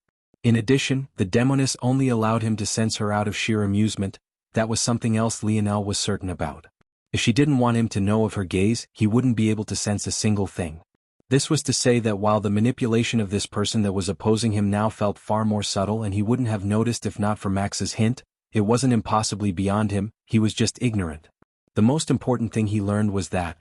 In addition, the demoness only allowed him to sense her out of sheer amusement. That was something else Lionel was certain about. If she didn't want him to know of her gaze, he wouldn't be able to sense a single thing. This was to say that while the manipulation of this person that was opposing him now felt far more subtle and he wouldn't have noticed if not for Max's hint, it wasn't impossibly beyond him, he was just ignorant. The most important thing he learned was that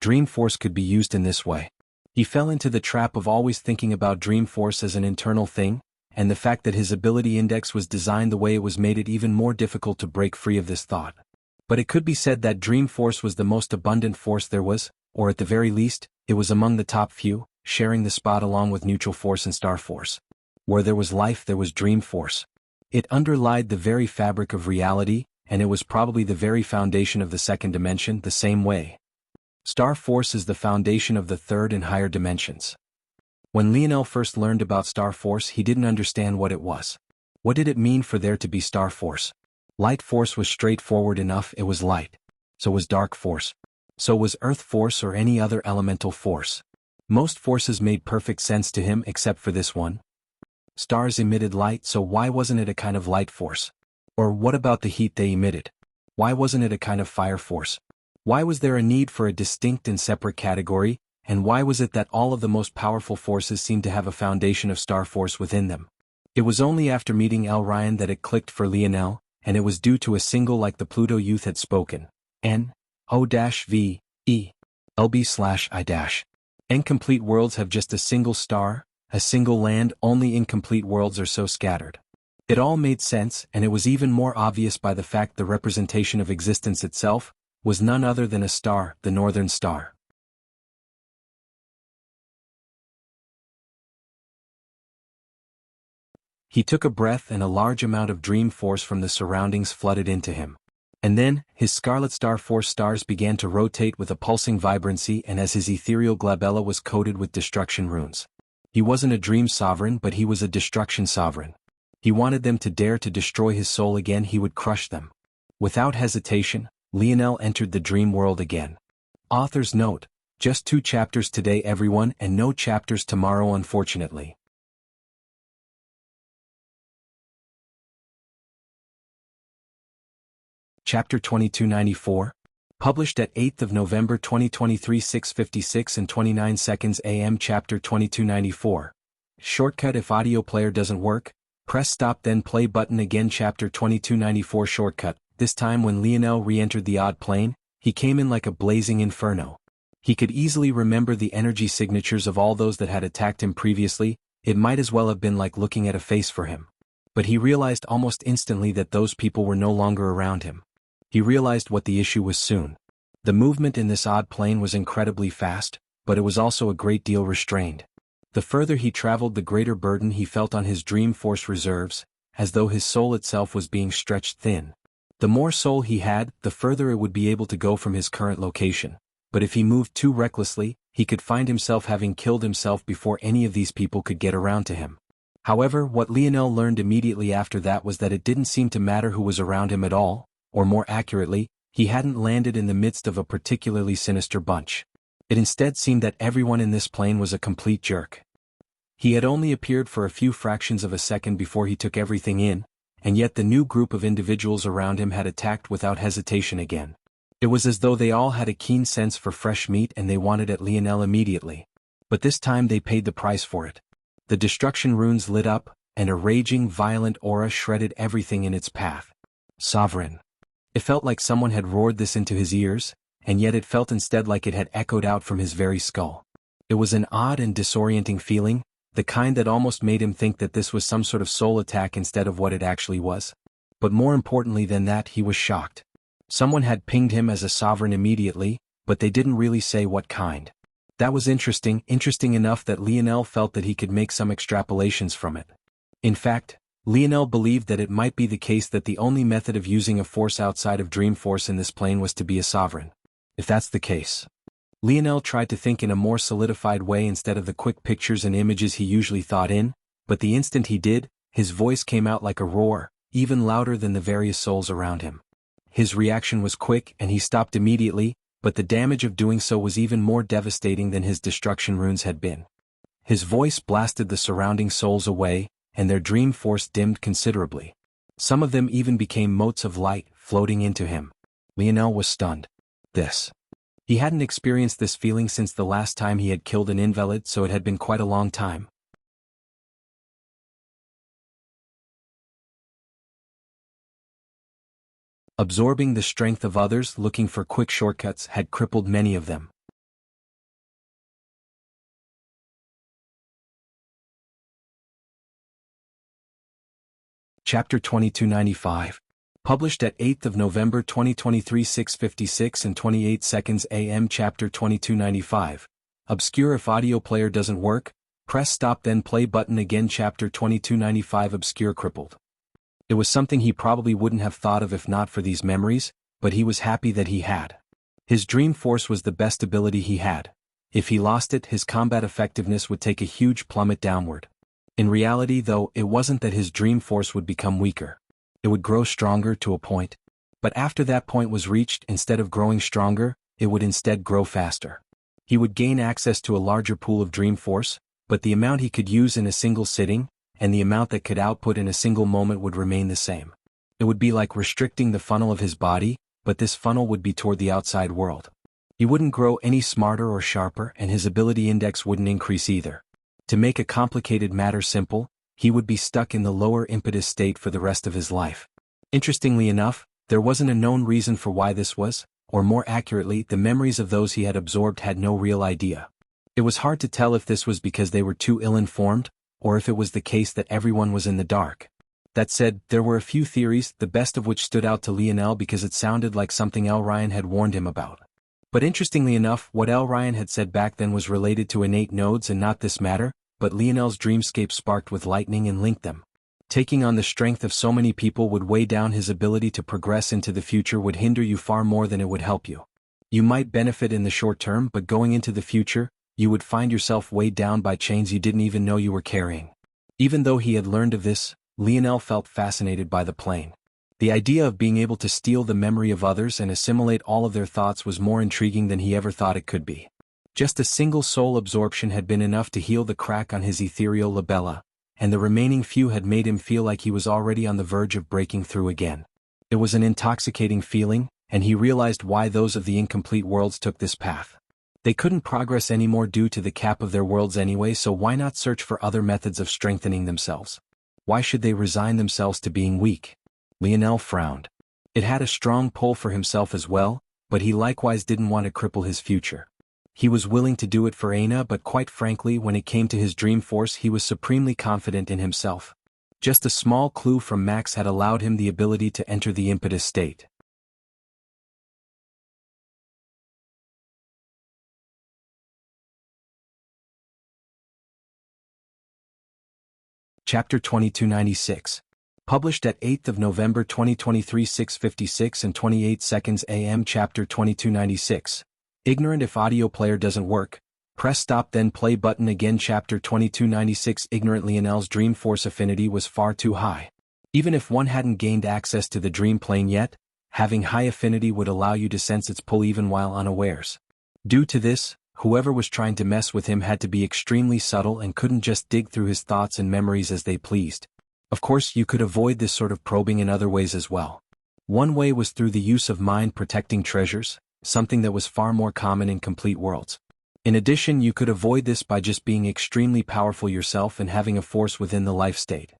Dream Force could be used in this way. He fell into the trap of always thinking about Dream Force as an internal thing, and the fact that his ability index was designed the way it was made it even more difficult to break free of this thought. But it could be said that Dream Force was the most abundant force there was, or at the very least, it was among the top few, sharing the spot along with Neutral Force and Star Force. Where there was life, there was Dream Force. It underlied the very fabric of reality, and it was probably the very foundation of the second dimension, the same way Star Force is the foundation of the third and higher dimensions. When Lionel first learned about Star Force, he didn't understand what it was. What did it mean for there to be Star Force? Light Force was straightforward enough, it was light. So was Dark Force. So was Earth Force or any other elemental force. Most forces made perfect sense to him except for this one. Stars emitted light, so why wasn't it a kind of light force? Or what about the heat they emitted? Why wasn't it a kind of fire force? Why was there a need for a distinct and separate category, and why was it that all of the most powerful forces seemed to have a foundation of Star Force within them? It was only after meeting L. Ryan that it clicked for Lionel, and it was due to a single like the Pluto youth had spoken. N-O-V-E-L-B/I-. Incomplete worlds have just a single star, a single land. Only incomplete worlds are so scattered. It all made sense, and it was even more obvious by the fact the representation of existence itself was none other than a star, the Northern Star. He took a breath and a large amount of Dream Force from the surroundings flooded into him. And then, his Scarlet Star Force stars began to rotate with a pulsing vibrancy, and as his ethereal glabella was coated with destruction runes. He wasn't a dream sovereign, but he was a destruction sovereign. He wanted them to dare to destroy his soul again. He would crush them. Without hesitation, Lionel entered the dream world again. Author's note: just 2 chapters today everyone, and no chapters tomorrow unfortunately. Chapter 2294, published at 8th of November 2023, 6:56 and 29 seconds AM. Chapter 2294. Shortcut: if audio player doesn't work, press stop then play button again. Chapter 2294 shortcut. This time when Lionel re-entered the odd plane, he came in like a blazing inferno. He could easily remember the energy signatures of all those that had attacked him previously. It might as well have been like looking at a face for him. But he realized almost instantly that those people were no longer around him. He realized what the issue was soon. The movement in this odd plane was incredibly fast, but it was also a great deal restrained. The further he traveled, the greater burden he felt on his dream force reserves, as though his soul itself was being stretched thin. The more soul he had, the further it would be able to go from his current location. But if he moved too recklessly, he could find himself having killed himself before any of these people could get around to him. However, what Lionel learned immediately after that was that it didn't seem to matter who was around him at all, or more accurately, he hadn't landed in the midst of a particularly sinister bunch. It instead seemed that everyone in this plane was a complete jerk. He had only appeared for a few fractions of a second before he took everything in, and yet the new group of individuals around him had attacked without hesitation again. It was as though they all had a keen sense for fresh meat and they wanted at Lionel immediately. But this time they paid the price for it. The destruction runes lit up, and a raging, violent aura shredded everything in its path. Sovereign. It felt like someone had roared this into his ears, and yet it felt instead like it had echoed out from his very skull. It was an odd and disorienting feeling, the kind that almost made him think that this was some sort of soul attack instead of what it actually was. But more importantly than that, he was shocked. Someone had pinged him as a sovereign immediately, but they didn't really say what kind. That was interesting enough that Lionel felt that he could make some extrapolations from it. In fact, Lionel believed that it might be the case that the only method of using a force outside of Dream Force in this plane was to be a sovereign. If that's the case. Lionel tried to think in a more solidified way instead of the quick pictures and images he usually thought in, but the instant he did, his voice came out like a roar, even louder than the various souls around him. His reaction was quick and he stopped immediately, but the damage of doing so was even more devastating than his destruction runes had been. His voice blasted the surrounding souls away, and their dream force dimmed considerably. Some of them even became motes of light, floating into him. Lionel was stunned. He hadn't experienced this feeling since the last time he had killed an invalid, so it had been quite a long time. Absorbing the strength of others looking for quick shortcuts had crippled many of them. Chapter 2295. Published at 8th of November 2023 6:56 and 28 seconds AM. Chapter 2295. Obscure. If audio player doesn't work, press stop then play button again. Chapter 2295. Obscure. Crippled. It was something he probably wouldn't have thought of if not for these memories, but he was happy that he had. His dream force was the best ability he had. If he lost it, his combat effectiveness would take a huge plummet downward. In reality, though, it wasn't that his dream force would become weaker. It would grow stronger to a point. But after that point was reached, instead of growing stronger, it would instead grow faster. He would gain access to a larger pool of dream force, but the amount he could use in a single sitting, and the amount that could output in a single moment would remain the same. It would be like restricting the funnel of his body, but this funnel would be toward the outside world. He wouldn't grow any smarter or sharper, and his ability index wouldn't increase either. To make a complicated matter simple, he would be stuck in the lower impetus state for the rest of his life. Interestingly enough, there wasn't a known reason for why this was, or more accurately, the memories of those he had absorbed had no real idea. It was hard to tell if this was because they were too ill-informed, or if it was the case that everyone was in the dark. That said, there were a few theories, the best of which stood out to Lionel because it sounded like something L. Ryan had warned him about. But interestingly enough, what L. Ryan had said back then was related to innate nodes and not this matter, but Lionel's dreamscape sparked with lightning and linked them. Taking on the strength of so many people would weigh down his ability to progress into the future, would hinder you far more than it would help you. You might benefit in the short term, but going into the future, you would find yourself weighed down by chains you didn't even know you were carrying. Even though he had learned of this, Lionel felt fascinated by the plane. The idea of being able to steal the memory of others and assimilate all of their thoughts was more intriguing than he ever thought it could be. Just a single soul absorption had been enough to heal the crack on his ethereal labella, and the remaining few had made him feel like he was already on the verge of breaking through again. It was an intoxicating feeling, and he realized why those of the incomplete worlds took this path. They couldn't progress anymore due to the cap of their worlds anyway, so why not search for other methods of strengthening themselves? Why should they resign themselves to being weak? Lionel frowned. It had a strong pull for himself as well, but he likewise didn't want to cripple his future. He was willing to do it for Aina, but quite frankly, when it came to his dream force, he was supremely confident in himself. Just a small clue from Max had allowed him the ability to enter the impetus state. Chapter 2296. Published at 8th of November 2023 6:56 and 28 seconds AM. Chapter 2296. Ignorant if audio player doesn't work. Press stop then play button again. Chapter 2296. Ignorant Lionel's dream force affinity was far too high. Even if one hadn't gained access to the dream plane yet, having high affinity would allow you to sense its pull even while unawares. Due to this, whoever was trying to mess with him had to be extremely subtle and couldn't just dig through his thoughts and memories as they pleased. Of course, you could avoid this sort of probing in other ways as well. One way was through the use of mind-protecting treasures, something that was far more common in complete worlds. In addition, you could avoid this by just being extremely powerful yourself and having a force within the life state.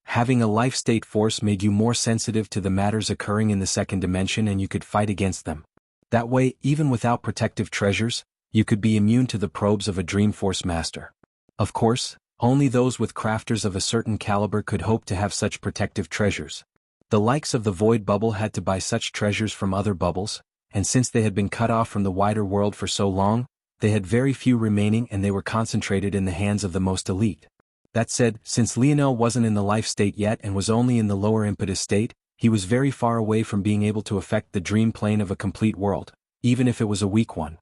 Having a life state force made you more sensitive to the matters occurring in the second dimension and you could fight against them. That way, even without protective treasures, you could be immune to the probes of a dream force master. Of course, only those with crafters of a certain caliber could hope to have such protective treasures. The likes of the void bubble had to buy such treasures from other bubbles, and since they had been cut off from the wider world for so long, they had very few remaining and they were concentrated in the hands of the most elite. That said, since Lionel wasn't in the life state yet and was only in the lower impetus state, he was very far away from being able to affect the dream plane of a complete world, even if it was a weak one.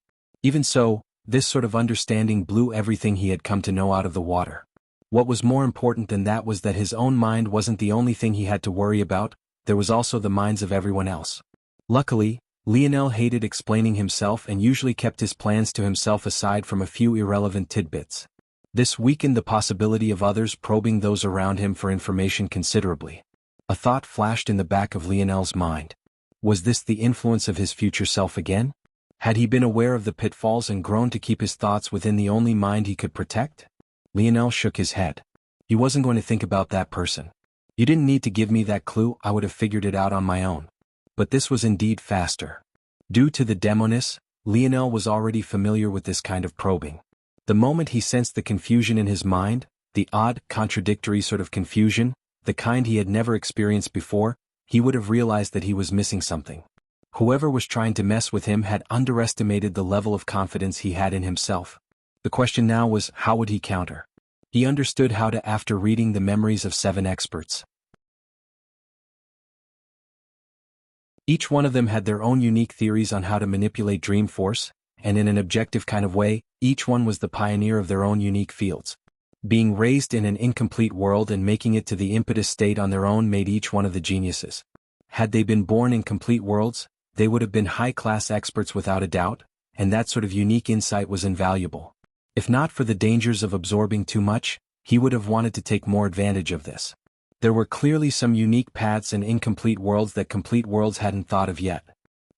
Even so, this sort of understanding blew everything he had come to know out of the water. What was more important than that was that his own mind wasn't the only thing he had to worry about, there was also the minds of everyone else. Luckily, Lionel hated explaining himself and usually kept his plans to himself aside from a few irrelevant tidbits. This weakened the possibility of others probing those around him for information considerably. A thought flashed in the back of Lionel's mind. Was this the influence of his future self again? Had he been aware of the pitfalls and grown to keep his thoughts within the only mind he could protect? Lionel shook his head. He wasn't going to think about that person. You didn't need to give me that clue, I would have figured it out on my own. But this was indeed faster. Due to the demoness, Lionel was already familiar with this kind of probing. The moment he sensed the confusion in his mind, the odd, contradictory sort of confusion, the kind he had never experienced before, he would have realized that he was missing something. Whoever was trying to mess with him had underestimated the level of confidence he had in himself. The question now was, how would he counter? He understood how to after reading the memories of 7 experts. Each one of them had their own unique theories on how to manipulate dream force, and in an objective kind of way, each one was the pioneer of their own unique fields. Being raised in an incomplete world and making it to the impetus state on their own made each one of the geniuses. Had they been born in complete worlds, they would have been high-class experts without a doubt, and that sort of unique insight was invaluable. If not for the dangers of absorbing too much, he would have wanted to take more advantage of this. There were clearly some unique paths and incomplete worlds that complete worlds hadn't thought of yet.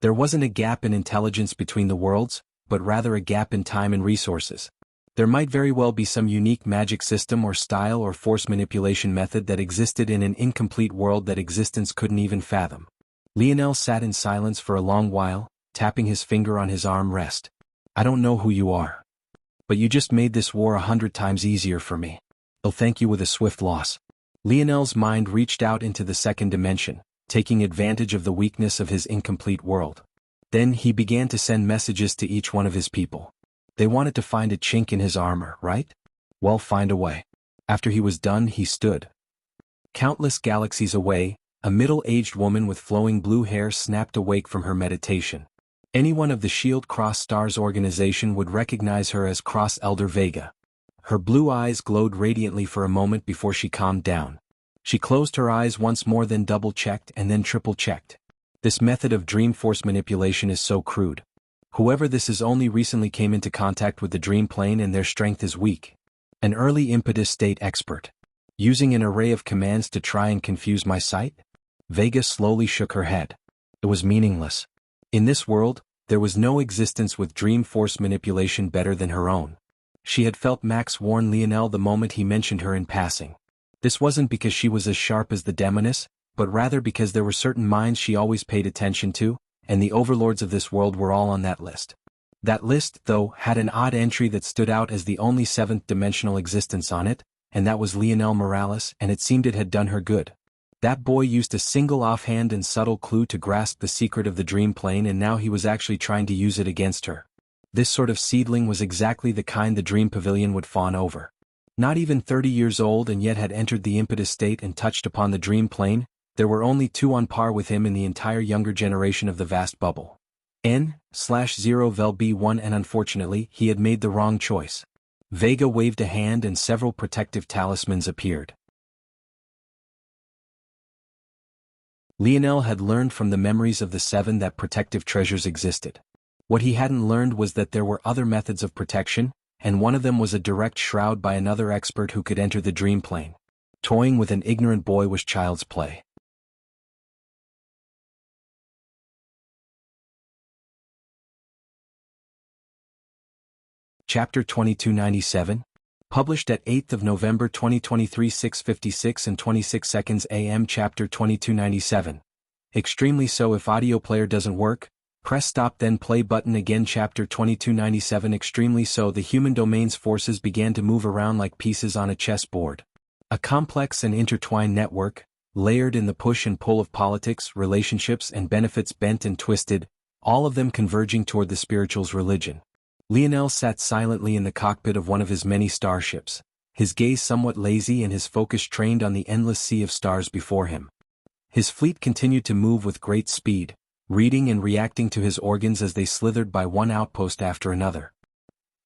There wasn't a gap in intelligence between the worlds, but rather a gap in time and resources. There might very well be some unique magic system or style or force manipulation method that existed in an incomplete world that existence couldn't even fathom. Lionel sat in silence for a long while, tapping his finger on his arm rest. I don't know who you are. But you just made this war 100 times easier for me. I'll thank you with a swift loss. Lionel's mind reached out into the second dimension, taking advantage of the weakness of his incomplete world. Then he began to send messages to each one of his people. They wanted to find a chink in his armor, right? Well, find a way. After he was done, he stood. Countless galaxies away, a middle-aged woman with flowing blue hair snapped awake from her meditation. Anyone of the Shield Cross Stars organization would recognize her as Cross Elder Vega. Her blue eyes glowed radiantly for a moment before she calmed down. She closed her eyes once more, then double-checked and then triple-checked. This method of dream force manipulation is so crude. Whoever this is only recently came into contact with the dream plane and their strength is weak. An early impetus state expert. Using an array of commands to try and confuse my sight? Vega slowly shook her head. It was meaningless. In this world, there was no existence with dream force manipulation better than her own. She had felt Max warn Lionel the moment he mentioned her in passing. This wasn't because she was as sharp as the demoness, but rather because there were certain minds she always paid attention to, and the overlords of this world were all on that list. That list, though, had an odd entry that stood out as the only seventh-dimensional existence on it, and that was Lionel Morales, and it seemed it had done her good. That boy used a single offhand and subtle clue to grasp the secret of the dream plane, and now he was actually trying to use it against her. This sort of seedling was exactly the kind the Dream Pavilion would fawn over. Not even 30 years old and yet had entered the impetus state and touched upon the dream plane. There were only two on par with him in the entire younger generation of the vast bubble. N/0 Vel B1, and unfortunately, he had made the wrong choice. Vega waved a hand and several protective talismans appeared. Lionel had learned from the memories of the seven that protective treasures existed. What he hadn't learned was that there were other methods of protection, and one of them was a direct shroud by another expert who could enter the dream plane. Toying with an ignorant boy was child's play. Chapter 2297, published at 8th of November 2023, 6:56 and 26 seconds AM. Chapter 2297. Extremely so. If audio player doesn't work, press stop then play button again. Chapter 2297. Extremely so. The human domain's forces began to move around like pieces on a chessboard. A complex and intertwined network, layered in the push and pull of politics, relationships and benefits, bent and twisted, all of them converging toward the spiritual's religion. Lionel sat silently in the cockpit of one of his many starships, his gaze somewhat lazy and his focus trained on the endless sea of stars before him. His fleet continued to move with great speed, reading and reacting to his organs as they slithered by one outpost after another.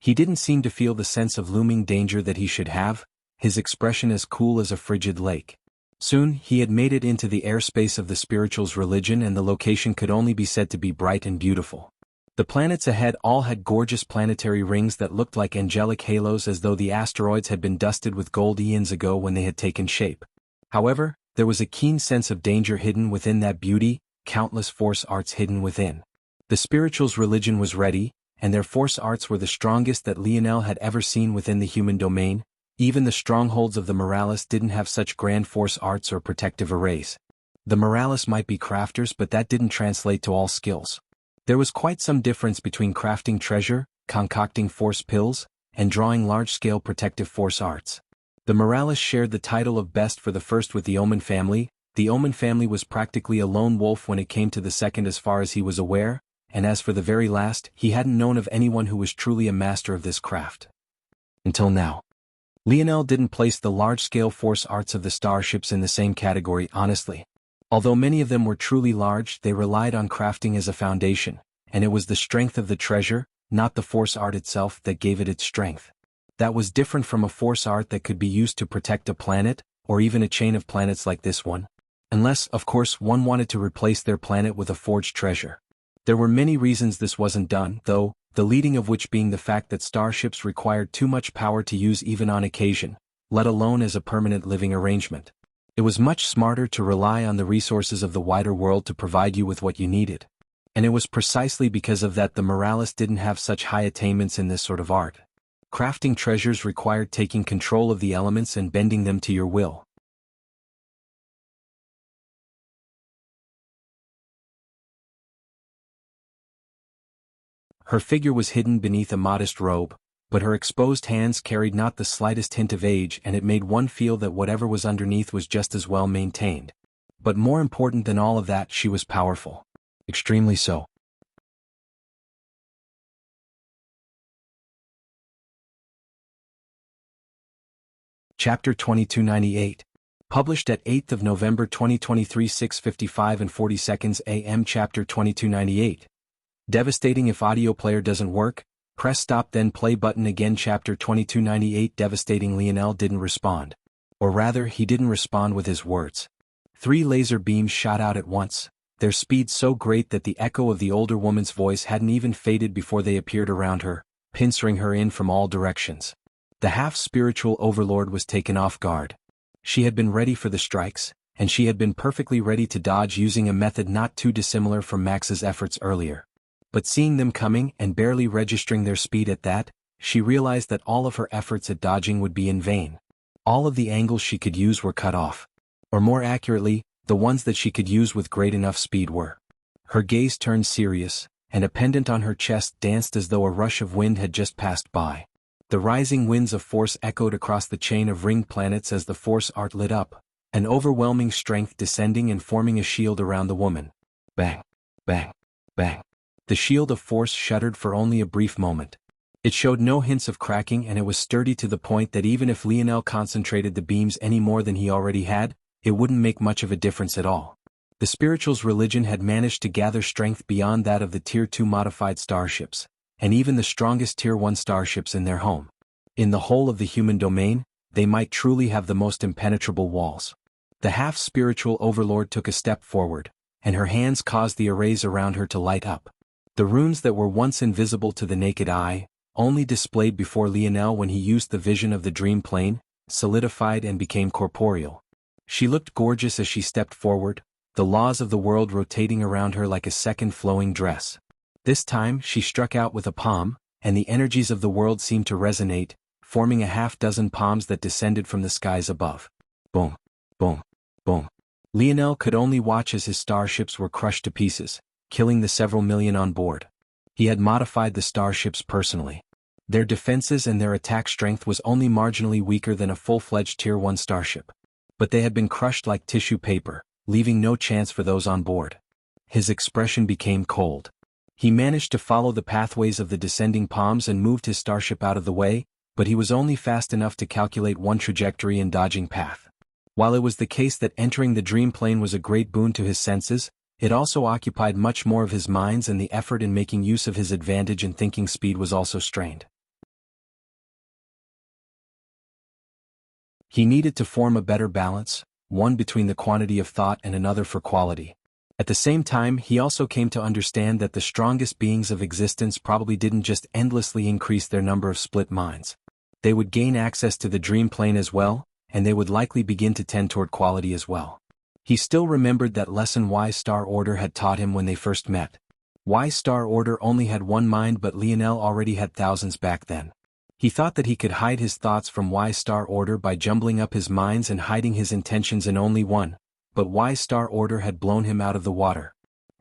He didn't seem to feel the sense of looming danger that he should have, his expression as cool as a frigid lake. Soon, he had made it into the airspace of the spiritual's religion, and the location could only be said to be bright and beautiful. The planets ahead all had gorgeous planetary rings that looked like angelic halos, as though the asteroids had been dusted with gold eons ago when they had taken shape. However, there was a keen sense of danger hidden within that beauty, countless force arts hidden within. The spiritual's religion was ready, and their force arts were the strongest that Lionel had ever seen within the human domain. Even the strongholds of the Morales didn't have such grand force arts or protective arrays. The Morales might be crafters, but that didn't translate to all skills. There was quite some difference between crafting treasure, concocting force pills, and drawing large-scale protective force arts. The Morales shared the title of best for the first with the Omen family. The Omen family was practically a lone wolf when it came to the second as far as he was aware, and as for the very last, he hadn't known of anyone who was truly a master of this craft. Until now. Lionel didn't place the large-scale force arts of the starships in the same category, honestly. Although many of them were truly large, they relied on crafting as a foundation, and it was the strength of the treasure, not the force art itself, that gave it its strength. That was different from a force art that could be used to protect a planet, or even a chain of planets like this one. Unless, of course, one wanted to replace their planet with a forged treasure. There were many reasons this wasn't done, though, the leading of which being the fact that starships required too much power to use even on occasion, let alone as a permanent living arrangement. It was much smarter to rely on the resources of the wider world to provide you with what you needed. And it was precisely because of that the Morales didn't have such high attainments in this sort of art. Crafting treasures required taking control of the elements and bending them to your will. Her figure was hidden beneath a modest robe, but her exposed hands carried not the slightest hint of age, and it made one feel that whatever was underneath was just as well maintained. But more important than all of that, she was powerful. Extremely so. Chapter 2298. Published at 8th of November 2023, 6:55 and 40 seconds AM. Chapter 2298. Devastating. If audio player doesn't work, press stop then play button again. Chapter 2298. Devastating. Lionel didn't respond. Or rather, he didn't respond with his words. 3 laser beams shot out at once, their speed so great that the echo of the older woman's voice hadn't even faded before they appeared around her, pincering her in from all directions. The half-spiritual overlord was taken off guard. She had been ready for the strikes, and she had been perfectly ready to dodge using a method not too dissimilar from Max's efforts earlier. But seeing them coming and barely registering their speed at that, she realized that all of her efforts at dodging would be in vain. All of the angles she could use were cut off. Or more accurately, the ones that she could use with great enough speed were. Her gaze turned serious, and a pendant on her chest danced as though a rush of wind had just passed by. The rising winds of force echoed across the chain of ringed planets as the force art lit up, an overwhelming strength descending and forming a shield around the woman. Bang, bang, bang. The shield of force shuddered for only a brief moment. It showed no hints of cracking and it was sturdy to the point that even if Lionel concentrated the beams any more than he already had, it wouldn't make much of a difference at all. The spiritual's religion had managed to gather strength beyond that of the Tier 2 modified starships, and even the strongest Tier 1 starships in their home. In the whole of the human domain, they might truly have the most impenetrable walls. The half-spiritual overlord took a step forward, and her hands caused the arrays around her to light up. The runes that were once invisible to the naked eye, only displayed before Lionel when he used the vision of the dream plane, solidified and became corporeal. She looked gorgeous as she stepped forward, the laws of the world rotating around her like a second flowing dress. This time she struck out with a palm, and the energies of the world seemed to resonate, forming a half-dozen palms that descended from the skies above. Boom, boom, boom. Lionel could only watch as his starships were crushed to pieces, killing the several million on board. He had modified the starships personally. Their defenses and their attack strength was only marginally weaker than a full-fledged Tier 1 starship. But they had been crushed like tissue paper, leaving no chance for those on board. His expression became cold. He managed to follow the pathways of the descending palms and moved his starship out of the way, but he was only fast enough to calculate one trajectory and dodging path. While it was the case that entering the dream plane was a great boon to his senses, it also occupied much more of his minds and the effort in making use of his advantage and thinking speed was also strained. He needed to form a better balance, one between the quantity of thought and another for quality. At the same time, he also came to understand that the strongest beings of existence probably didn't just endlessly increase their number of split minds. They would gain access to the dream plane as well, and they would likely begin to tend toward quality as well. He still remembered that lesson Y Star Order had taught him when they first met. Y Star Order only had one mind, but Lionel already had thousands back then. He thought that he could hide his thoughts from Y Star Order by jumbling up his minds and hiding his intentions in only one, but Y Star Order had blown him out of the water.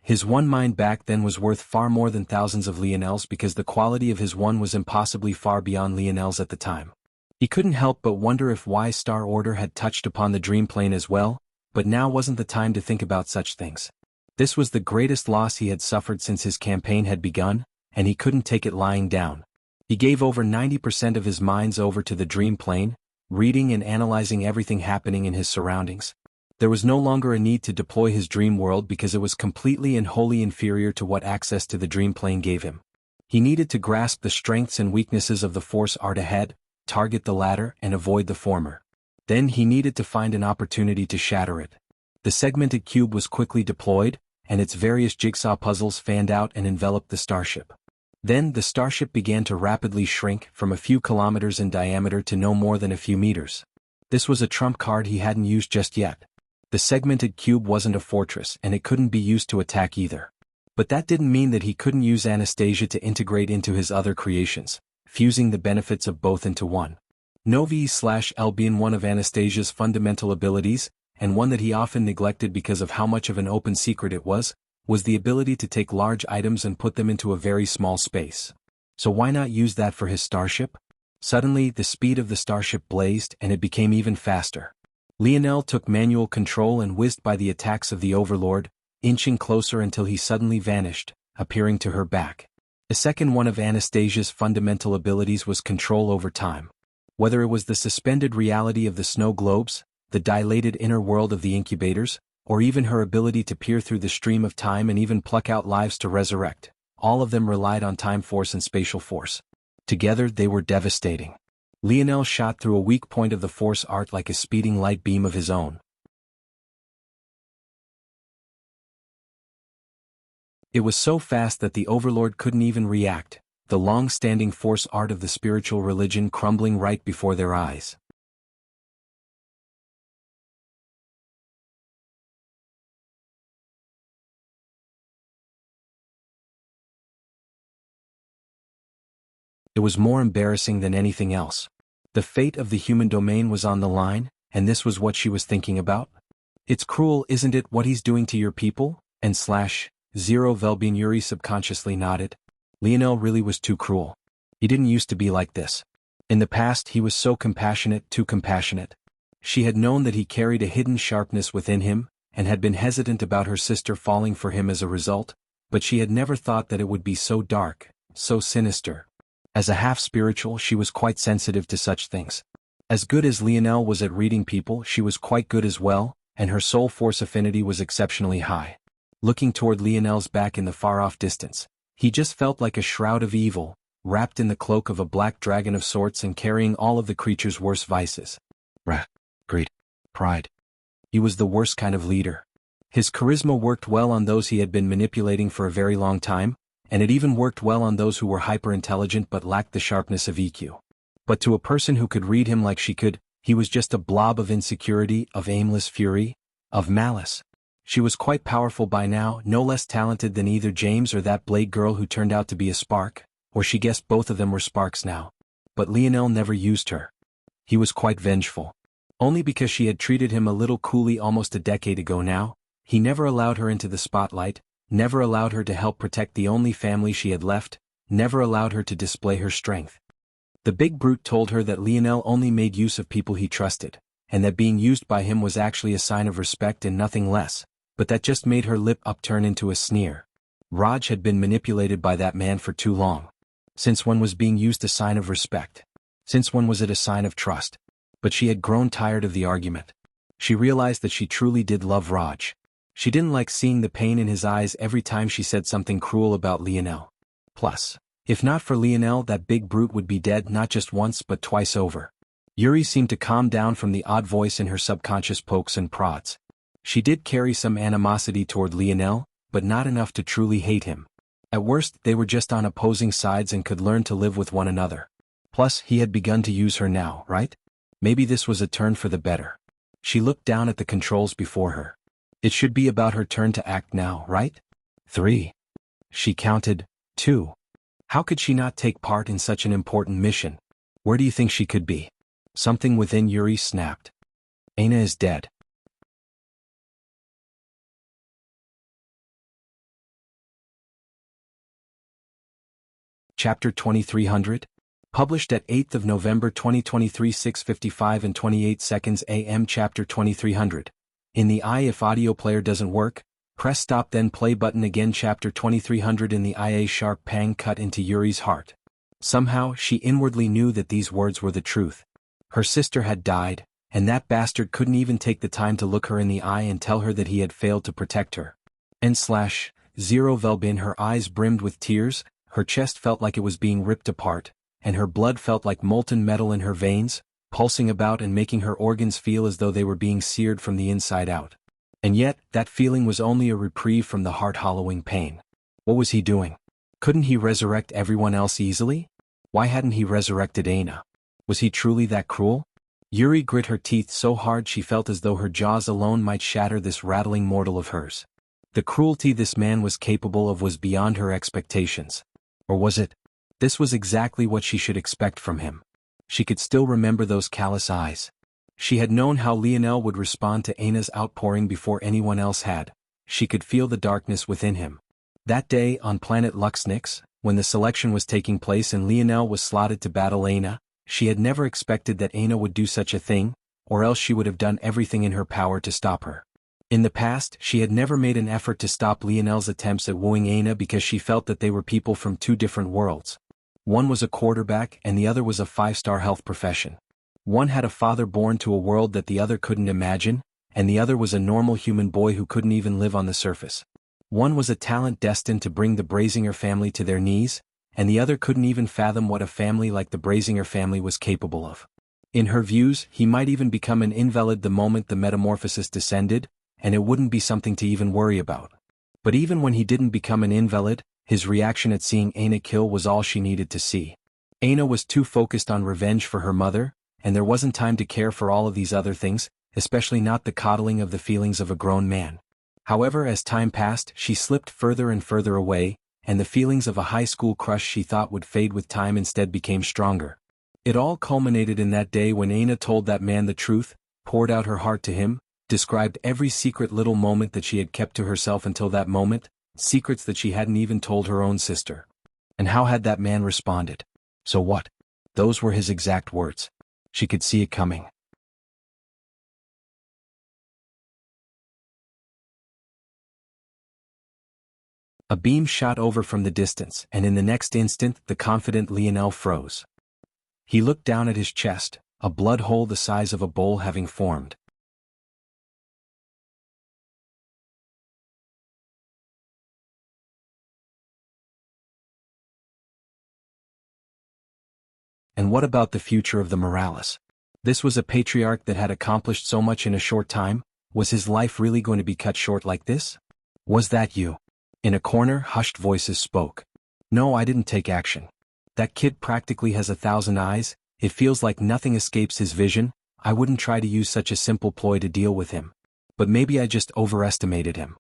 His one mind back then was worth far more than thousands of Lionel's because the quality of his one was impossibly far beyond Lionel's at the time. He couldn't help but wonder if Y Star Order had touched upon the dream plane as well, but now wasn't the time to think about such things. This was the greatest loss he had suffered since his campaign had begun, and he couldn't take it lying down. He gave over 90% of his minds over to the dream plane, reading and analyzing everything happening in his surroundings. There was no longer a need to deploy his dream world because it was completely and wholly inferior to what access to the dream plane gave him. He needed to grasp the strengths and weaknesses of the force art ahead, target the latter and avoid the former. Then he needed to find an opportunity to shatter it. The segmented cube was quickly deployed, and its various jigsaw puzzles fanned out and enveloped the starship. Then the starship began to rapidly shrink from a few kilometers in diameter to no more than a few meters. This was a trump card he hadn't used just yet. The segmented cube wasn't a fortress and it couldn't be used to attack either. But that didn't mean that he couldn't use Anastasia to integrate into his other creations, fusing the benefits of both into one. Novi/L being one of Anastasia's fundamental abilities, and one that he often neglected because of how much of an open secret it was the ability to take large items and put them into a very small space. So why not use that for his starship? Suddenly, the speed of the starship blazed and it became even faster. Lionel took manual control and whizzed by the attacks of the Overlord, inching closer until he suddenly vanished, appearing to her back. The second one of Anastasia's fundamental abilities was control over time. Whether it was the suspended reality of the snow globes, the dilated inner world of the incubators, or even her ability to peer through the stream of time and even pluck out lives to resurrect, all of them relied on time force and spatial force. Together they were devastating. Lionel shot through a weak point of the force art like a speeding light beam of his own. It was so fast that the Overlord couldn't even react, the long-standing force art of the spiritual religion crumbling right before their eyes. It was more embarrassing than anything else. The fate of the human domain was on the line, and this was what she was thinking about? It's cruel, isn't it, what he's doing to your people? And /0 Velbin Yuri subconsciously nodded. Lionel really was too cruel. He didn't used to be like this. In the past he was so compassionate, too compassionate. She had known that he carried a hidden sharpness within him, and had been hesitant about her sister falling for him as a result, but she had never thought that it would be so dark, so sinister. As a half-spiritual, she was quite sensitive to such things. As good as Lionel was at reading people, she was quite good as well, and her soul force affinity was exceptionally high. Looking toward Lionel's back in the far-off distance, he just felt like a shroud of evil, wrapped in the cloak of a black dragon of sorts and carrying all of the creature's worst vices. Wrath, greed, pride. He was the worst kind of leader. His charisma worked well on those he had been manipulating for a very long time, and it even worked well on those who were hyper-intelligent but lacked the sharpness of EQ. But to a person who could read him like she could, he was just a blob of insecurity, of aimless fury, of malice. She was quite powerful by now, no less talented than either James or that Blade girl who turned out to be a spark, or she guessed both of them were sparks now. But Lionel never used her. He was quite vengeful. Only because she had treated him a little coolly almost a decade ago now, he never allowed her into the spotlight, never allowed her to help protect the only family she had left, never allowed her to display her strength. The big brute told her that Lionel only made use of people he trusted, and that being used by him was actually a sign of respect and nothing less, but that just made her lip upturn into a sneer. Raj had been manipulated by that man for too long. Since when was being used a sign of respect? Since when was it a sign of trust? But she had grown tired of the argument. She realized that she truly did love Raj. She didn't like seeing the pain in his eyes every time she said something cruel about Lionel. Plus, if not for Lionel, that big brute would be dead not just once but twice over. Yuri seemed to calm down from the odd voice in her subconscious pokes and prods. She did carry some animosity toward Lionel, but not enough to truly hate him. At worst, they were just on opposing sides and could learn to live with one another. Plus, he had begun to use her now, right? Maybe this was a turn for the better. She looked down at the controls before her. It should be about her turn to act now, right? 3. She counted. 2. How could she not take part in such an important mission? Where do you think she could be? Something within Yuri snapped. Aina is dead. Chapter 2300? Published at 8th of November 2023 6:55 and 28 seconds AM. Chapter 2300. In the eye. If audio player doesn't work, press stop then play button again. Chapter 2300. In the eye. A sharp pang cut into Yuri's heart. Somehow, she inwardly knew that these words were the truth. Her sister had died, and that bastard couldn't even take the time to look her in the eye and tell her that he had failed to protect her. N/0 Velbin. Her eyes brimmed with tears, her chest felt like it was being ripped apart, and her blood felt like molten metal in her veins, pulsing about and making her organs feel as though they were being seared from the inside out. And yet, that feeling was only a reprieve from the heart-hollowing pain. What was he doing? Couldn't he resurrect everyone else easily? Why hadn't he resurrected Aina? Was he truly that cruel? Yuri grit her teeth so hard she felt as though her jaws alone might shatter this rattling mortal of hers. The cruelty this man was capable of was beyond her expectations. Or was it? This was exactly what she should expect from him. She could still remember those callous eyes. She had known how Lionel would respond to Aina's outpouring before anyone else had. She could feel the darkness within him. That day on planet Luxnix, when the selection was taking place and Lionel was slotted to battle Aina, she had never expected that Aina would do such a thing, or else she would have done everything in her power to stop her. In the past, she had never made an effort to stop Lionel's attempts at wooing Aina because she felt that they were people from two different worlds. One was a quarterback and the other was a 5-star health profession. One had a father born to a world that the other couldn't imagine, and the other was a normal human boy who couldn't even live on the surface. One was a talent destined to bring the Brazinger family to their knees, and the other couldn't even fathom what a family like the Brazinger family was capable of. In her views, he might even become an invalid the moment the metamorphosis descended, and it wouldn't be something to even worry about. But even when he didn't become an invalid, his reaction at seeing Aina kill was all she needed to see. Aina was too focused on revenge for her mother, and there wasn't time to care for all of these other things, especially not the coddling of the feelings of a grown man. However, as time passed, she slipped further and further away, and the feelings of a high school crush she thought would fade with time instead became stronger. It all culminated in that day when Aina told that man the truth, poured out her heart to him, described every secret little moment that she had kept to herself until that moment, secrets that she hadn't even told her own sister. And how had that man responded? So what? Those were his exact words. She could see it coming. A beam shot over from the distance, and in the next instant the confident Lionel froze. He looked down at his chest, a blood hole the size of a bowl having formed. And what about the future of the Morales? This was a patriarch that had accomplished so much in a short time. Was his life really going to be cut short like this? Was that you? In a corner, hushed voices spoke. No, I didn't take action. That kid practically has 1,000 eyes. It feels like nothing escapes his vision. I wouldn't try to use such a simple ploy to deal with him. But maybe I just overestimated him.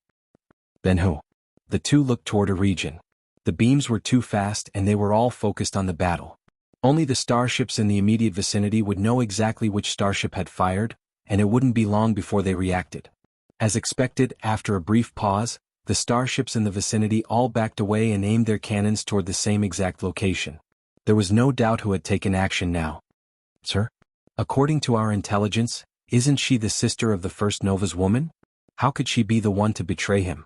Then who? The two looked toward a region. The beams were too fast and they were all focused on the battle. Only the starships in the immediate vicinity would know exactly which starship had fired, and it wouldn't be long before they reacted. As expected, after a brief pause, the starships in the vicinity all backed away and aimed their cannons toward the same exact location. There was no doubt who had taken action now. Sir? According to our intelligence, isn't she the sister of the first Nova's woman? How could she be the one to betray him?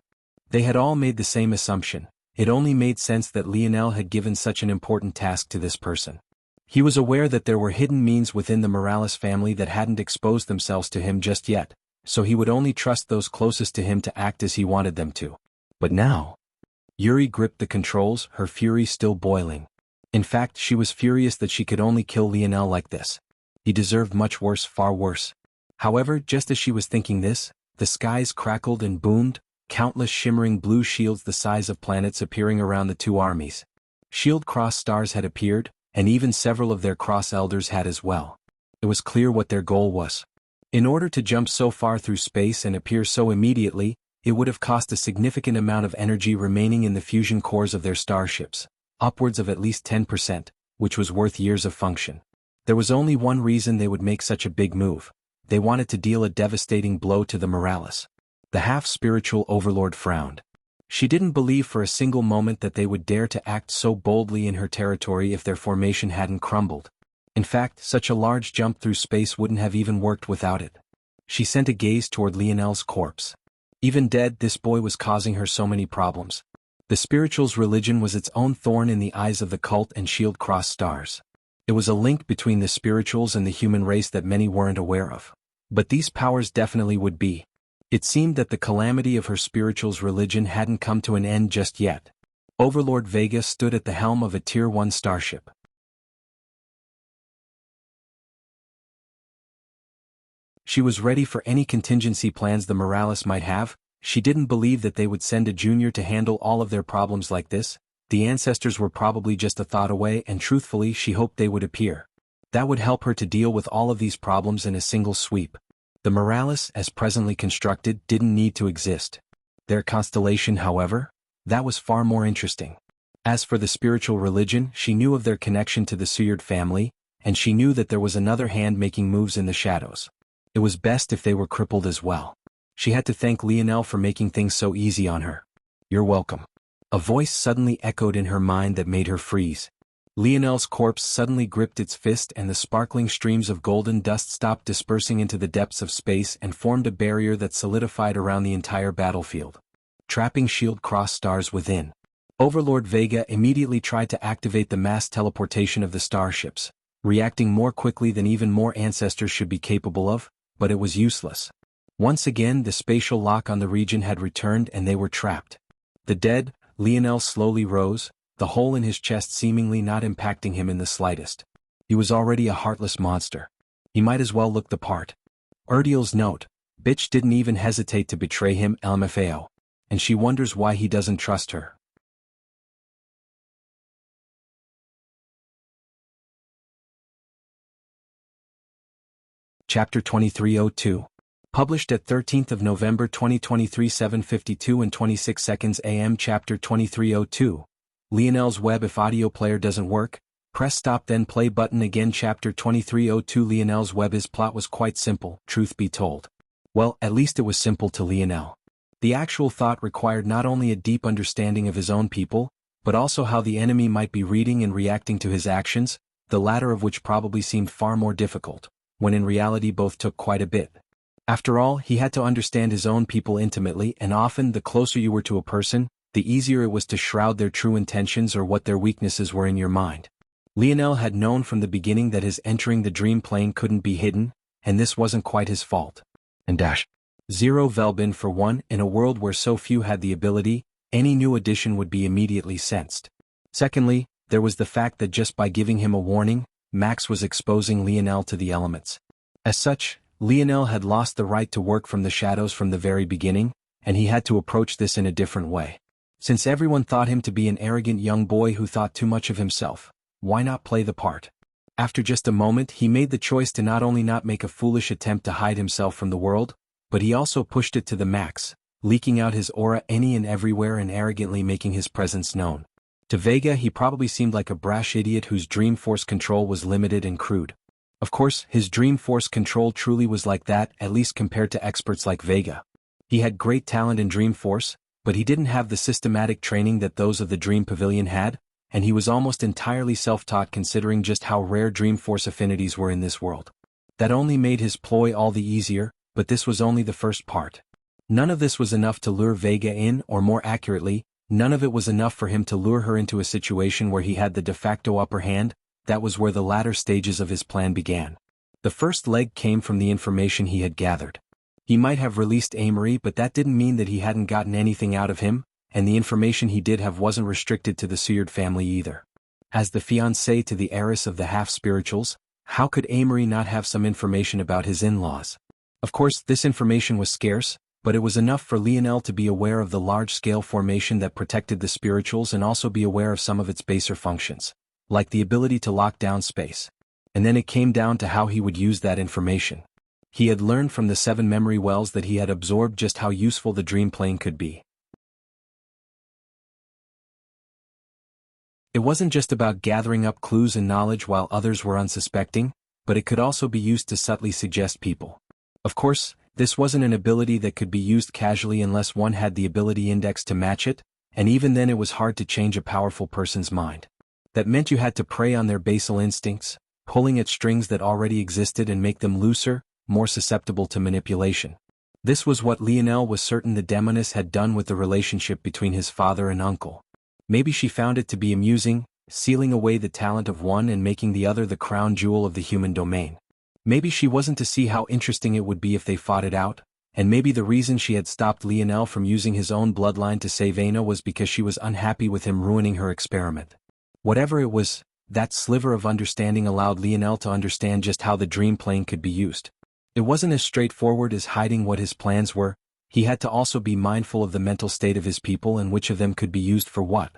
They had all made the same assumption. It only made sense that Lionel had given such an important task to this person. He was aware that there were hidden means within the Morales family that hadn't exposed themselves to him just yet, so he would only trust those closest to him to act as he wanted them to. But now... Yuri gripped the controls, her fury still boiling. In fact, she was furious that she could only kill Lionel like this. He deserved much worse, far worse. However, just as she was thinking this, the skies crackled and boomed, countless shimmering blue shields the size of planets appearing around the two armies. Shield cross stars had appeared, and even several of their cross elders had as well. It was clear what their goal was. In order to jump so far through space and appear so immediately, it would have cost a significant amount of energy remaining in the fusion cores of their starships, upwards of at least 10%, which was worth years of function. There was only one reason they would make such a big move. They wanted to deal a devastating blow to the Morales. The half-spiritual overlord frowned. She didn't believe for a single moment that they would dare to act so boldly in her territory if their formation hadn't crumbled. In fact, such a large jump through space wouldn't have even worked without it. She sent a gaze toward Lionel's corpse. Even dead, this boy was causing her so many problems. The spiritual's religion was its own thorn in the eyes of the cult and shield cross stars. It was a link between the spirituals and the human race that many weren't aware of. But these powers definitely would be. It seemed that the calamity of her spiritual's religion hadn't come to an end just yet. Overlord Vega stood at the helm of a Tier 1 starship. She was ready for any contingency plans the Morales might have. She didn't believe that they would send a junior to handle all of their problems like this. The ancestors were probably just a thought away, and truthfully she hoped they would appear. That would help her to deal with all of these problems in a single sweep. The Morales, as presently constructed, didn't need to exist. Their constellation, however, that was far more interesting. As for the spiritual religion, she knew of their connection to the Suyard family, and she knew that there was another hand making moves in the shadows. It was best if they were crippled as well. She had to thank Lionel for making things so easy on her. You're welcome. A voice suddenly echoed in her mind that made her freeze. Lionel's corpse suddenly gripped its fist and the sparkling streams of golden dust stopped dispersing into the depths of space and formed a barrier that solidified around the entire battlefield, trapping shield cross stars within. Overlord Vega immediately tried to activate the mass teleportation of the starships, reacting more quickly than even more ancestors should be capable of, but it was useless. Once again the spatial lock on the region had returned and they were trapped. The dead, Lionel slowly rose, the hole in his chest seemingly not impacting him in the slightest. He was already a heartless monster. He might as well look the part. Urdiel's note, bitch didn't even hesitate to betray him, LMFAO. And she wonders why he doesn't trust her. Chapter 2302. Published at 13th of November 2023 7:52 and 26 seconds AM. Chapter 2302. Lionel's web. If audio player doesn't work, press stop then play button again. Chapter 2302. Lionel's web. His plot was quite simple, truth be told. Well, at least it was simple to Lionel. The actual thought required not only a deep understanding of his own people, but also how the enemy might be reading and reacting to his actions, the latter of which probably seemed far more difficult, when in reality both took quite a bit. After all, he had to understand his own people intimately, and often the closer you were to a person, the easier it was to shroud their true intentions or what their weaknesses were in your mind. Lionel had known from the beginning that his entering the dream plane couldn't be hidden, and this wasn't quite his fault. And Zero Velbin for one, in a world where so few had the ability, any new addition would be immediately sensed. Secondly, there was the fact that just by giving him a warning, Max was exposing Lionel to the elements. As such, Lionel had lost the right to work from the shadows from the very beginning, and he had to approach this in a different way. Since everyone thought him to be an arrogant young boy who thought too much of himself, why not play the part? After just a moment, he made the choice to not only not make a foolish attempt to hide himself from the world, but he also pushed it to the max, leaking out his aura any and everywhere and arrogantly making his presence known. To Vega, he probably seemed like a brash idiot whose dream force control was limited and crude. Of course, his dream force control truly was like that, at least compared to experts like Vega. He had great talent in dream force, but he didn't have the systematic training that those of the Dream Pavilion had, and he was almost entirely self-taught considering just how rare dream force affinities were in this world. That only made his ploy all the easier, but this was only the first part. None of this was enough to lure Vega in, or more accurately, none of it was enough for him to lure her into a situation where he had the de facto upper hand. That was where the latter stages of his plan began. The first leg came from the information he had gathered. He might have released Amory, but that didn't mean that he hadn't gotten anything out of him, and the information he did have wasn't restricted to the Seward family either. As the fiancé to the heiress of the half-spirituals, how could Amory not have some information about his in-laws? Of course, this information was scarce, but it was enough for Lionel to be aware of the large-scale formation that protected the spirituals and also be aware of some of its baser functions, like the ability to lock down space. And then it came down to how he would use that information. He had learned from the 7 memory wells that he had absorbed just how useful the dream plane could be. It wasn't just about gathering up clues and knowledge while others were unsuspecting, but it could also be used to subtly suggest people. Of course, this wasn't an ability that could be used casually unless one had the ability index to match it, and even then it was hard to change a powerful person's mind. That meant you had to prey on their basal instincts, pulling at strings that already existed and make them looser, more susceptible to manipulation. This was what Lionel was certain the demoness had done with the relationship between his father and uncle. Maybe she found it to be amusing, sealing away the talent of one and making the other the crown jewel of the human domain. Maybe she wasn't to see how interesting it would be if they fought it out, and maybe the reason she had stopped Lionel from using his own bloodline to save Aina was because she was unhappy with him ruining her experiment. Whatever it was, that sliver of understanding allowed Lionel to understand just how the dream plane could be used. It wasn't as straightforward as hiding what his plans were. He had to also be mindful of the mental state of his people and which of them could be used for what.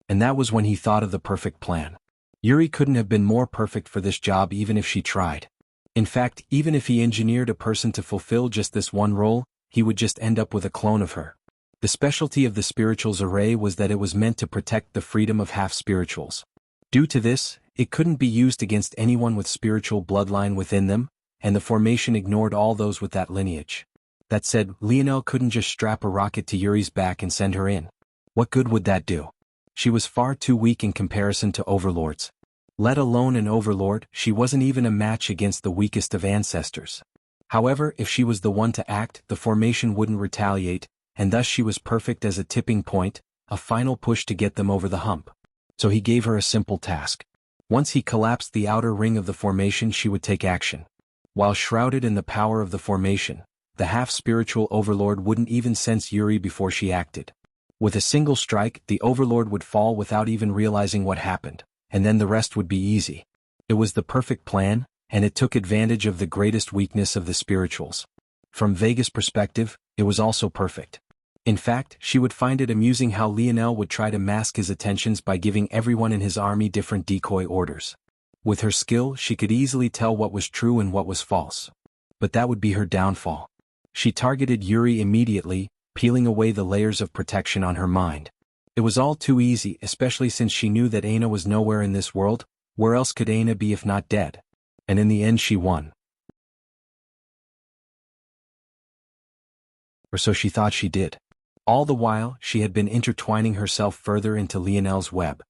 And that was when he thought of the perfect plan. Yuri couldn't have been more perfect for this job even if she tried. In fact, even if he engineered a person to fulfill just this one role, he would just end up with a clone of her. The specialty of the spirituals array was that it was meant to protect the freedom of half-spirituals. Due to this, it couldn't be used against anyone with spiritual bloodline within them, and the formation ignored all those with that lineage. That said, Lionel couldn't just strap a rocket to Yuri's back and send her in. What good would that do? She was far too weak in comparison to overlords. Let alone an overlord, she wasn't even a match against the weakest of ancestors. However, if she was the one to act, the formation wouldn't retaliate, and thus she was perfect as a tipping point, a final push to get them over the hump. So he gave her a simple task. Once he collapsed the outer ring of the formation, she would take action. While shrouded in the power of the formation, the half-spiritual overlord wouldn't even sense Yuri before she acted. With a single strike, the overlord would fall without even realizing what happened, and then the rest would be easy. It was the perfect plan, and it took advantage of the greatest weakness of the spirituals. From Vega's perspective, it was also perfect. In fact, she would find it amusing how Lionel would try to mask his attentions by giving everyone in his army different decoy orders. With her skill, she could easily tell what was true and what was false. But that would be her downfall. She targeted Yuri immediately, peeling away the layers of protection on her mind. It was all too easy, especially since she knew that Aina was nowhere in this world. Where else could Aina be if not dead? And in the end she won. Or so she thought she did. All the while, she had been intertwining herself further into Lionel's web.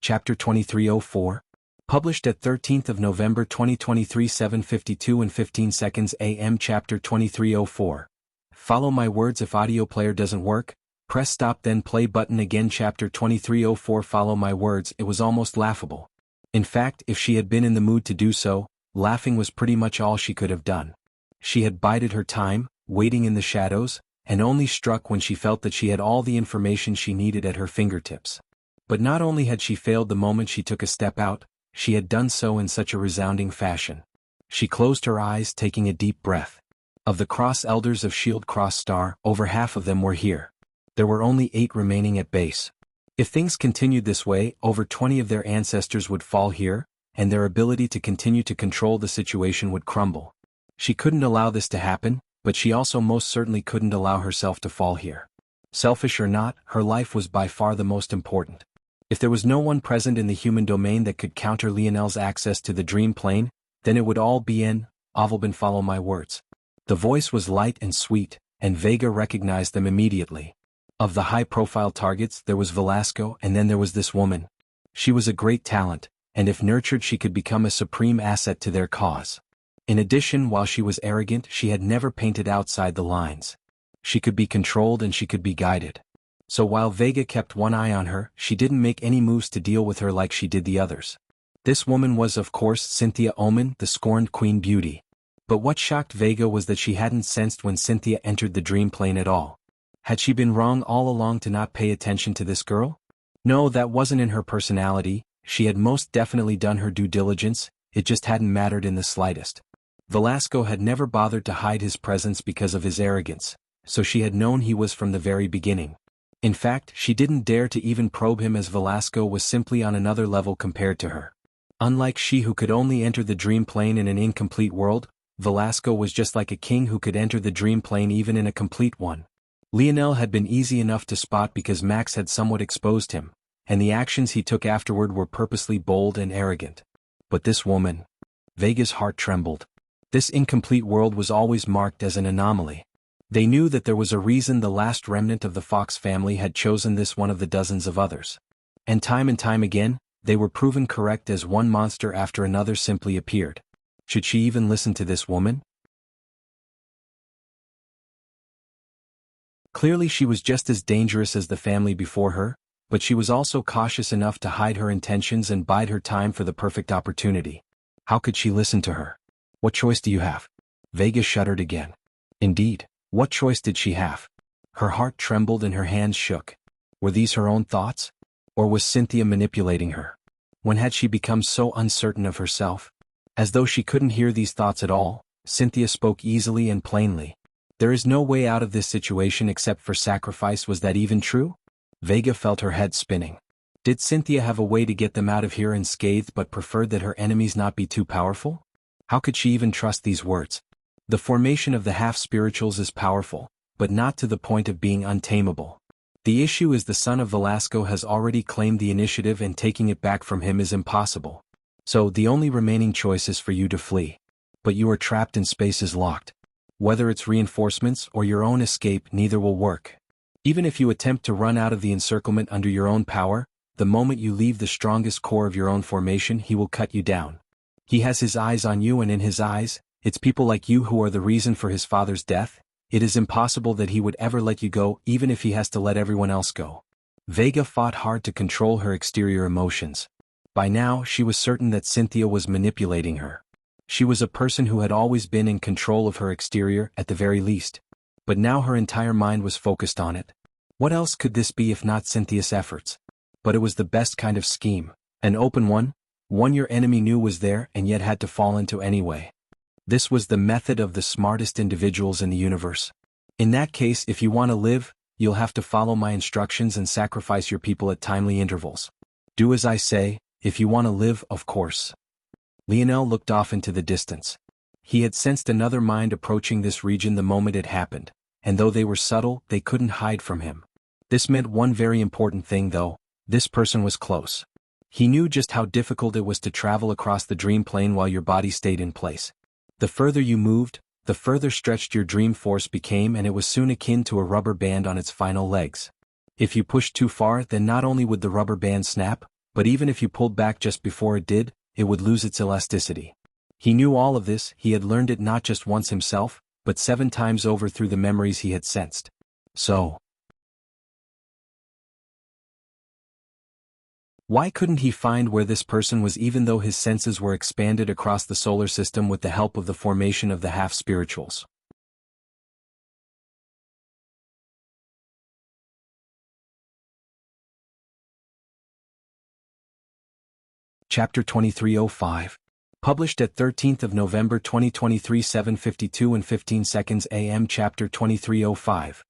Chapter 2304. Published at 13th of November 2023 7:52 and 15 seconds AM. Chapter 2304. Follow my words. If audio player doesn't work, press stop then play button again. Chapter 2304. Follow my words. It was almost laughable. In fact, if she had been in the mood to do so, laughing was pretty much all she could have done. She had bided her time, waiting in the shadows, and only struck when she felt that she had all the information she needed at her fingertips. But not only had she failed the moment she took a step out, she had done so in such a resounding fashion. She closed her eyes, taking a deep breath. Of the Cross Elders of Shield Cross Star, over half of them were here. There were only 8 remaining at base. If things continued this way, over 20 of their ancestors would fall here, and their ability to continue to control the situation would crumble. She couldn't allow this to happen, but she also most certainly couldn't allow herself to fall here. Selfish or not, her life was by far the most important. If there was no one present in the human domain that could counter Lionel's access to the dream plane, then it would all be in Ovalbin. Follow my words. The voice was light and sweet, and Vega recognized them immediately. Of the high-profile targets, there was Velasco, and then there was this woman. She was a great talent, and if nurtured she could become a supreme asset to their cause. In addition, while she was arrogant, she had never painted outside the lines. She could be controlled and she could be guided. So while Vega kept one eye on her, she didn't make any moves to deal with her like she did the others. This woman was of course Cynthia Omen, the scorned Queen Beauty. But what shocked Vega was that she hadn't sensed when Cynthia entered the dream plane at all. Had she been wrong all along to not pay attention to this girl? No, that wasn't in her personality. She had most definitely done her due diligence, it just hadn't mattered in the slightest. Velasco had never bothered to hide his presence because of his arrogance, so she had known he was from the very beginning. In fact, she didn't dare to even probe him as Velasco was simply on another level compared to her. Unlike she who could only enter the dream plane in an incomplete world, Velasco was just like a king who could enter the dream plane even in a complete one. Lionel had been easy enough to spot because Max had somewhat exposed him, and the actions he took afterward were purposely bold and arrogant. But this woman... Vega's heart trembled. This incomplete world was always marked as an anomaly. They knew that there was a reason the last remnant of the Fox family had chosen this one of the dozens of others. And time again, they were proven correct as one monster after another simply appeared. Should she even listen to this woman? Clearly she was just as dangerous as the family before her, but she was also cautious enough to hide her intentions and bide her time for the perfect opportunity. How could she listen to her? What choice do you have? Vega shuddered again. Indeed. What choice did she have? Her heart trembled and her hands shook. Were these her own thoughts? Or was Cynthia manipulating her? When had she become so uncertain of herself? As though she couldn't hear these thoughts at all, Cynthia spoke easily and plainly. There is no way out of this situation except for sacrifice. Was that even true? Vega felt her head spinning. Did Cynthia have a way to get them out of here unscathed but preferred that her enemies not be too powerful? How could she even trust these words? The formation of the half-spirituals is powerful, but not to the point of being untamable. The issue is the son of Velasco has already claimed the initiative and taking it back from him is impossible. So the only remaining choice is for you to flee. But you are trapped and space is locked. Whether it's reinforcements or your own escape, neither will work. Even if you attempt to run out of the encirclement under your own power, the moment you leave the strongest core of your own formation, he will cut you down. He has his eyes on you, and in his eyes, it's people like you who are the reason for his father's death. It is impossible that he would ever let you go, even if he has to let everyone else go. Vega fought hard to control her exterior emotions. By now, she was certain that Cynthia was manipulating her. She was a person who had always been in control of her exterior, at the very least. But now her entire mind was focused on it. What else could this be if not Cynthia's efforts? But it was the best kind of scheme. An open one your enemy knew was there and yet had to fall into anyway. This was the method of the smartest individuals in the universe. In that case, if you want to live, you'll have to follow my instructions and sacrifice your people at timely intervals. Do as I say, if you want to live, of course. Lionel looked off into the distance. He had sensed another mind approaching this region the moment it happened, and though they were subtle, they couldn't hide from him. This meant one very important thing though: this person was close. He knew just how difficult it was to travel across the dream plane while your body stayed in place. The further you moved, the further stretched your dream force became, and it was soon akin to a rubber band on its final legs. If you pushed too far, then not only would the rubber band snap, but even if you pulled back just before it did, it would lose its elasticity. He knew all of this. He had learned it not just once himself, but 7 times over through the memories he had sensed. So, why couldn't he find where this person was even though his senses were expanded across the solar system with the help of the formation of the half-spirituals? Chapter 2305. Published at 13th of November 2023 7:52 and 15 seconds AM. Chapter 2305.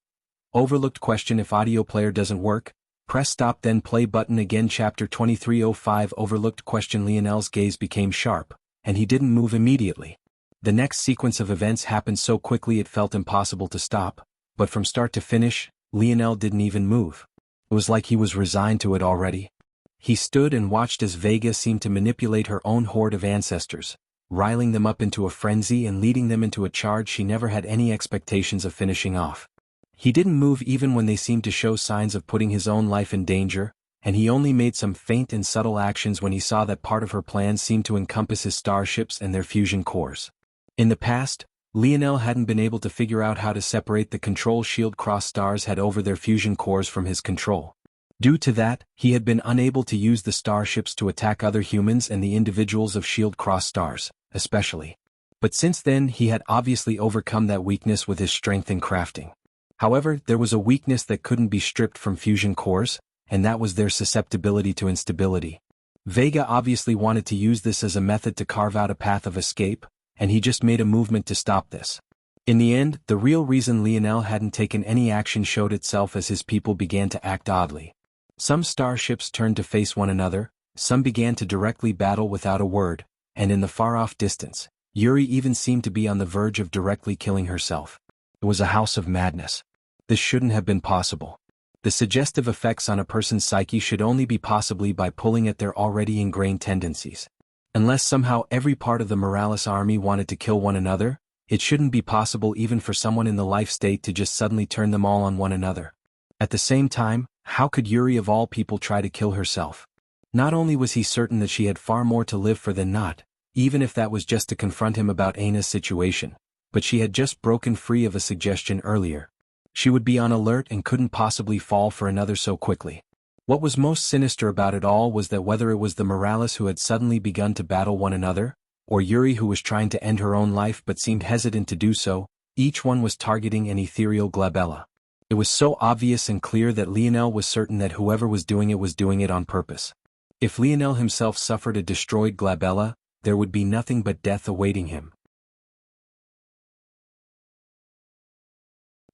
Overlooked question: if audio player doesn't work, press stop then play button again. Chapter 2305. Overlooked question. Lionel's gaze became sharp, and he didn't move immediately. The next sequence of events happened so quickly it felt impossible to stop, but from start to finish, Lionel didn't even move. It was like he was resigned to it already. He stood and watched as Vega seemed to manipulate her own horde of ancestors, riling them up into a frenzy and leading them into a charge she never had any expectations of finishing off. He didn't move even when they seemed to show signs of putting his own life in danger, and he only made some faint and subtle actions when he saw that part of her plan seemed to encompass his starships and their fusion cores. In the past, Lionel hadn't been able to figure out how to separate the control shield cross stars had over their fusion cores from his control. Due to that, he had been unable to use the starships to attack other humans and the individuals of shield cross stars, especially. But since then he had obviously overcome that weakness with his strength in crafting. However, there was a weakness that couldn't be stripped from fusion cores, and that was their susceptibility to instability. Vega obviously wanted to use this as a method to carve out a path of escape, and he just made a movement to stop this. In the end, the real reason Lionel hadn't taken any action showed itself as his people began to act oddly. Some starships turned to face one another, some began to directly battle without a word, and in the far-off distance, Yuri even seemed to be on the verge of directly killing herself. It was a house of madness. This shouldn't have been possible. The suggestive effects on a person's psyche should only be possibly by pulling at their already ingrained tendencies. Unless somehow every part of the Morales army wanted to kill one another, it shouldn't be possible even for someone in the life state to just suddenly turn them all on one another. At the same time, how could Yuri of all people try to kill herself? Not only was he certain that she had far more to live for than not, even if that was just to confront him about Ana's situation, but she had just broken free of a suggestion earlier. She would be on alert and couldn't possibly fall for another so quickly. What was most sinister about it all was that whether it was the Morales who had suddenly begun to battle one another, or Yuri who was trying to end her own life but seemed hesitant to do so, each one was targeting an ethereal glabella. It was so obvious and clear that Lionel was certain that whoever was doing it on purpose. If Lionel himself suffered a destroyed glabella, there would be nothing but death awaiting him.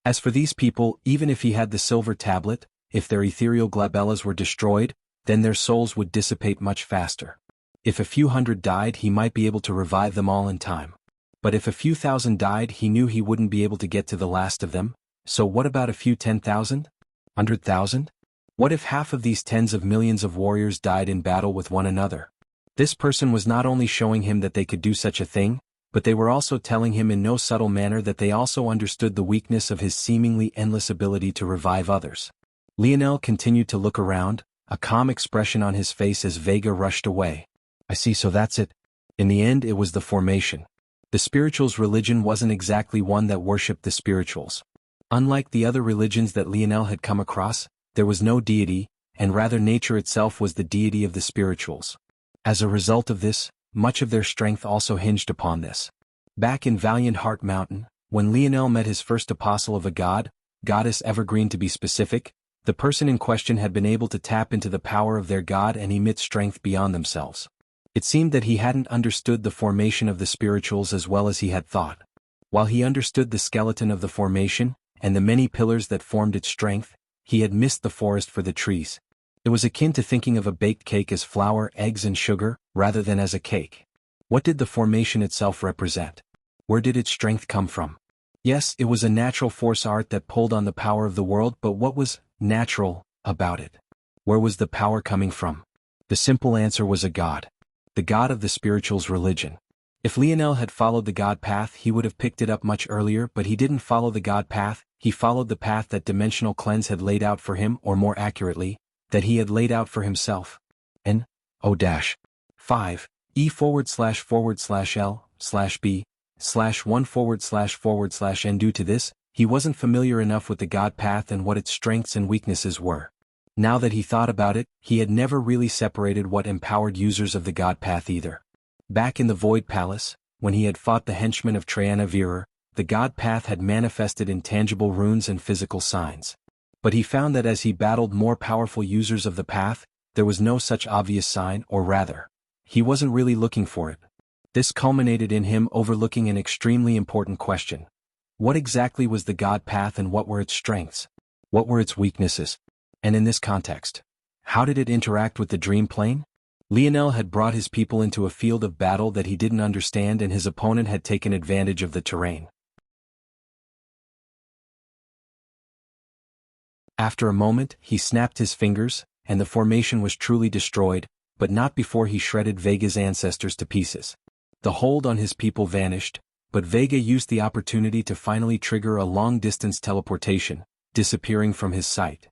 As for these people, even if he had the silver tablet, if their ethereal glabellas were destroyed, then their souls would dissipate much faster. If a few hundred died, he might be able to revive them all in time. But if a few thousand died, he knew he wouldn't be able to get to the last of them. So what about a few 10,000? 100,000? What if half of these tens of millions of warriors died in battle with one another? This person was not only showing him that they could do such a thing, but they were also telling him in no subtle manner that they also understood the weakness of his seemingly endless ability to revive others. Lionel continued to look around, a calm expression on his face as Vega rushed away. I see, so that's it. In the end it was the formation. The spirituals' religion wasn't exactly one that worshipped the spirituals. Unlike the other religions that Lionel had come across, there was no deity, and rather nature itself was the deity of the spirituals. As a result of this, much of their strength also hinged upon this. Back in Valiant Heart Mountain, when Lionel met his first apostle of a god, goddess Evergreen to be specific, the person in question had been able to tap into the power of their god and emit strength beyond themselves. It seemed that he hadn't understood the formation of the spirituals as well as he had thought. While he understood the skeleton of the formation, and the many pillars that formed its strength, he had missed the forest for the trees. It was akin to thinking of a baked cake as flour, eggs and sugar, rather than as a cake. What did the formation itself represent? Where did its strength come from? Yes, it was a natural force art that pulled on the power of the world, but what was natural about it? Where was the power coming from? The simple answer was a god. The god of the spirituals' religion. If Lionel had followed the God path, he would have picked it up much earlier, but he didn't follow the God path, he followed the path that Dimensional Cleanse had laid out for him, or more accurately, that he had laid out for himself. N O dash 5 E // L /B /1 / N. Due to this, he wasn't familiar enough with the God path and what its strengths and weaknesses were. Now that he thought about it, he had never really separated what empowered users of the God path either. Back in the Void Palace, when he had fought the henchmen of Triana, the God path had manifested in tangible runes and physical signs. But he found that as he battled more powerful users of the path, there was no such obvious sign, or rather, he wasn't really looking for it. This culminated in him overlooking an extremely important question. What exactly was the God path and what were its strengths? What were its weaknesses? And in this context, how did it interact with the dream plane? Lionel had brought his people into a field of battle that he didn't understand, and his opponent had taken advantage of the terrain. After a moment, he snapped his fingers, and the formation was truly destroyed, but not before he shredded Vega's ancestors to pieces. The hold on his people vanished, but Vega used the opportunity to finally trigger a long-distance teleportation, disappearing from his sight.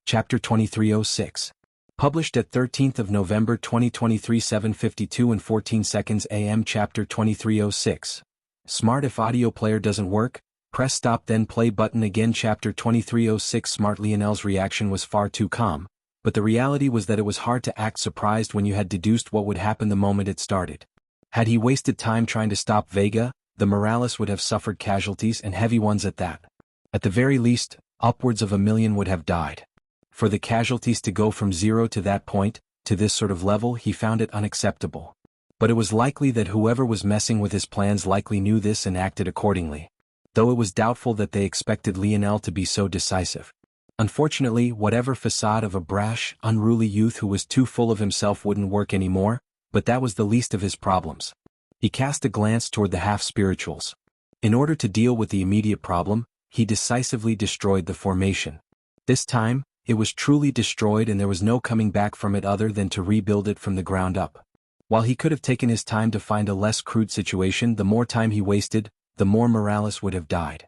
Chapter 2306. Published at 13th of November 2023, 7:52 and 14 seconds AM. Chapter 2306. Smart. If audio player doesn't work, press stop then play button again. Chapter 2306. Smart. Lionel's reaction was far too calm, but the reality was that it was hard to act surprised when you had deduced what would happen the moment it started. Had he wasted time trying to stop Vega, the Morales would have suffered casualties, and heavy ones at that. At the very least, upwards of 1 million would have died. For the casualties to go from 0 to that point, to this sort of level, he found it unacceptable. But it was likely that whoever was messing with his plans likely knew this and acted accordingly. Though it was doubtful that they expected Lionel to be so decisive. Unfortunately, whatever facade of a brash, unruly youth who was too full of himself wouldn't work anymore, but that was the least of his problems. He cast a glance toward the half-spirituals. In order to deal with the immediate problem, he decisively destroyed the formation. This time, it was truly destroyed, and there was no coming back from it other than to rebuild it from the ground up. While he could have taken his time to find a less crude situation, the more time he wasted, the more Morales would have died.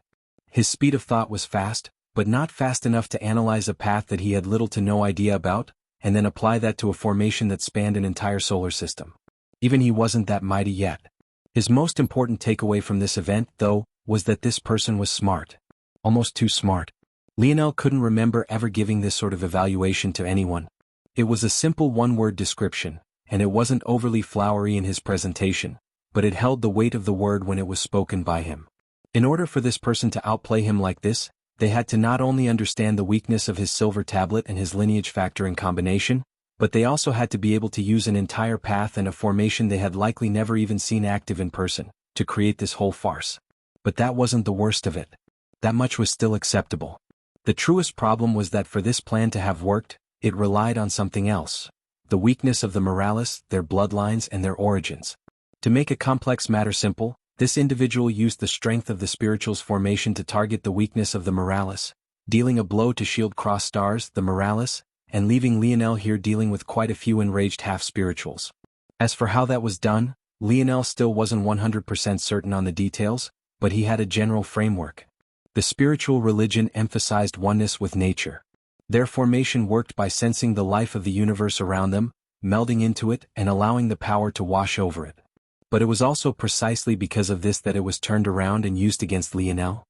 His speed of thought was fast, but not fast enough to analyze a path that he had little to no idea about, and then apply that to a formation that spanned an entire solar system. Even he wasn't that mighty yet. His most important takeaway from this event, though, was that this person was smart. Almost too smart. Lionel couldn't remember ever giving this sort of evaluation to anyone. It was a simple one-word description, and it wasn't overly flowery in his presentation, but it held the weight of the word when it was spoken by him. In order for this person to outplay him like this, they had to not only understand the weakness of his silver tablet and his lineage factor in combination, but they also had to be able to use an entire path and a formation they had likely never even seen active in person, to create this whole farce. But that wasn't the worst of it. That much was still acceptable. The truest problem was that for this plan to have worked, it relied on something else. The weakness of the Morales, their bloodlines and their origins. To make a complex matter simple, this individual used the strength of the spiritual's formation to target the weakness of the Morales, dealing a blow to shield cross stars, the Morales, and leaving Lionel here dealing with quite a few enraged half-spirituals. As for how that was done, Lionel still wasn't 100% certain on the details, but he had a general framework. The spiritual religion emphasized oneness with nature. Their formation worked by sensing the life of the universe around them, melding into it and allowing the power to wash over it. But it was also precisely because of this that it was turned around and used against Lionel.